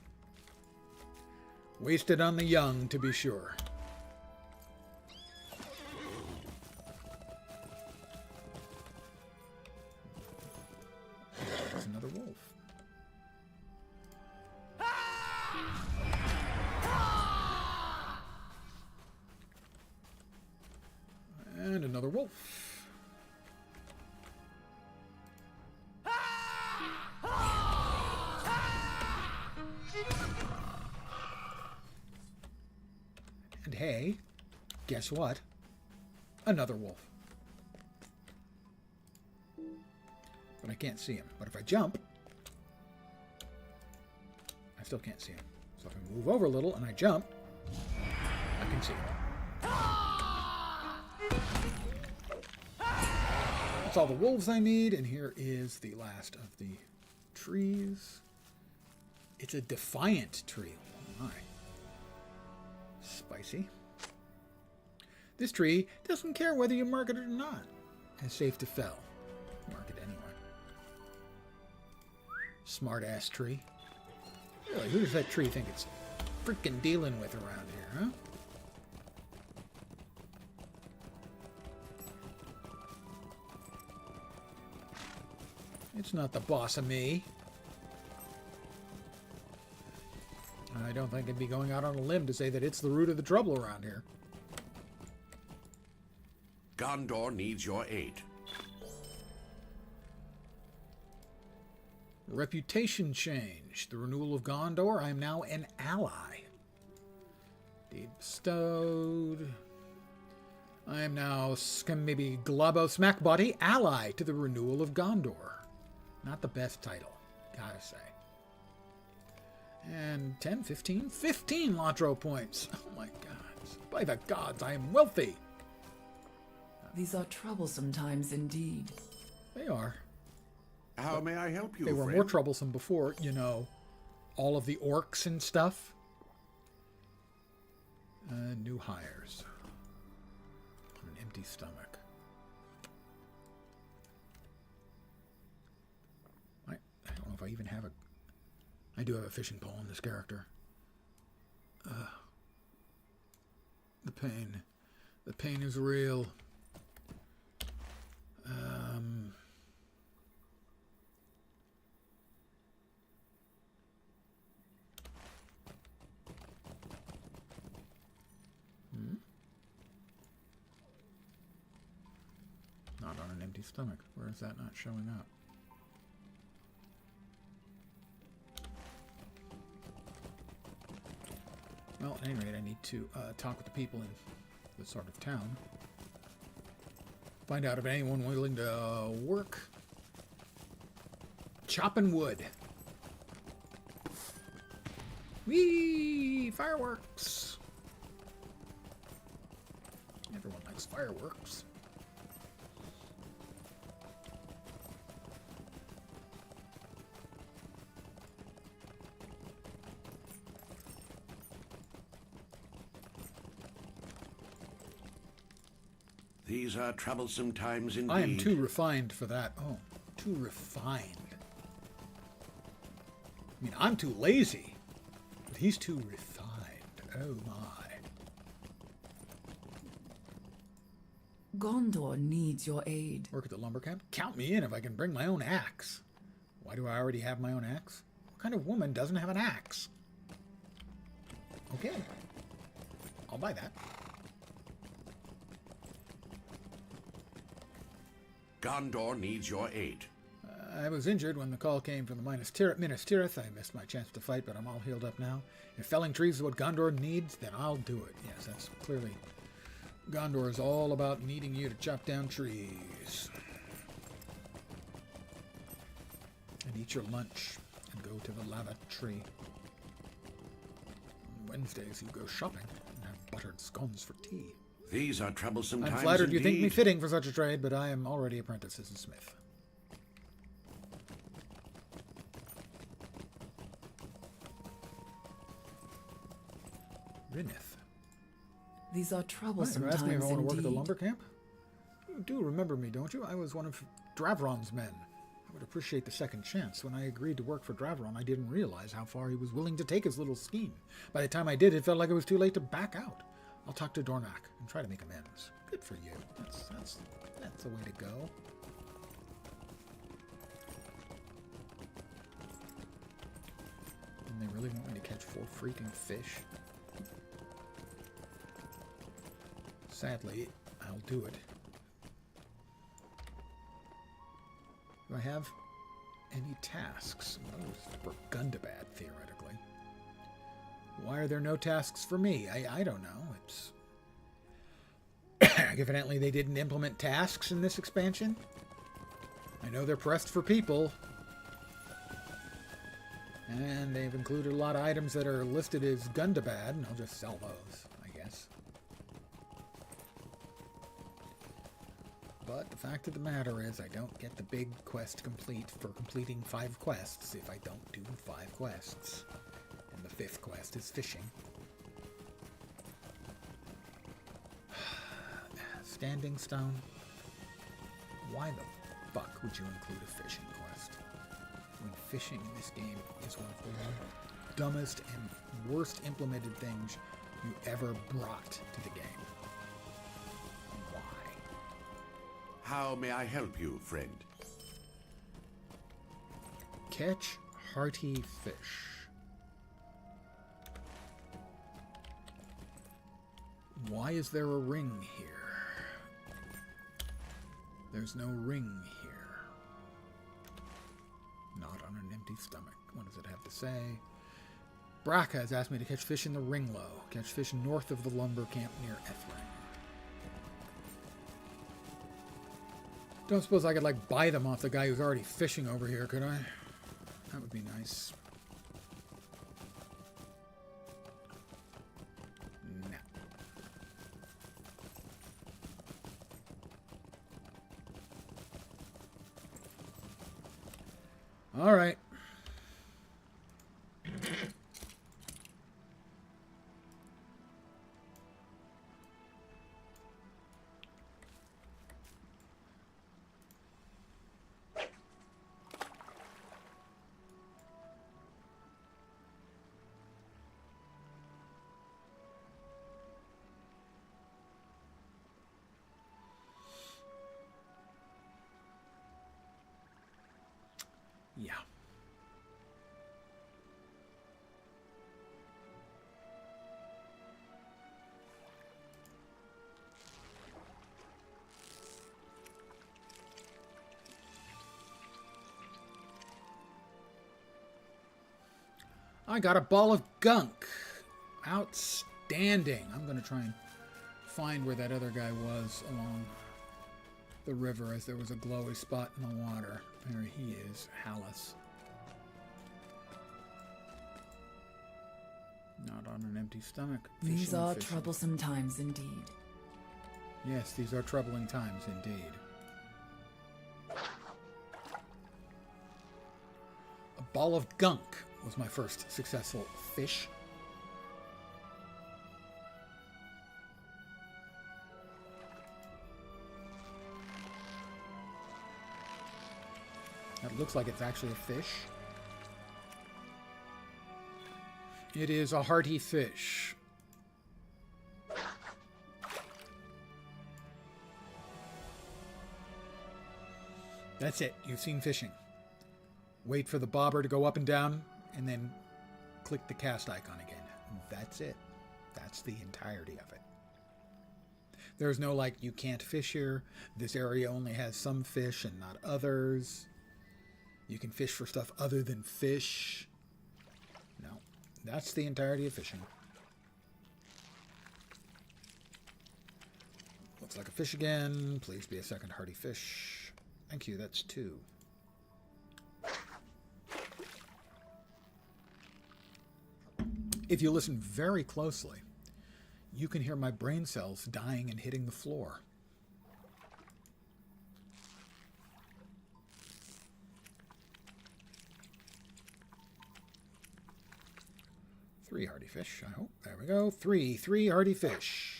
Wasted on the young, to be sure. There's another wolf. And another wolf. And hey, guess what? Another wolf. But I can't see him. But if I jump, I still can't see him. So if I move over a little and I jump, I can see him. That's all the wolves I need, and here is the last of the trees. It's a defiant tree. Oh my. Spicy. This tree doesn't care whether you mark it or not. It's safe to fell. Mark it anyway. Smart ass tree. Really, who does that tree think it's freaking dealing with around here, huh? It's not the boss of me. I don't think I'd be going out on a limb to say that it's the root of the trouble around here. Gondor needs your aid. Reputation change. The renewal of Gondor. I am now an ally. Deed bestowed. I am now maybe Globbo Smackbotty, ally to the renewal of Gondor. Not the best title, gotta say. And 10, 15, 15 LotRO points. Oh my gods. By the gods, I am wealthy. These are troublesome times indeed. They are. How may I help you, They were friend? more troublesome before, you know, all of the orcs and stuff. New hires. On an empty stomach. I don't know if I even have a... I do have a fishing pole in this character. The pain. The pain is real. Not on an empty stomach. Where is that not showing up? Well, at any rate, I need to talk with the people in this sort of town. Find out if anyone willing to work chopping wood. Whee! Fireworks! Everyone likes fireworks. These are troublesome times indeed. I am too refined for that. Oh, too refined. I mean, I'm too lazy, but he's too refined. Oh my. Gondor needs your aid. Work at the lumber camp? Count me in if I can bring my own axe. Why do I already have my own axe? What kind of woman doesn't have an axe? Okay. I'll buy that. Gondor needs your aid. I was injured when the call came from the Minas Tirith. I missed my chance to fight, but I'm all healed up now. If felling trees is what Gondor needs, then I'll do it. Yes, that's clearly... Gondor is all about needing you to chop down trees. And eat your lunch and go to the lava tree. On Wednesdays, you go shopping and have buttered scones for tea. These are troublesome times I'm flattered you think me indeed. fitting for such a trade, but I am already apprentice as a smith. Rinnith. These are troublesome You asked me if I times want to work at the indeed. lumber camp? You do remember me, don't you? I was one of Dravron's men. I would appreciate the second chance. When I agreed to work for Dravron, I didn't realize how far he was willing to take his little scheme. By the time I did, it felt like it was too late to back out. I'll talk to Dornak and try to make amends. Good for you. That's the way to go. And they really want me to catch 4 freaking fish? Sadly, I'll do it. Do I have any tasks? Those for Gundabad, theoretically. Why are there no tasks for me? I don't know. It's... Evidently they didn't implement tasks in this expansion. I know they're pressed for people. And they've included a lot of items that are listed as Gundabad, and I'll just sell those, I guess. But the fact of the matter is I don't get the big quest complete for completing 5 quests if I don't do 5 quests. And the 5th quest is fishing. Standing Stone. Why the fuck would you include a fishing quest? When fishing in this game is one of the dumbest and worst implemented things you ever brought to the game. How may I help you, friend? Catch hearty fish. Why is there a ring here? There's no ring here. Not on an empty stomach. What does it have to say? Braca has asked me to catch fish in the Ringlow. Catch fish north of the lumber camp near Ethring. Don't suppose I could, like, buy them off the guy who's already fishing over here, could I? That would be nice. No. All right. Yeah. I got a ball of gunk. Outstanding. I'm going to try and find where that other guy was along the river, as there was a glowy spot in the water. There he is, Hallis. Not on an empty stomach. These are troublesome times indeed. Yes, these are troubling times indeed. A ball of gunk was my first successful fish. That looks like it's actually a fish. It is a hearty fish. That's it. You've seen fishing. Wait for the bobber to go up and down, and then click the cast icon again. That's it. That's the entirety of it. There's no, like, you can't fish here. This area only has some fish and not others. You can fish for stuff other than fish. No. That's the entirety of fishing. Looks like a fish again. Please be a second hearty fish. Thank you. That's 2. If you listen very closely, you can hear my brain cells dying and hitting the floor. Three hearty fish, I hope. There we go. Three hearty fish.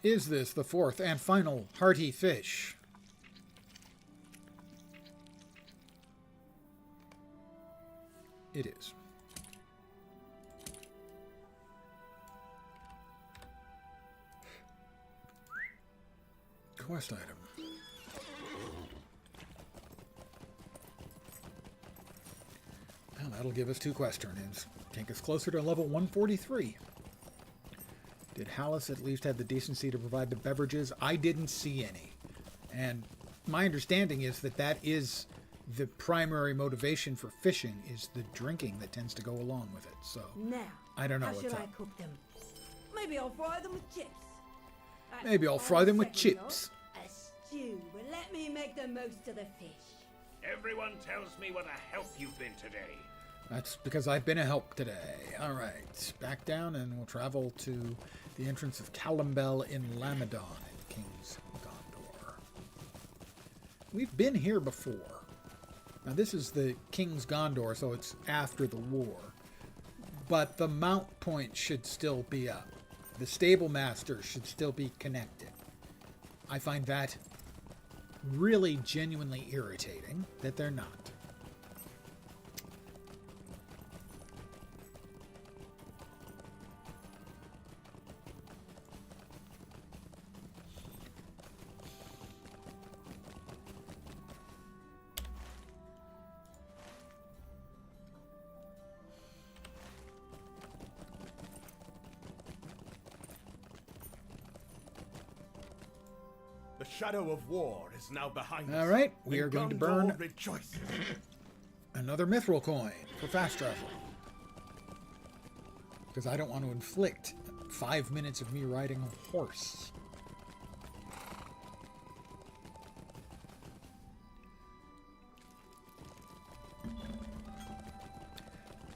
Is this the 4th and final hearty fish? It is. Quest item. Well, that'll give us 2 quest turn-ins. Take us closer to level 143. Did Hallis at least have the decency to provide the beverages? I didn't see any. And my understanding is that that is the primary motivation for fishing, is the drinking that tends to go along with it. So, now, I don't know how what's should up. I cook them? Maybe I'll fry them with chips. Maybe I'll fry them with chips. A stew, but let me make the most of the fish. Everyone tells me what a help you've been today. That's because I've been a help today. All right, back down and we'll travel to the entrance of Calimbel in Lamedon in King's Gondor. We've been here before. Now this is the King's Gondor, so it's after the war. But the mount point should still be up. The stable masters should still be connected. I find that really genuinely irritating that they're not. The shadow of war is now behind us. All right, we And are going to Gondor burn rejoices. another mithril coin for fast travel. Because I don't want to inflict 5 minutes of me riding a horse.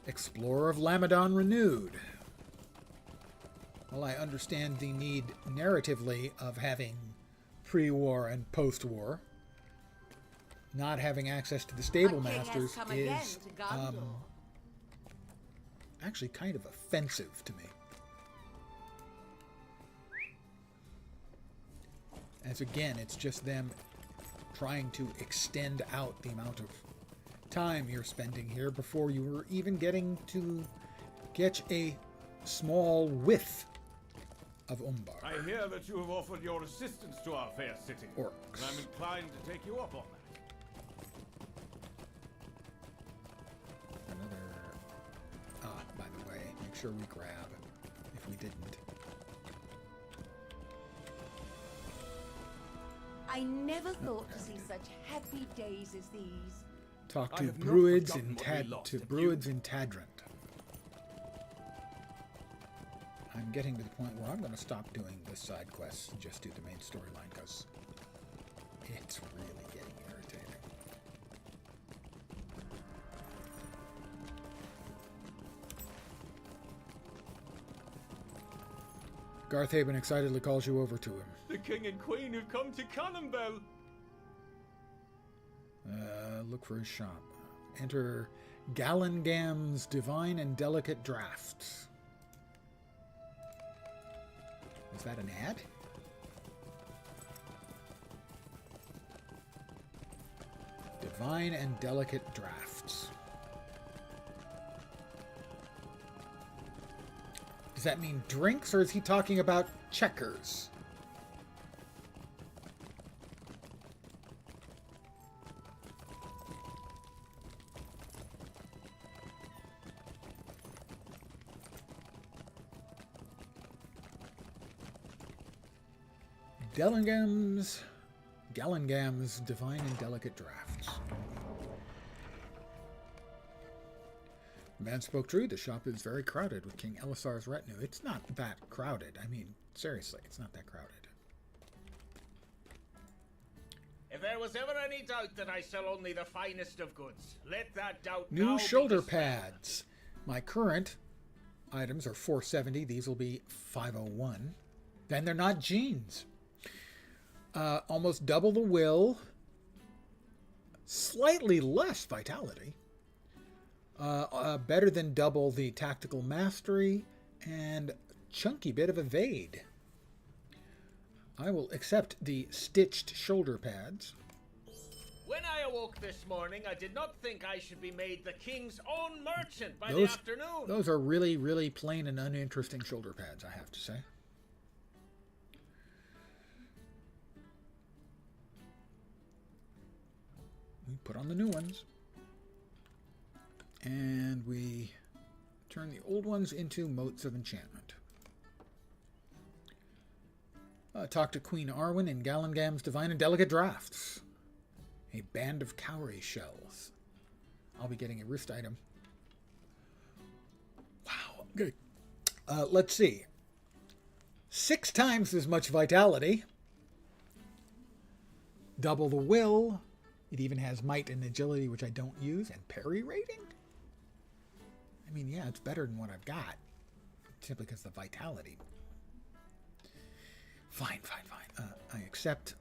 Explorer of Lamedon renewed. Well, I understand the need narratively of having pre-war and post-war. Not having access to the stable masters is actually kind of offensive to me. As again, it's just them trying to extend out the amount of time you're spending here before you were even getting to catch a small whiff of Umbar. I hear that you have offered your assistance to our fair city. Orcs. And I'm inclined to take you up on that. By the way, make sure we grab if we didn't. I never thought to see such happy days as these. Talk I to have not Druids forgotten in what we lost at Druids in Tadrant. I'm getting to the point where I'm going to stop doing the side quests and just do the main storyline because it's really getting irritating. Garthaven excitedly calls you over to him. The king and queen have come to Cannonbell. Look for his shop. Enter Gallengam's Divine and Delicate Drafts. Is that an ad? Divine and Delicate Drafts. Does that mean drinks, or is he talking about checkers? Gallengam's Divine and Delicate Drafts. The man spoke true. The shop is very crowded with King Elisar's retinue. It's not that crowded. I mean, seriously, it's not that crowded. If there was ever any doubt that I sell only the finest of goods, let that doubt New now shoulder be dispelled. pads. My current items are $470. These will be $501. Then they're not jeans. Almost double the will. Slightly less vitality. Better than double the tactical mastery. And chunky bit of evade. I will accept the stitched shoulder pads. When I awoke this morning, I did not think I should be made the king's own merchant by the Those, afternoon. those are really, really plain and uninteresting shoulder pads, I have to say. We put on the new ones. And we turn the old ones into motes of enchantment. Talk to Queen Arwen in Gallengam's Divine and Delicate Drafts. A band of cowrie shells. I'll be getting a wrist item. Wow. Good. Let's see. 6 times as much vitality. Double the will. It even has might and agility, which I don't use. And parry rating? I mean, yeah, it's better than what I've got. Simply because of the vitality. Fine. I accept.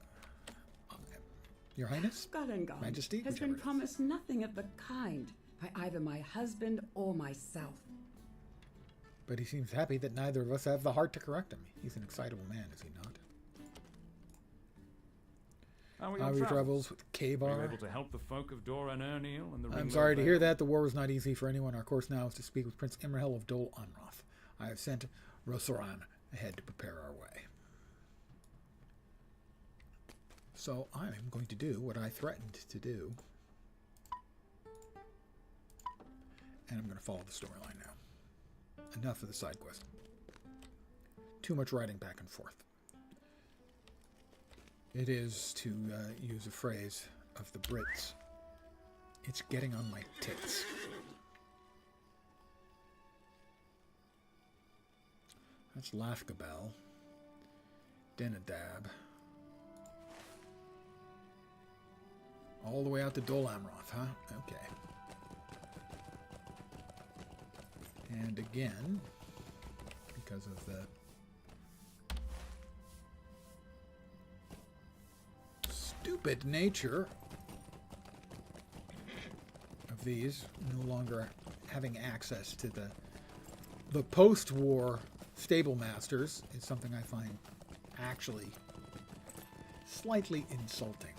Your Highness? Skullengarn Majesty? has Whichever been it is. promised nothing of the kind by either my husband or myself. But he seems happy that neither of us have the heart to correct him. He's an excitable man, is he not? How Our travels with Were you Kabar. able to help the folk of Dor and Erniel and the I'm Ringlow sorry to hear Vale? that. The war was not easy for anyone. Our course now is to speak with Prince Imrahil of Dol Amroth. I have sent Rosaran ahead to prepare our way. So I'm going to do what I threatened to do. And I'm going to follow the storyline now. Enough of the side quest. Too much writing back and forth. It is, to use a phrase of the Brits, it's getting on my tits. That's Lafgabel. Denadab. All the way out to Dol Amroth, huh? Okay. And again, because of the stupid nature of these, no longer having access to the post-war stable masters is something I find actually slightly insulting.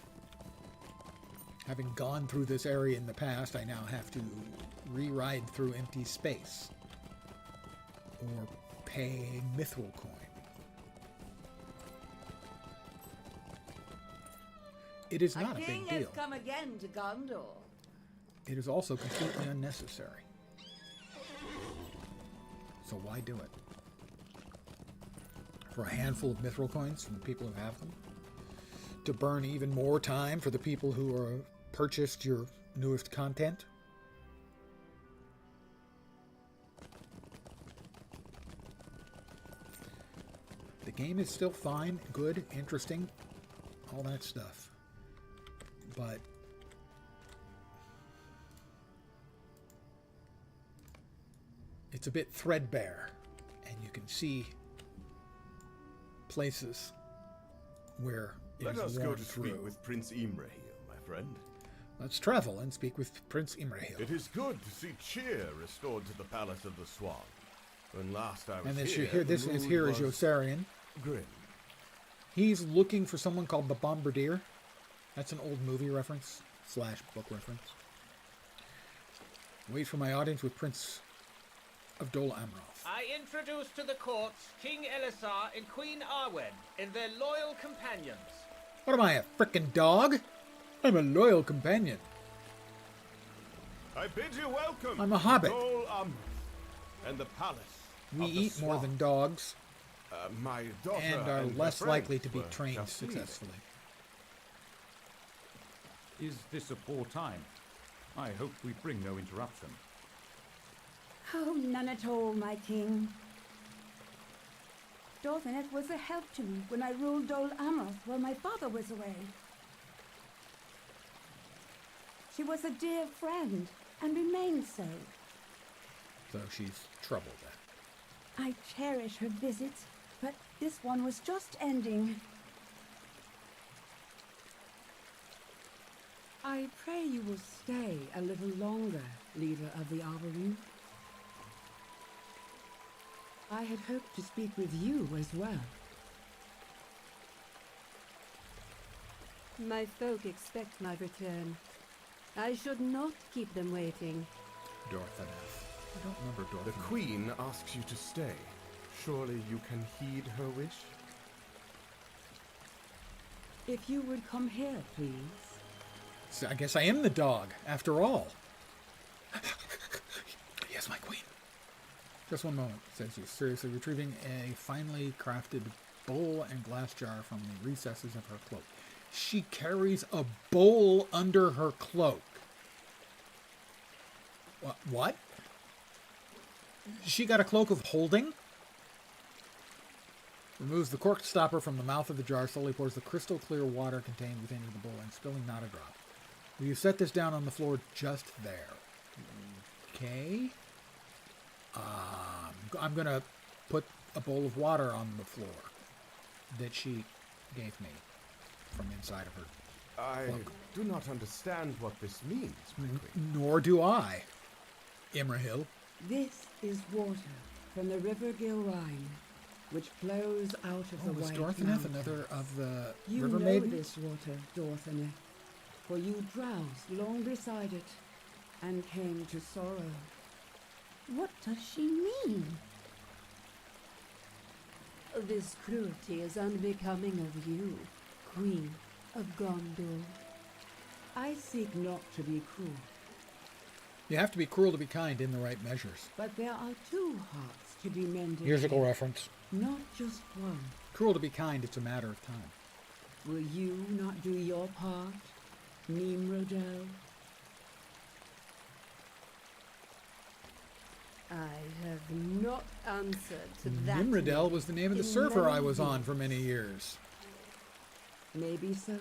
Having gone through this area in the past, I now have to re-ride through empty space or pay mithril coin. It is not a big king deal. has come again to Gondor. It is also completely unnecessary. So why do it? For a handful of mithril coins from the people who have them? To burn even more time for the people who are purchased your newest content? The game is still fine, good, interesting, all that stuff. But it's a bit threadbare, and you can see places where it Let is us go worn to through. speak with Prince Imrahil, my friend. Let's travel and speak with Prince Imrahil. It is good to see cheer restored to the Palace of the Swan. When last I was And here, this the is mood here is was Yossarian. grim. He's looking for someone called the Bombardier. That's an old movie reference / book reference. Wait for my audience with Prince of Dol Amroth. I introduce to the courts King Elisar and Queen Arwen and their loyal companions. What am I, a frickin' dog? I'm a loyal companion. I bid you welcome. I'm a hobbit. Dol Amroth and the palace. We eat more than dogs. My daughter and are and less her likely to friends be were trained just leaving. successfully. Is this a poor time? I hope we bring no interruption. Oh, none at all, my king. Dorthanet was a help to me when I ruled Dol Amroth while my father was away. She was a dear friend, and remains so. So she's troubled then. I cherish her visits, but this one was just ending. I pray you will stay a little longer, leader of the Arboretum. I had hoped to speak with you as well. My folk expect my return. I should not keep them waiting. Dorthaneth. I don't remember Dorthaneth. The Queen asks you to stay. Surely you can heed her wish? If you would come here, please. So I guess I am the dog, after all. Yes, my queen. Just one moment, says you, seriously retrieving a finely crafted bowl and glass jar from the recesses of her cloak. She carries a bowl under her cloak. What? She got a cloak of holding? Removes the cork stopper from the mouth of the jar, slowly pours the crystal clear water contained within the bowl and spilling not a drop. Will you set this down on the floor just there? Okay. I'm going to put a bowl of water on the floor that she gave me from inside of her I cloak. do not understand what this means, my queen. Nor do I, Imrahil. This is water from the river Gilrine, which flows out of the Was White Dorthaneth Mountains. another of the You river know maidens? this water, Dorthaneth, for you drowsed long beside it and came to sorrow. What does she mean? This cruelty is unbecoming of you, Queen of Gondor. I seek not to be cruel, You have to be cruel to be kind in the right measures. but there are two hearts to be mended. Musical here, reference. not just one. Cruel to be kind, it's a matter of time. Will you not do your part, Nimrodel? I have not answered to that. Nimrodel was the name of the in server I many was on years. for many years. Maybe so,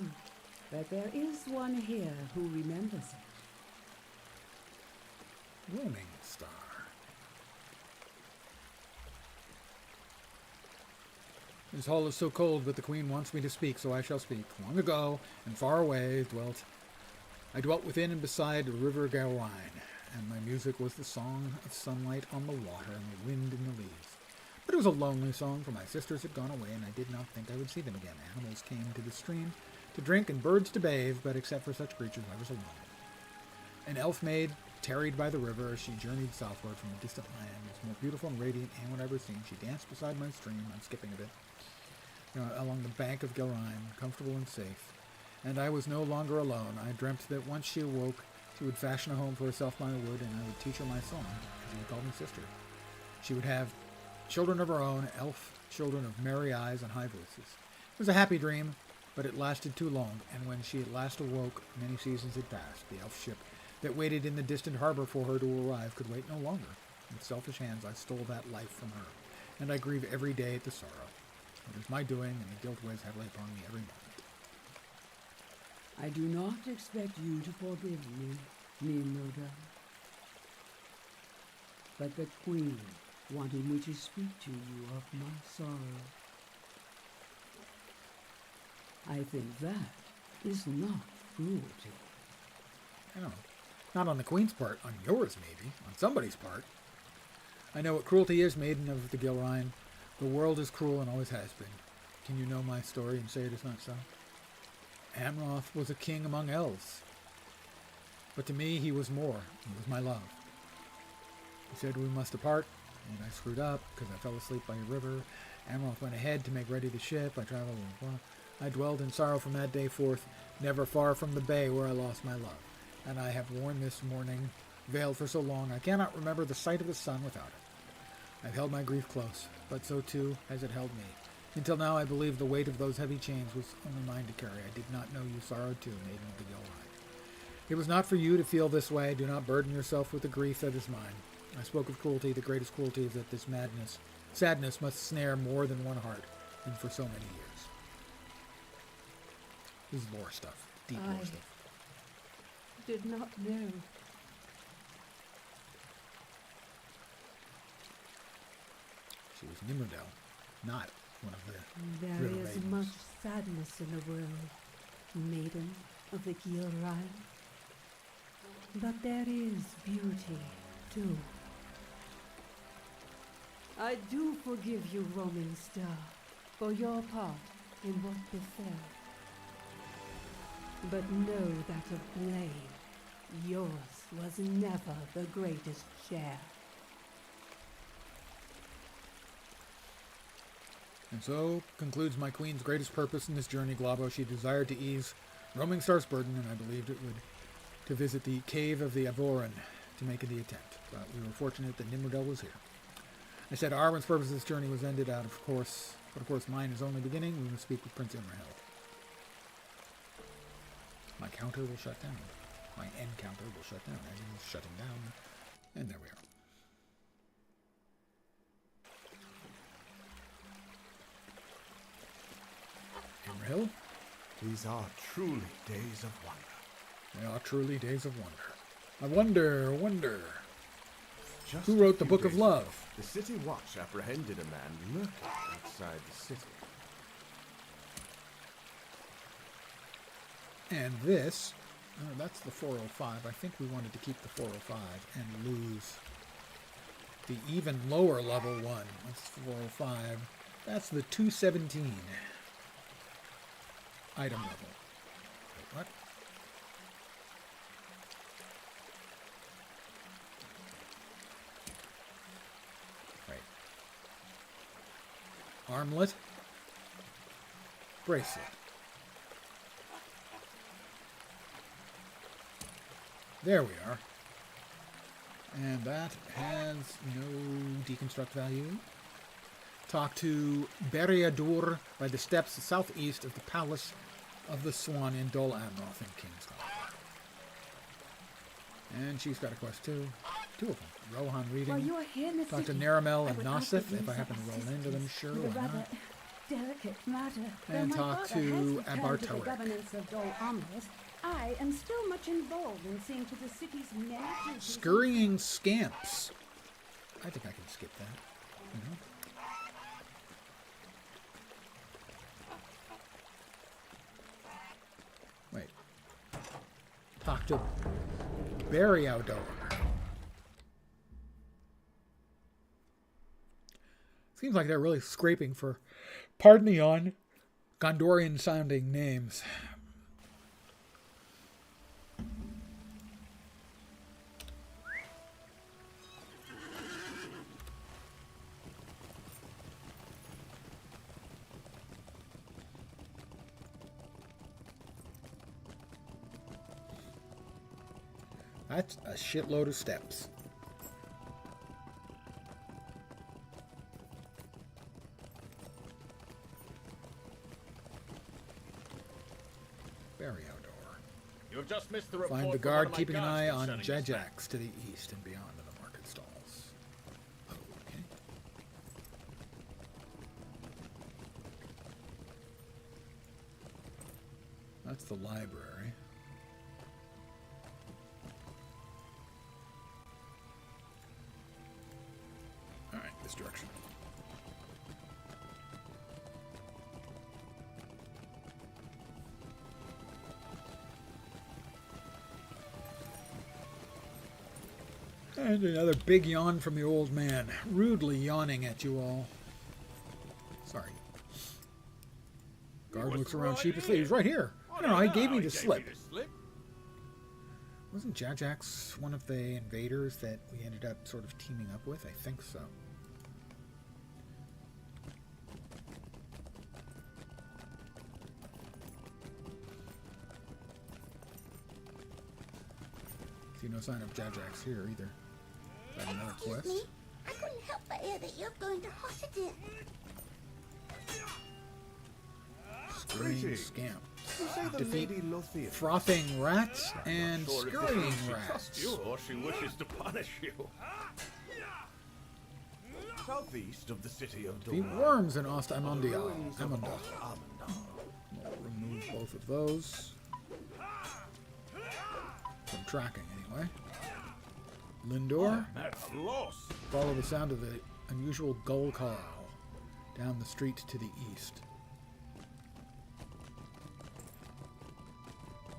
but there is one here who remembers it. Roaming Star. This hall is so cold, but the Queen wants me to speak, so I shall speak. Long ago and far away I dwelt within and beside the river Gilrine, and my music was the song of sunlight on the water and the wind in the leaves. But it was a lonely song, for my sisters had gone away, and I did not think I would see them again. Animals came to the stream to drink and birds to bathe, but except for such creatures, I was alone. An elf maid tarried by the river as she journeyed southward from a distant land. It was more beautiful and radiant anyone had ever seen. She danced beside my stream. I'm skipping a bit. Along the bank of Gilrine, comfortable and safe. And I was no longer alone. I dreamt that once she awoke, she would fashion a home for herself by the wood, and I would teach her my song. She would call me sister. She would have children of her own, elf children of merry eyes and high voices. It was a happy dream, but it lasted too long, and when she at last awoke, many seasons had passed. The elf ship that waited in the distant harbor for her to arrive could wait no longer. With selfish hands I stole that life from her, and I grieve every day at the sorrow. It is my doing, and the guilt weighs heavily upon me every moment. I do not expect you to forgive me, Nimrodel. But the Queen wanted me to speak to you of my sorrow. I think that is not cruelty. I don't know. Not on the Queen's part. On yours, maybe. On somebody's part. I know what cruelty is, maiden of the Gilrine. The world is cruel and always has been. Can you know my story and say it is not so? Amroth was a king among elves. But to me, he was more. He was my love. He said we must depart, and I screwed up because I fell asleep by a river. Amroth went ahead to make ready the ship. I traveled and I dwelled in sorrow from that day forth, never far from the bay where I lost my love. And I have worn this mourning, veiled for so long, I cannot remember the sight of the sun without it. I've held my grief close, but so too has it held me. Until now I believe the weight of those heavy chains was only mine to carry. I did not know you sorrowed too, maiden of the Gilrine. It was not for you to feel this way. Do not burden yourself with the grief that is mine. I spoke of cruelty. The greatest cruelty is that this sadness must snare more than one heart, and for so many years. This is lore stuff. Deep lore stuff. Did not know. She was Nimrodel, not one of the There river is maidens. much sadness in the world, maiden of the Gilrine. But there is beauty, too. I do forgive you, roaming star, for your part in what befell. But know that of blame, yours was never the greatest share. And so concludes my queen's greatest purpose in this journey, Globbo. She desired to ease roaming star's burden, and I believed it would to visit the cave of the Avoran to make the attempt. But we were fortunate that Nimrodel was here. I said Arwen's purpose of this journey was ended out, of course, but of course mine is only beginning. We must speak with Prince Imrahil. My counter will shut down. My end counter will shut down. Engine is shutting down. And there we are. Imrahil? These are truly days of wonder. They are truly days of wonder. I wonder. Just who wrote the Book of days Love? ago, the city watch apprehended a man lurking outside the city. And this, that's the 405. I think we wanted to keep the 405 and lose the even lower level one. That's 405. That's the 217 item level. Wait, what? Right. Armlet. Bracelet. There we are. And that has no deconstruct value. Talk to Beriadur by the steps southeast of the Palace of the Swan in Dol Amroth in King's Gondor. And she's got a quest too. Two of them. Rohan reading. While you are here in the Talk to city, Naramel I and would ask Nosif that if you I happen to roll assist into them. us Sure, with a why rather not? delicate matter. And Though my talk father has to returned to the Abartoric. governance of Dol Amroth, I am still much involved in seeing to the city's many Scurrying Scamps. I think I can skip that. You know? Wait. Talk to Beriadur. Seems like they're really scraping for, pardon the on, Gondorian sounding names. That's a shitload of steps. Beriadur. You have just missed the report. Find the from one guard of my keeping an guards eye on concerning this man. Jejax to the east and beyond in the market stalls. Oh, okay. That's the library. Alright, this direction. And another big yawn from the old man, rudely yawning at you all. Sorry. Guard looks around sheepishly. He's right here. I don't know, he gave me the slip. Wasn't Jajax one of the invaders that we ended up sort of teaming up with? I think so. See no sign of Jajax here either. Got another quest. Me? I couldn't help but hear that you're going to Hossenden. Scurrying scamp. You say the Defeat Lady Lothian. frothing rats and scurrying rats. Trust you or she wishes to punish you. Southeast of the city of Defeat Dora. worms in Ost-Amundal. We'll remove both of those. From tracking, anyway. Lindor. Follow the sound of the unusual gull call down the street to the east.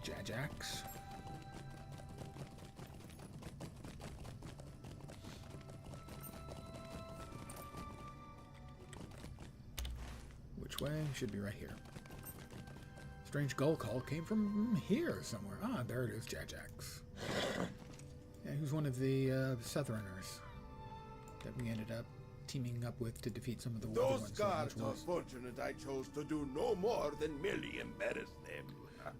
Jajax. Which way? Should be right here. Strange gull call came from here somewhere. Ah, there it is, Jajax. Yeah, he was one of the Southerners that we ended up teaming up with to defeat some of the Weather Those ones. guards are fortunate I chose to do no more than merely embarrass them.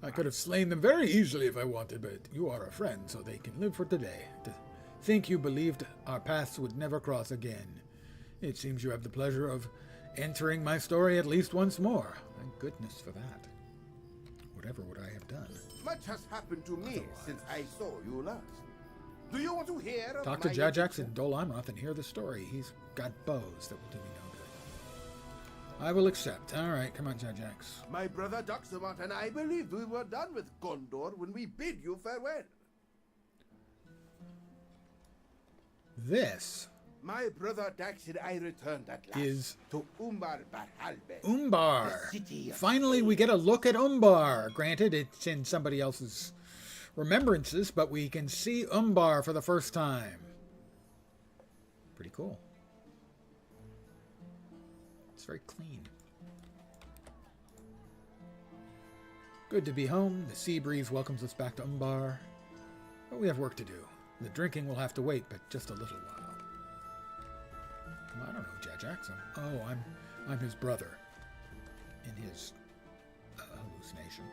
I could have slain them very easily if I wanted, but you are a friend, so they can live for today. To think you believed our paths would never cross again. It seems you have the pleasure of entering my story at least once more. Thank goodness for that. Whatever would I have done? Much has happened to me since I saw you last. Do you want to hear of Talk to my Jajax and Dol Amroth and hear the story. He's got bows that will do me no good. I will accept. All right, come on, Jajax. My brother Duxamont and I believed we were done with Gondor when we bid you farewell. This My brother Dax and I returned at last is to Umbar Barhalbe. Umbar. the city of Finally, we get a look at Umbar. Granted, it's in somebody else's remembrances, but we can see Umbar for the first time. Pretty cool. It's very clean. Good to be home. The sea breeze welcomes us back to Umbar. But we have work to do. The drinking will have to wait, but just a little while. Well, I don't know, Jajax. I'm his brother in his hallucination.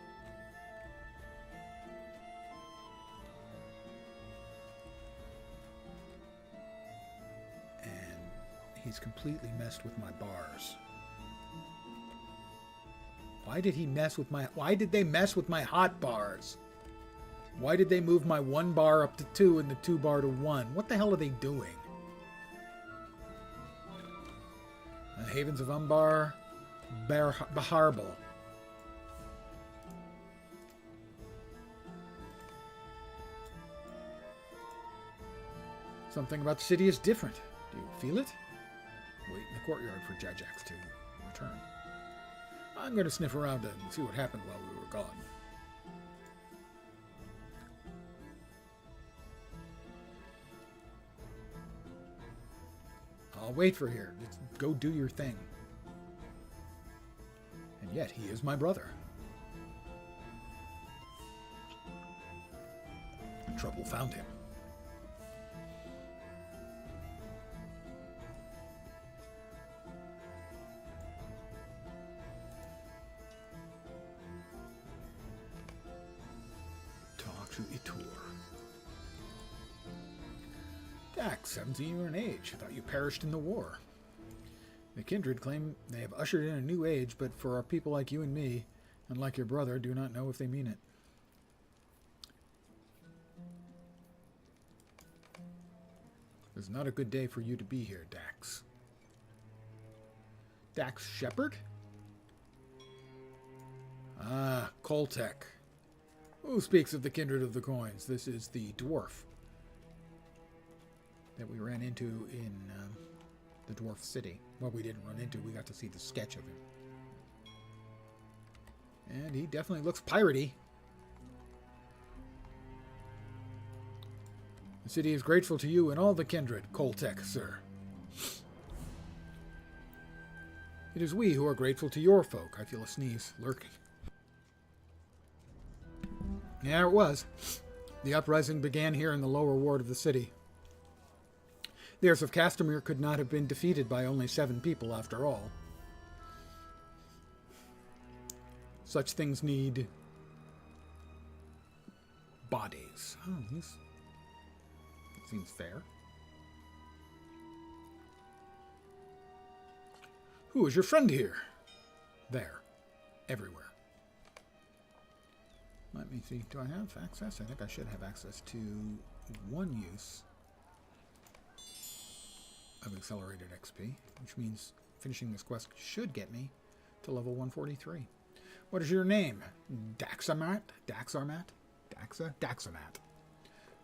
And he's completely messed with my bars. Why did they mess with my hot bars? Why did they move my 1 bar up to 2 and the 2 bar to 1? What the hell are they doing? Havens of Umbar, Baharbal. Something about the city is different. Do you feel it? Wait in the courtyard for Jajax to return. I'm going to sniff around and see what happened while we were gone. I'll wait for here. Just go do your thing. And yet, he is my brother. Trouble found him. Talk to Itur. Dax, 17 years in age. Thought you perished in the war. The kindred claim they have ushered in a new age, but for our people like you and me, and like your brother, do not know if they mean it. It's not a good day for you to be here, Dax. Dax Shepherd? Ah, Koltek. Who speaks of the kindred of the coins? This is the dwarf that we ran into in the dwarf city. Well, we didn't run into, we got to see the sketch of him. And he definitely looks piratey. The city is grateful to you and all the kindred, Koltek, sir. It is we who are grateful to your folk. I feel a sneeze lurking. Yeah, it was. The uprising began here in the lower ward of the city. The heirs of Castamere could not have been defeated by only 7 people, after all. Such things need bodies. Oh, this seems fair. Who is your friend here? There. Everywhere. Let me see. Do I have access? I think I should have access to one use of accelerated XP, which means finishing this quest should get me to level 143. What is your name? Daxamat? Daxarmat? Daxa? Daxamat.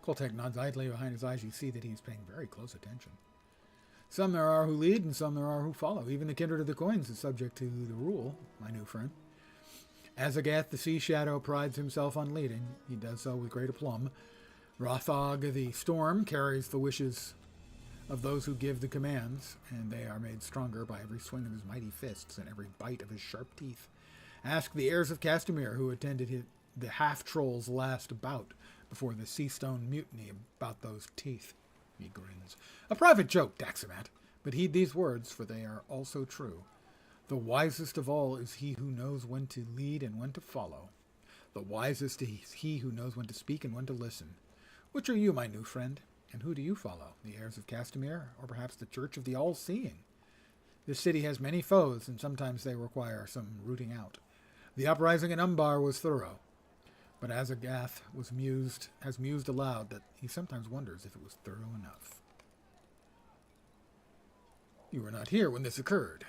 Koltek nods idly behind his eyes. You see that he's paying very close attention. Some there are who lead, and some there are who follow. Even the kindred of the coins is subject to the rule, my new friend. Azagath, the sea shadow, prides himself on leading. He does so with great aplomb. Rothog, the storm, carries the wishes of those who give the commands, and they are made stronger by every swing of his mighty fists and every bite of his sharp teeth. Ask the heirs of Castamere, who attended the half-troll's last bout before the Seastone mutiny, about those teeth. He grins. A private joke, Daxamat, but heed these words, for they are also true. The wisest of all is he who knows when to lead and when to follow. The wisest is he who knows when to speak and when to listen. Which are you, my new friend? And who do you follow? The heirs of Castamere, or perhaps the Church of the All-Seeing? This city has many foes, and sometimes they require some rooting out. The uprising in Umbar was thorough, but Azagath has mused aloud that he sometimes wonders if it was thorough enough. You were not here when this occurred.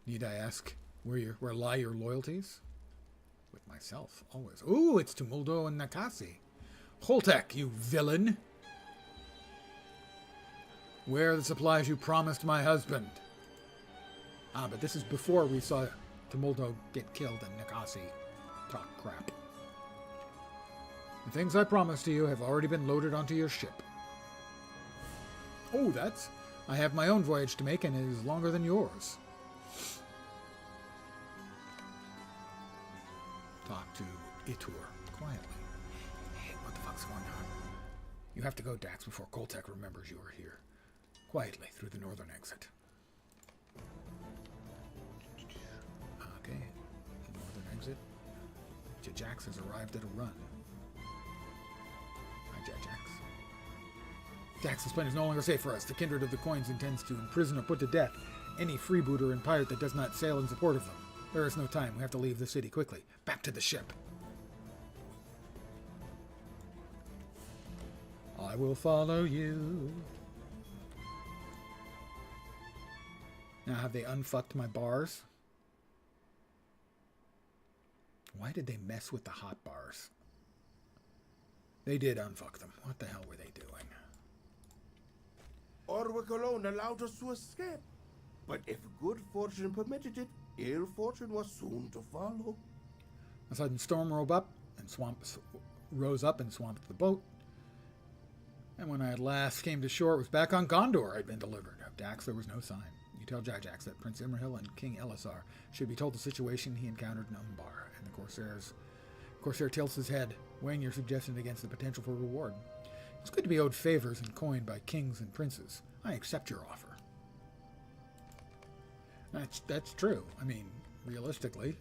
Need I ask where lie your loyalties? With myself, always. Ooh, it's to Muldo and Nakasi. Koltek, you villain! Where are the supplies you promised my husband? Ah, but this is before we saw Tumuldo get killed and Nakasi talk crap. The things I promised to you have already been loaded onto your ship. Oh, I have my own voyage to make, and it is longer than yours. Talk to Itur quietly. Hey, what the fuck's going on? You have to go, Dax, before Koltek remembers you are here. Quietly, through the northern exit. Okay, northern exit. Jajax has arrived at a run. Hi, Jajax. Dax, this plane is no longer safe for us. The kindred of the coins intends to imprison or put to death any freebooter and pirate that does not sail in support of them. There is no time. We have to leave the city quickly. Back to the ship. I will follow you. Now, have they unfucked my bars? Why did they mess with the hot bars? They did unfuck them. What the hell were they doing? Orwick alone allowed us to escape. But if good fortune permitted it, ill fortune was soon to follow. A sudden storm rose up and swamped the boat. And when I at last came to shore, it was back on Gondor I'd been delivered. Of Dax, there was no sign. You tell Jajax that Prince Imrahil and King Elisar should be told the situation he encountered in Umbar. And the Corsair tilts his head, weighing your suggestion against the potential for reward. It's good to be owed favors and coin by kings and princes. I accept your offer. That's true. I mean, realistically.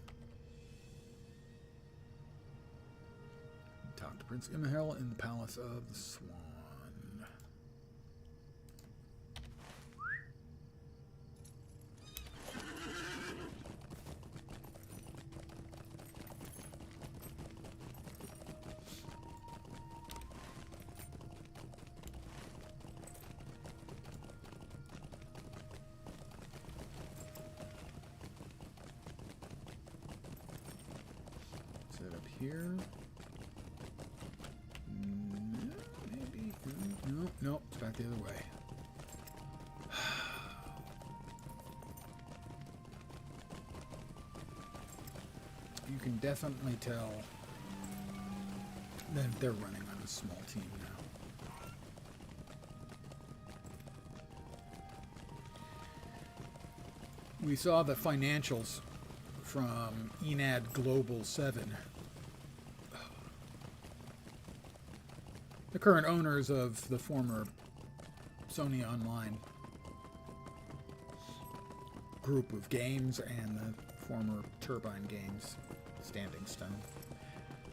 Talk to Prince Imrahil in the Palace of the Swan. Here. Maybe. No, it's back the other way. You can definitely tell They're running on a small team now. We saw the financials from LotRO Globbo 7. The current owners of the former Sony Online group of games and the former Turbine Games, Standing Stone.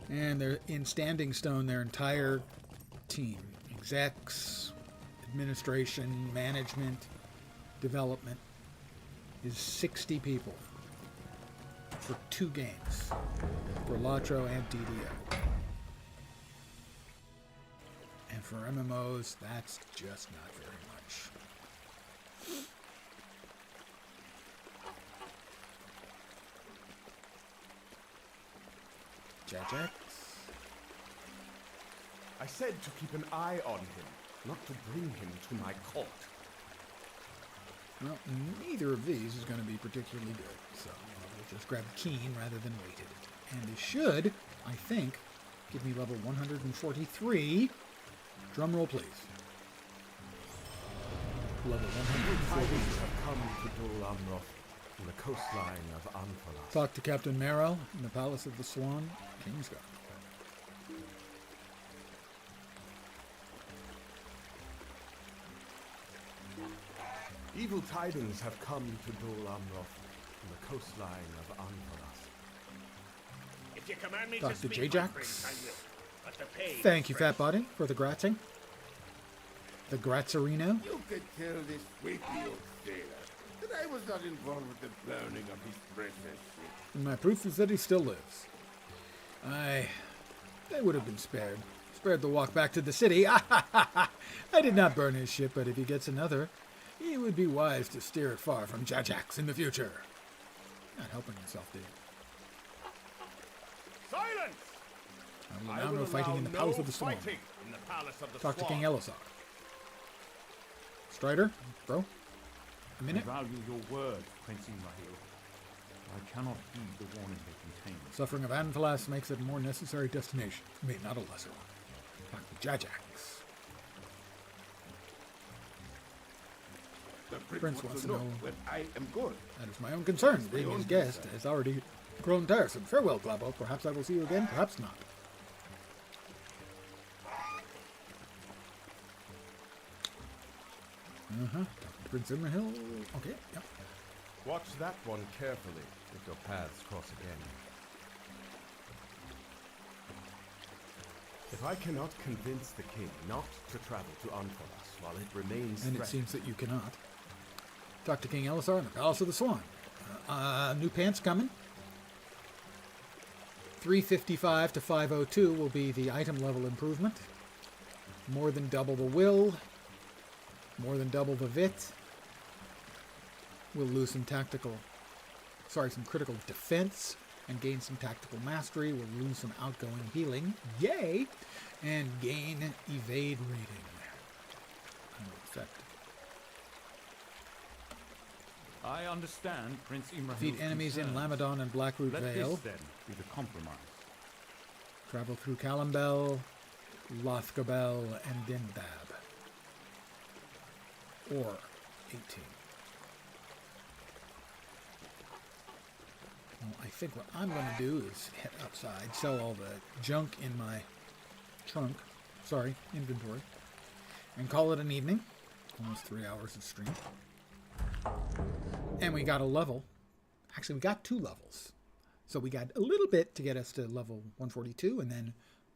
And they're in Standing Stone, their entire team, execs, administration, management, development, is 60 people for 2 games, for LotRO and DDO. And for MMOs, that's just not very much. Jajax. I said to keep an eye on him, not to bring him to my court. Well, neither of these is going to be particularly good, so we'll just grab Keen rather than Weighted. And they should, I think, give me level 143. Drum roll, please. Level 143. Have come to Dol Amroth on the coastline of Anfalas. Talk to Captain Merrill in the Palace of the Swan, Kingsguard. Evil tidings have come to Dol Amroth on the coastline of Anfalas. If you command me Talk to to speak, Jajax. my prince, I will. But the pay is Thank you, fresh. Fat Body, for the gratzing. The Gratzarino. You could tell this sleepy old sailor that I was not involved with the burning of his precious ship. And my proof is that he still lives. They would have been spared. Spared the walk back to the city. I did not burn his ship, but if he gets another, he would be wise to steer it far from Jajax in the future. Not helping himself, dude. Silence! I will now know fighting in the Palace of the Swan. In the Palace of the Talk to Swan. King Elisar. Strider, bro. A minute. I value your word, Prince Imrahil. I cannot heed the warning they contain. Suffering of Anfalas makes it a more necessary destination. I mean, not a lesser one. Talk to Jajax. The Prince wants to know when I am good. That is my own concern. Being his guest has already grown tiresome. Farewell, Globbo. Perhaps I will see you again, perhaps not. Prince Imrahil. Okay, yep. Watch that one carefully if your paths cross again. If I cannot convince the king not to travel to Anfalas while it remains And it threatened, seems that you cannot. Talk to King Elisar in the Palace of the Swan. New pants coming. 355 to 502 will be the item level improvement. More than double the will. More than double the vit. We'll lose some some critical defense and gain some tactical mastery. We'll lose some outgoing healing. Yay! And gain evade rating. Effect. I understand Prince Imrahil's Defeat enemies in concerns. Lamadon and Blackroot Let Vale. this, then, be the compromise. Travel through Calimbel, Lothgobel, and Dindab. Or 18. Well, I think what I'm going to do is head outside, sell all the junk in my inventory, and call it an evening. Almost 3 hours of stream. And we got a level. Actually, we got 2 levels. So we got a little bit to get us to level 142, and then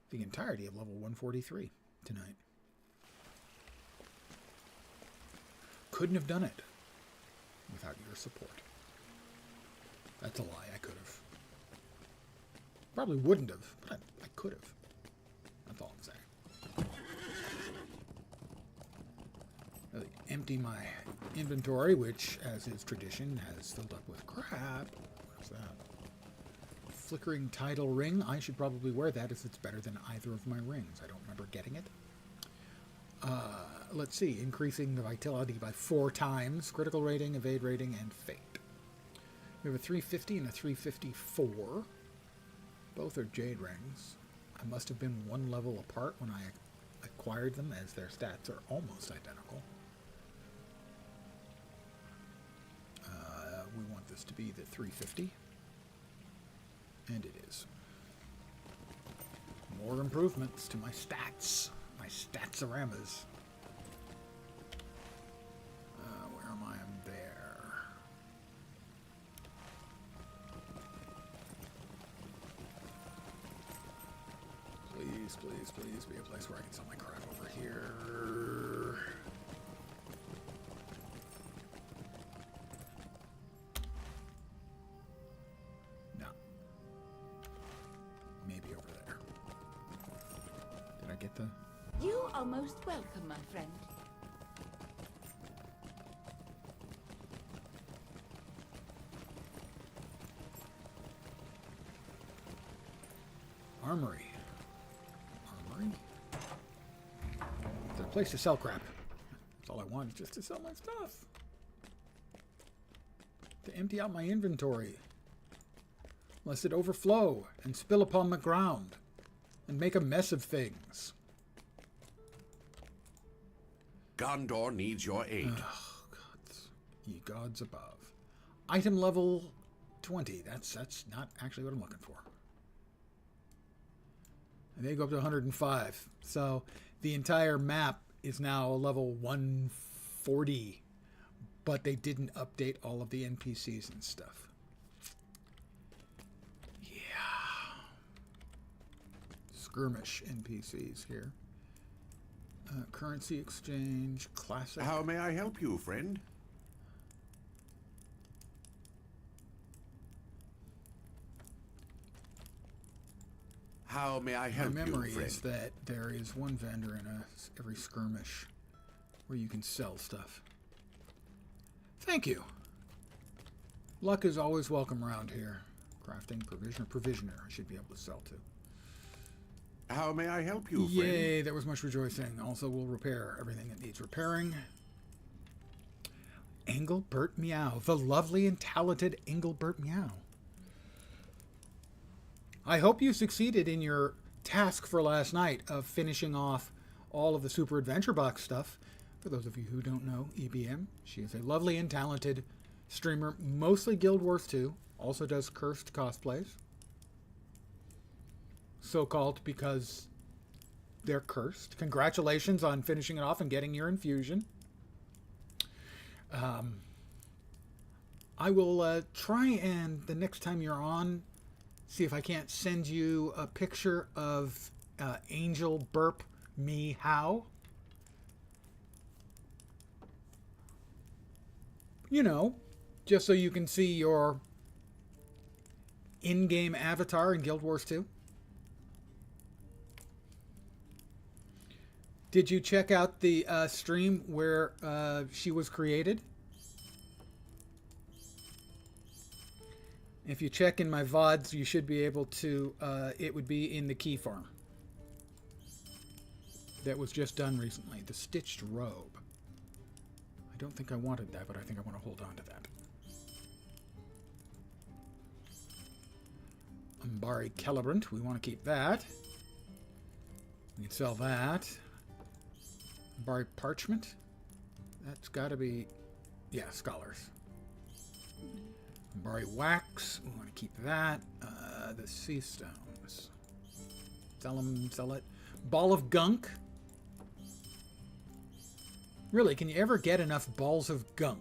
the entirety of level 143 tonight. Couldn't have done it without your support. That's a lie. I could have. Probably wouldn't have, but I could have. That's all I'm saying. Really empty my inventory, which, as is tradition, has filled up with crap. What's that? Flickering tidal ring. I should probably wear that as it's better than either of my rings. I don't remember getting it. Let's see. Increasing the vitality by 4 times. Critical rating, evade rating, and fate. We have a 350 and a 354. Both are jade rings. I must have been one level apart when I acquired them, as their stats are almost identical. We want this to be the 350. And it is. More improvements to my stats. My stats-aramas. Where am I? I'm there. Please, please, please be a place where I can sell my crap over here. No. Maybe over there. Did I get the... You are most welcome, my friend. Armory. Armory? Is there a place to sell crap? That's all I want, is just to sell my stuff. To empty out my inventory. Lest it overflow and spill upon the ground and make a mess of things. Gondor needs your aid. Oh, gods. Ye gods above. Item level 20. That's not actually what I'm looking for. And they go up to 105. So the entire map is now level 140. But they didn't update all of the NPCs and stuff. Yeah. Skirmish NPCs here. Currency exchange, classic. How may I help you, friend? How may I help you, friend? My memory is that there is one vendor in every skirmish where you can sell stuff. Thank you. Luck is always welcome around here. Crafting, provisioner. I should be able to sell to. How may I help you, friend? Yay, there was much rejoicing. Also, we'll repair everything that needs repairing. Engelbert Meow. The lovely and talented Engelbert Meow. I hope you succeeded in your task for last night of finishing off all of the Super Adventure Box stuff. For those of you who don't know, EBM, she is a lovely and talented streamer, mostly Guild Wars 2, also does cursed cosplays. So-called because they're cursed. Congratulations on finishing it off and getting your infusion. I will try and the next time you're on, see if I can't send you a picture of Angel Burp Me How. You know, just so you can see your in-game avatar in Guild Wars 2. Did you check out the stream where she was created? If you check in my VODs, you should be able to, it would be in the key farm. That was just done recently. The Stitched Robe. I don't think I wanted that, but I think I want to hold on to that. Umbari Celebrant, we want to keep that. We can sell that. Umbari Parchment. That's got to be, yeah, Scholars. Umbari Wax, we want to keep that. The Sea Stones. Sell them, sell it. Ball of Gunk. Really, can you ever get enough balls of gunk?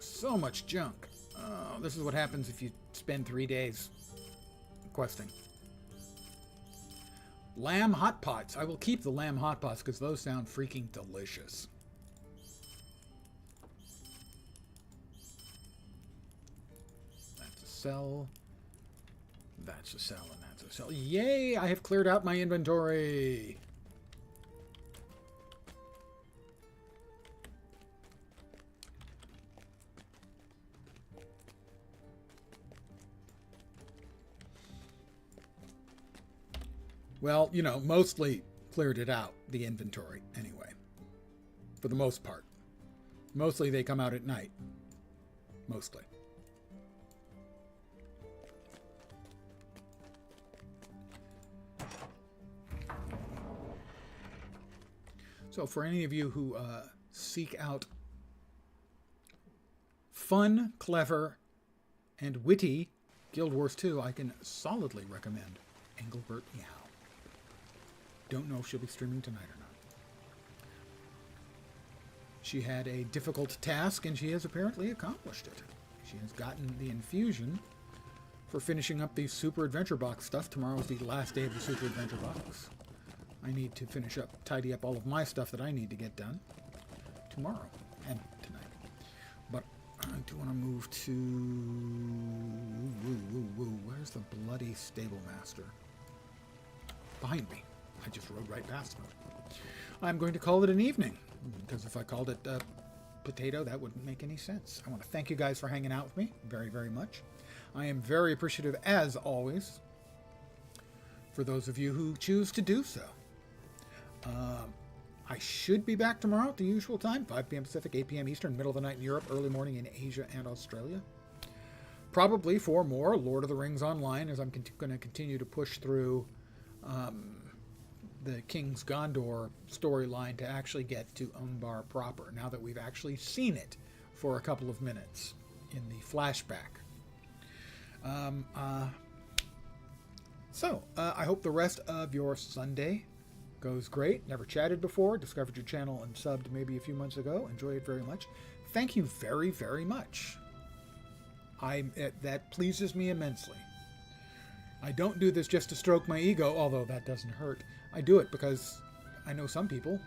So much junk. Oh, this is what happens if you spend 3 days questing. Lamb hot pots. I will keep the lamb hot pots because those sound freaking delicious. That's a sell. That's a sell and that's a sell. Yay! I have cleared out my inventory. Well, you know, mostly cleared it out, the inventory, anyway. For the most part. Mostly they come out at night. Mostly. So for any of you who seek out fun, clever, and witty Guild Wars 2, I can solidly recommend Engelbert Meow. Don't know if she'll be streaming tonight or not. She had a difficult task, and she has apparently accomplished it. She has gotten the infusion for finishing up the Super Adventure Box stuff. Tomorrow is the last day of the Super Adventure Box. I need to tidy up all of my stuff that I need to get done tomorrow and tonight. But I do want to move to... Where's the bloody Stable Master? Behind me. I just rode right past him. I'm going to call it an evening, because if I called it potato, that wouldn't make any sense. I want to thank you guys for hanging out with me very, very much. I am very appreciative, as always, for those of you who choose to do so. I should be back tomorrow at the usual time, 5 p.m. Pacific, 8 p.m. Eastern, middle of the night in Europe, early morning in Asia and Australia. Probably for more Lord of the Rings Online, as I'm going to continue to push through the King's Gondor storyline to actually get to Umbar proper, now that we've actually seen it for a couple of minutes in the flashback. I hope the rest of your Sunday goes great. Never chatted before, discovered your channel and subbed maybe a few months ago. Enjoy it very much. Thank you very, very much. That pleases me immensely. I don't do this just to stroke my ego, although that doesn't hurt. I do it because I know some people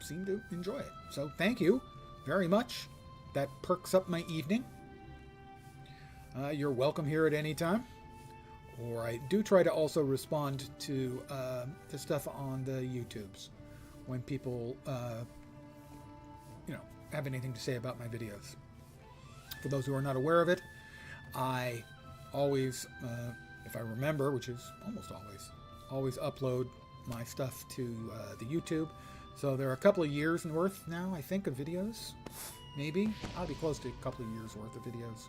seem to enjoy it. So thank you very much. That perks up my evening. You're welcome here at any time. Or I do try to also respond to the stuff on the YouTubes when people, have anything to say about my videos. For those who are not aware of it, I always, if I remember, which is almost always upload my stuff to the YouTube. So there are a couple of years worth now, I think, of videos. Maybe. I'll be close to a couple of years worth of videos.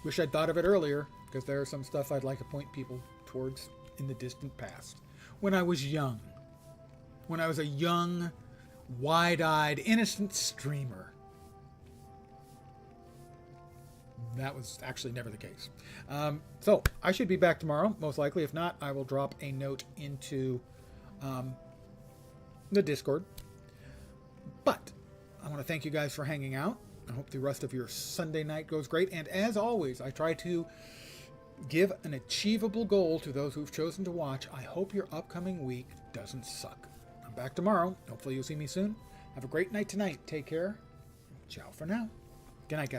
Wish I'd thought of it earlier, because there is some stuff I'd like to point people towards in the distant past. When I was young. When I was a young, wide-eyed, innocent streamer. That was actually never the case. So, I should be back tomorrow, most likely. If not, I will drop a note into the Discord. But, I want to thank you guys for hanging out. I hope the rest of your Sunday night goes great. And as always, I try to give an achievable goal to those who've chosen to watch. I hope your upcoming week doesn't suck. I'm back tomorrow. Hopefully you'll see me soon. Have a great night tonight. Take care. Ciao for now. Good night, guys.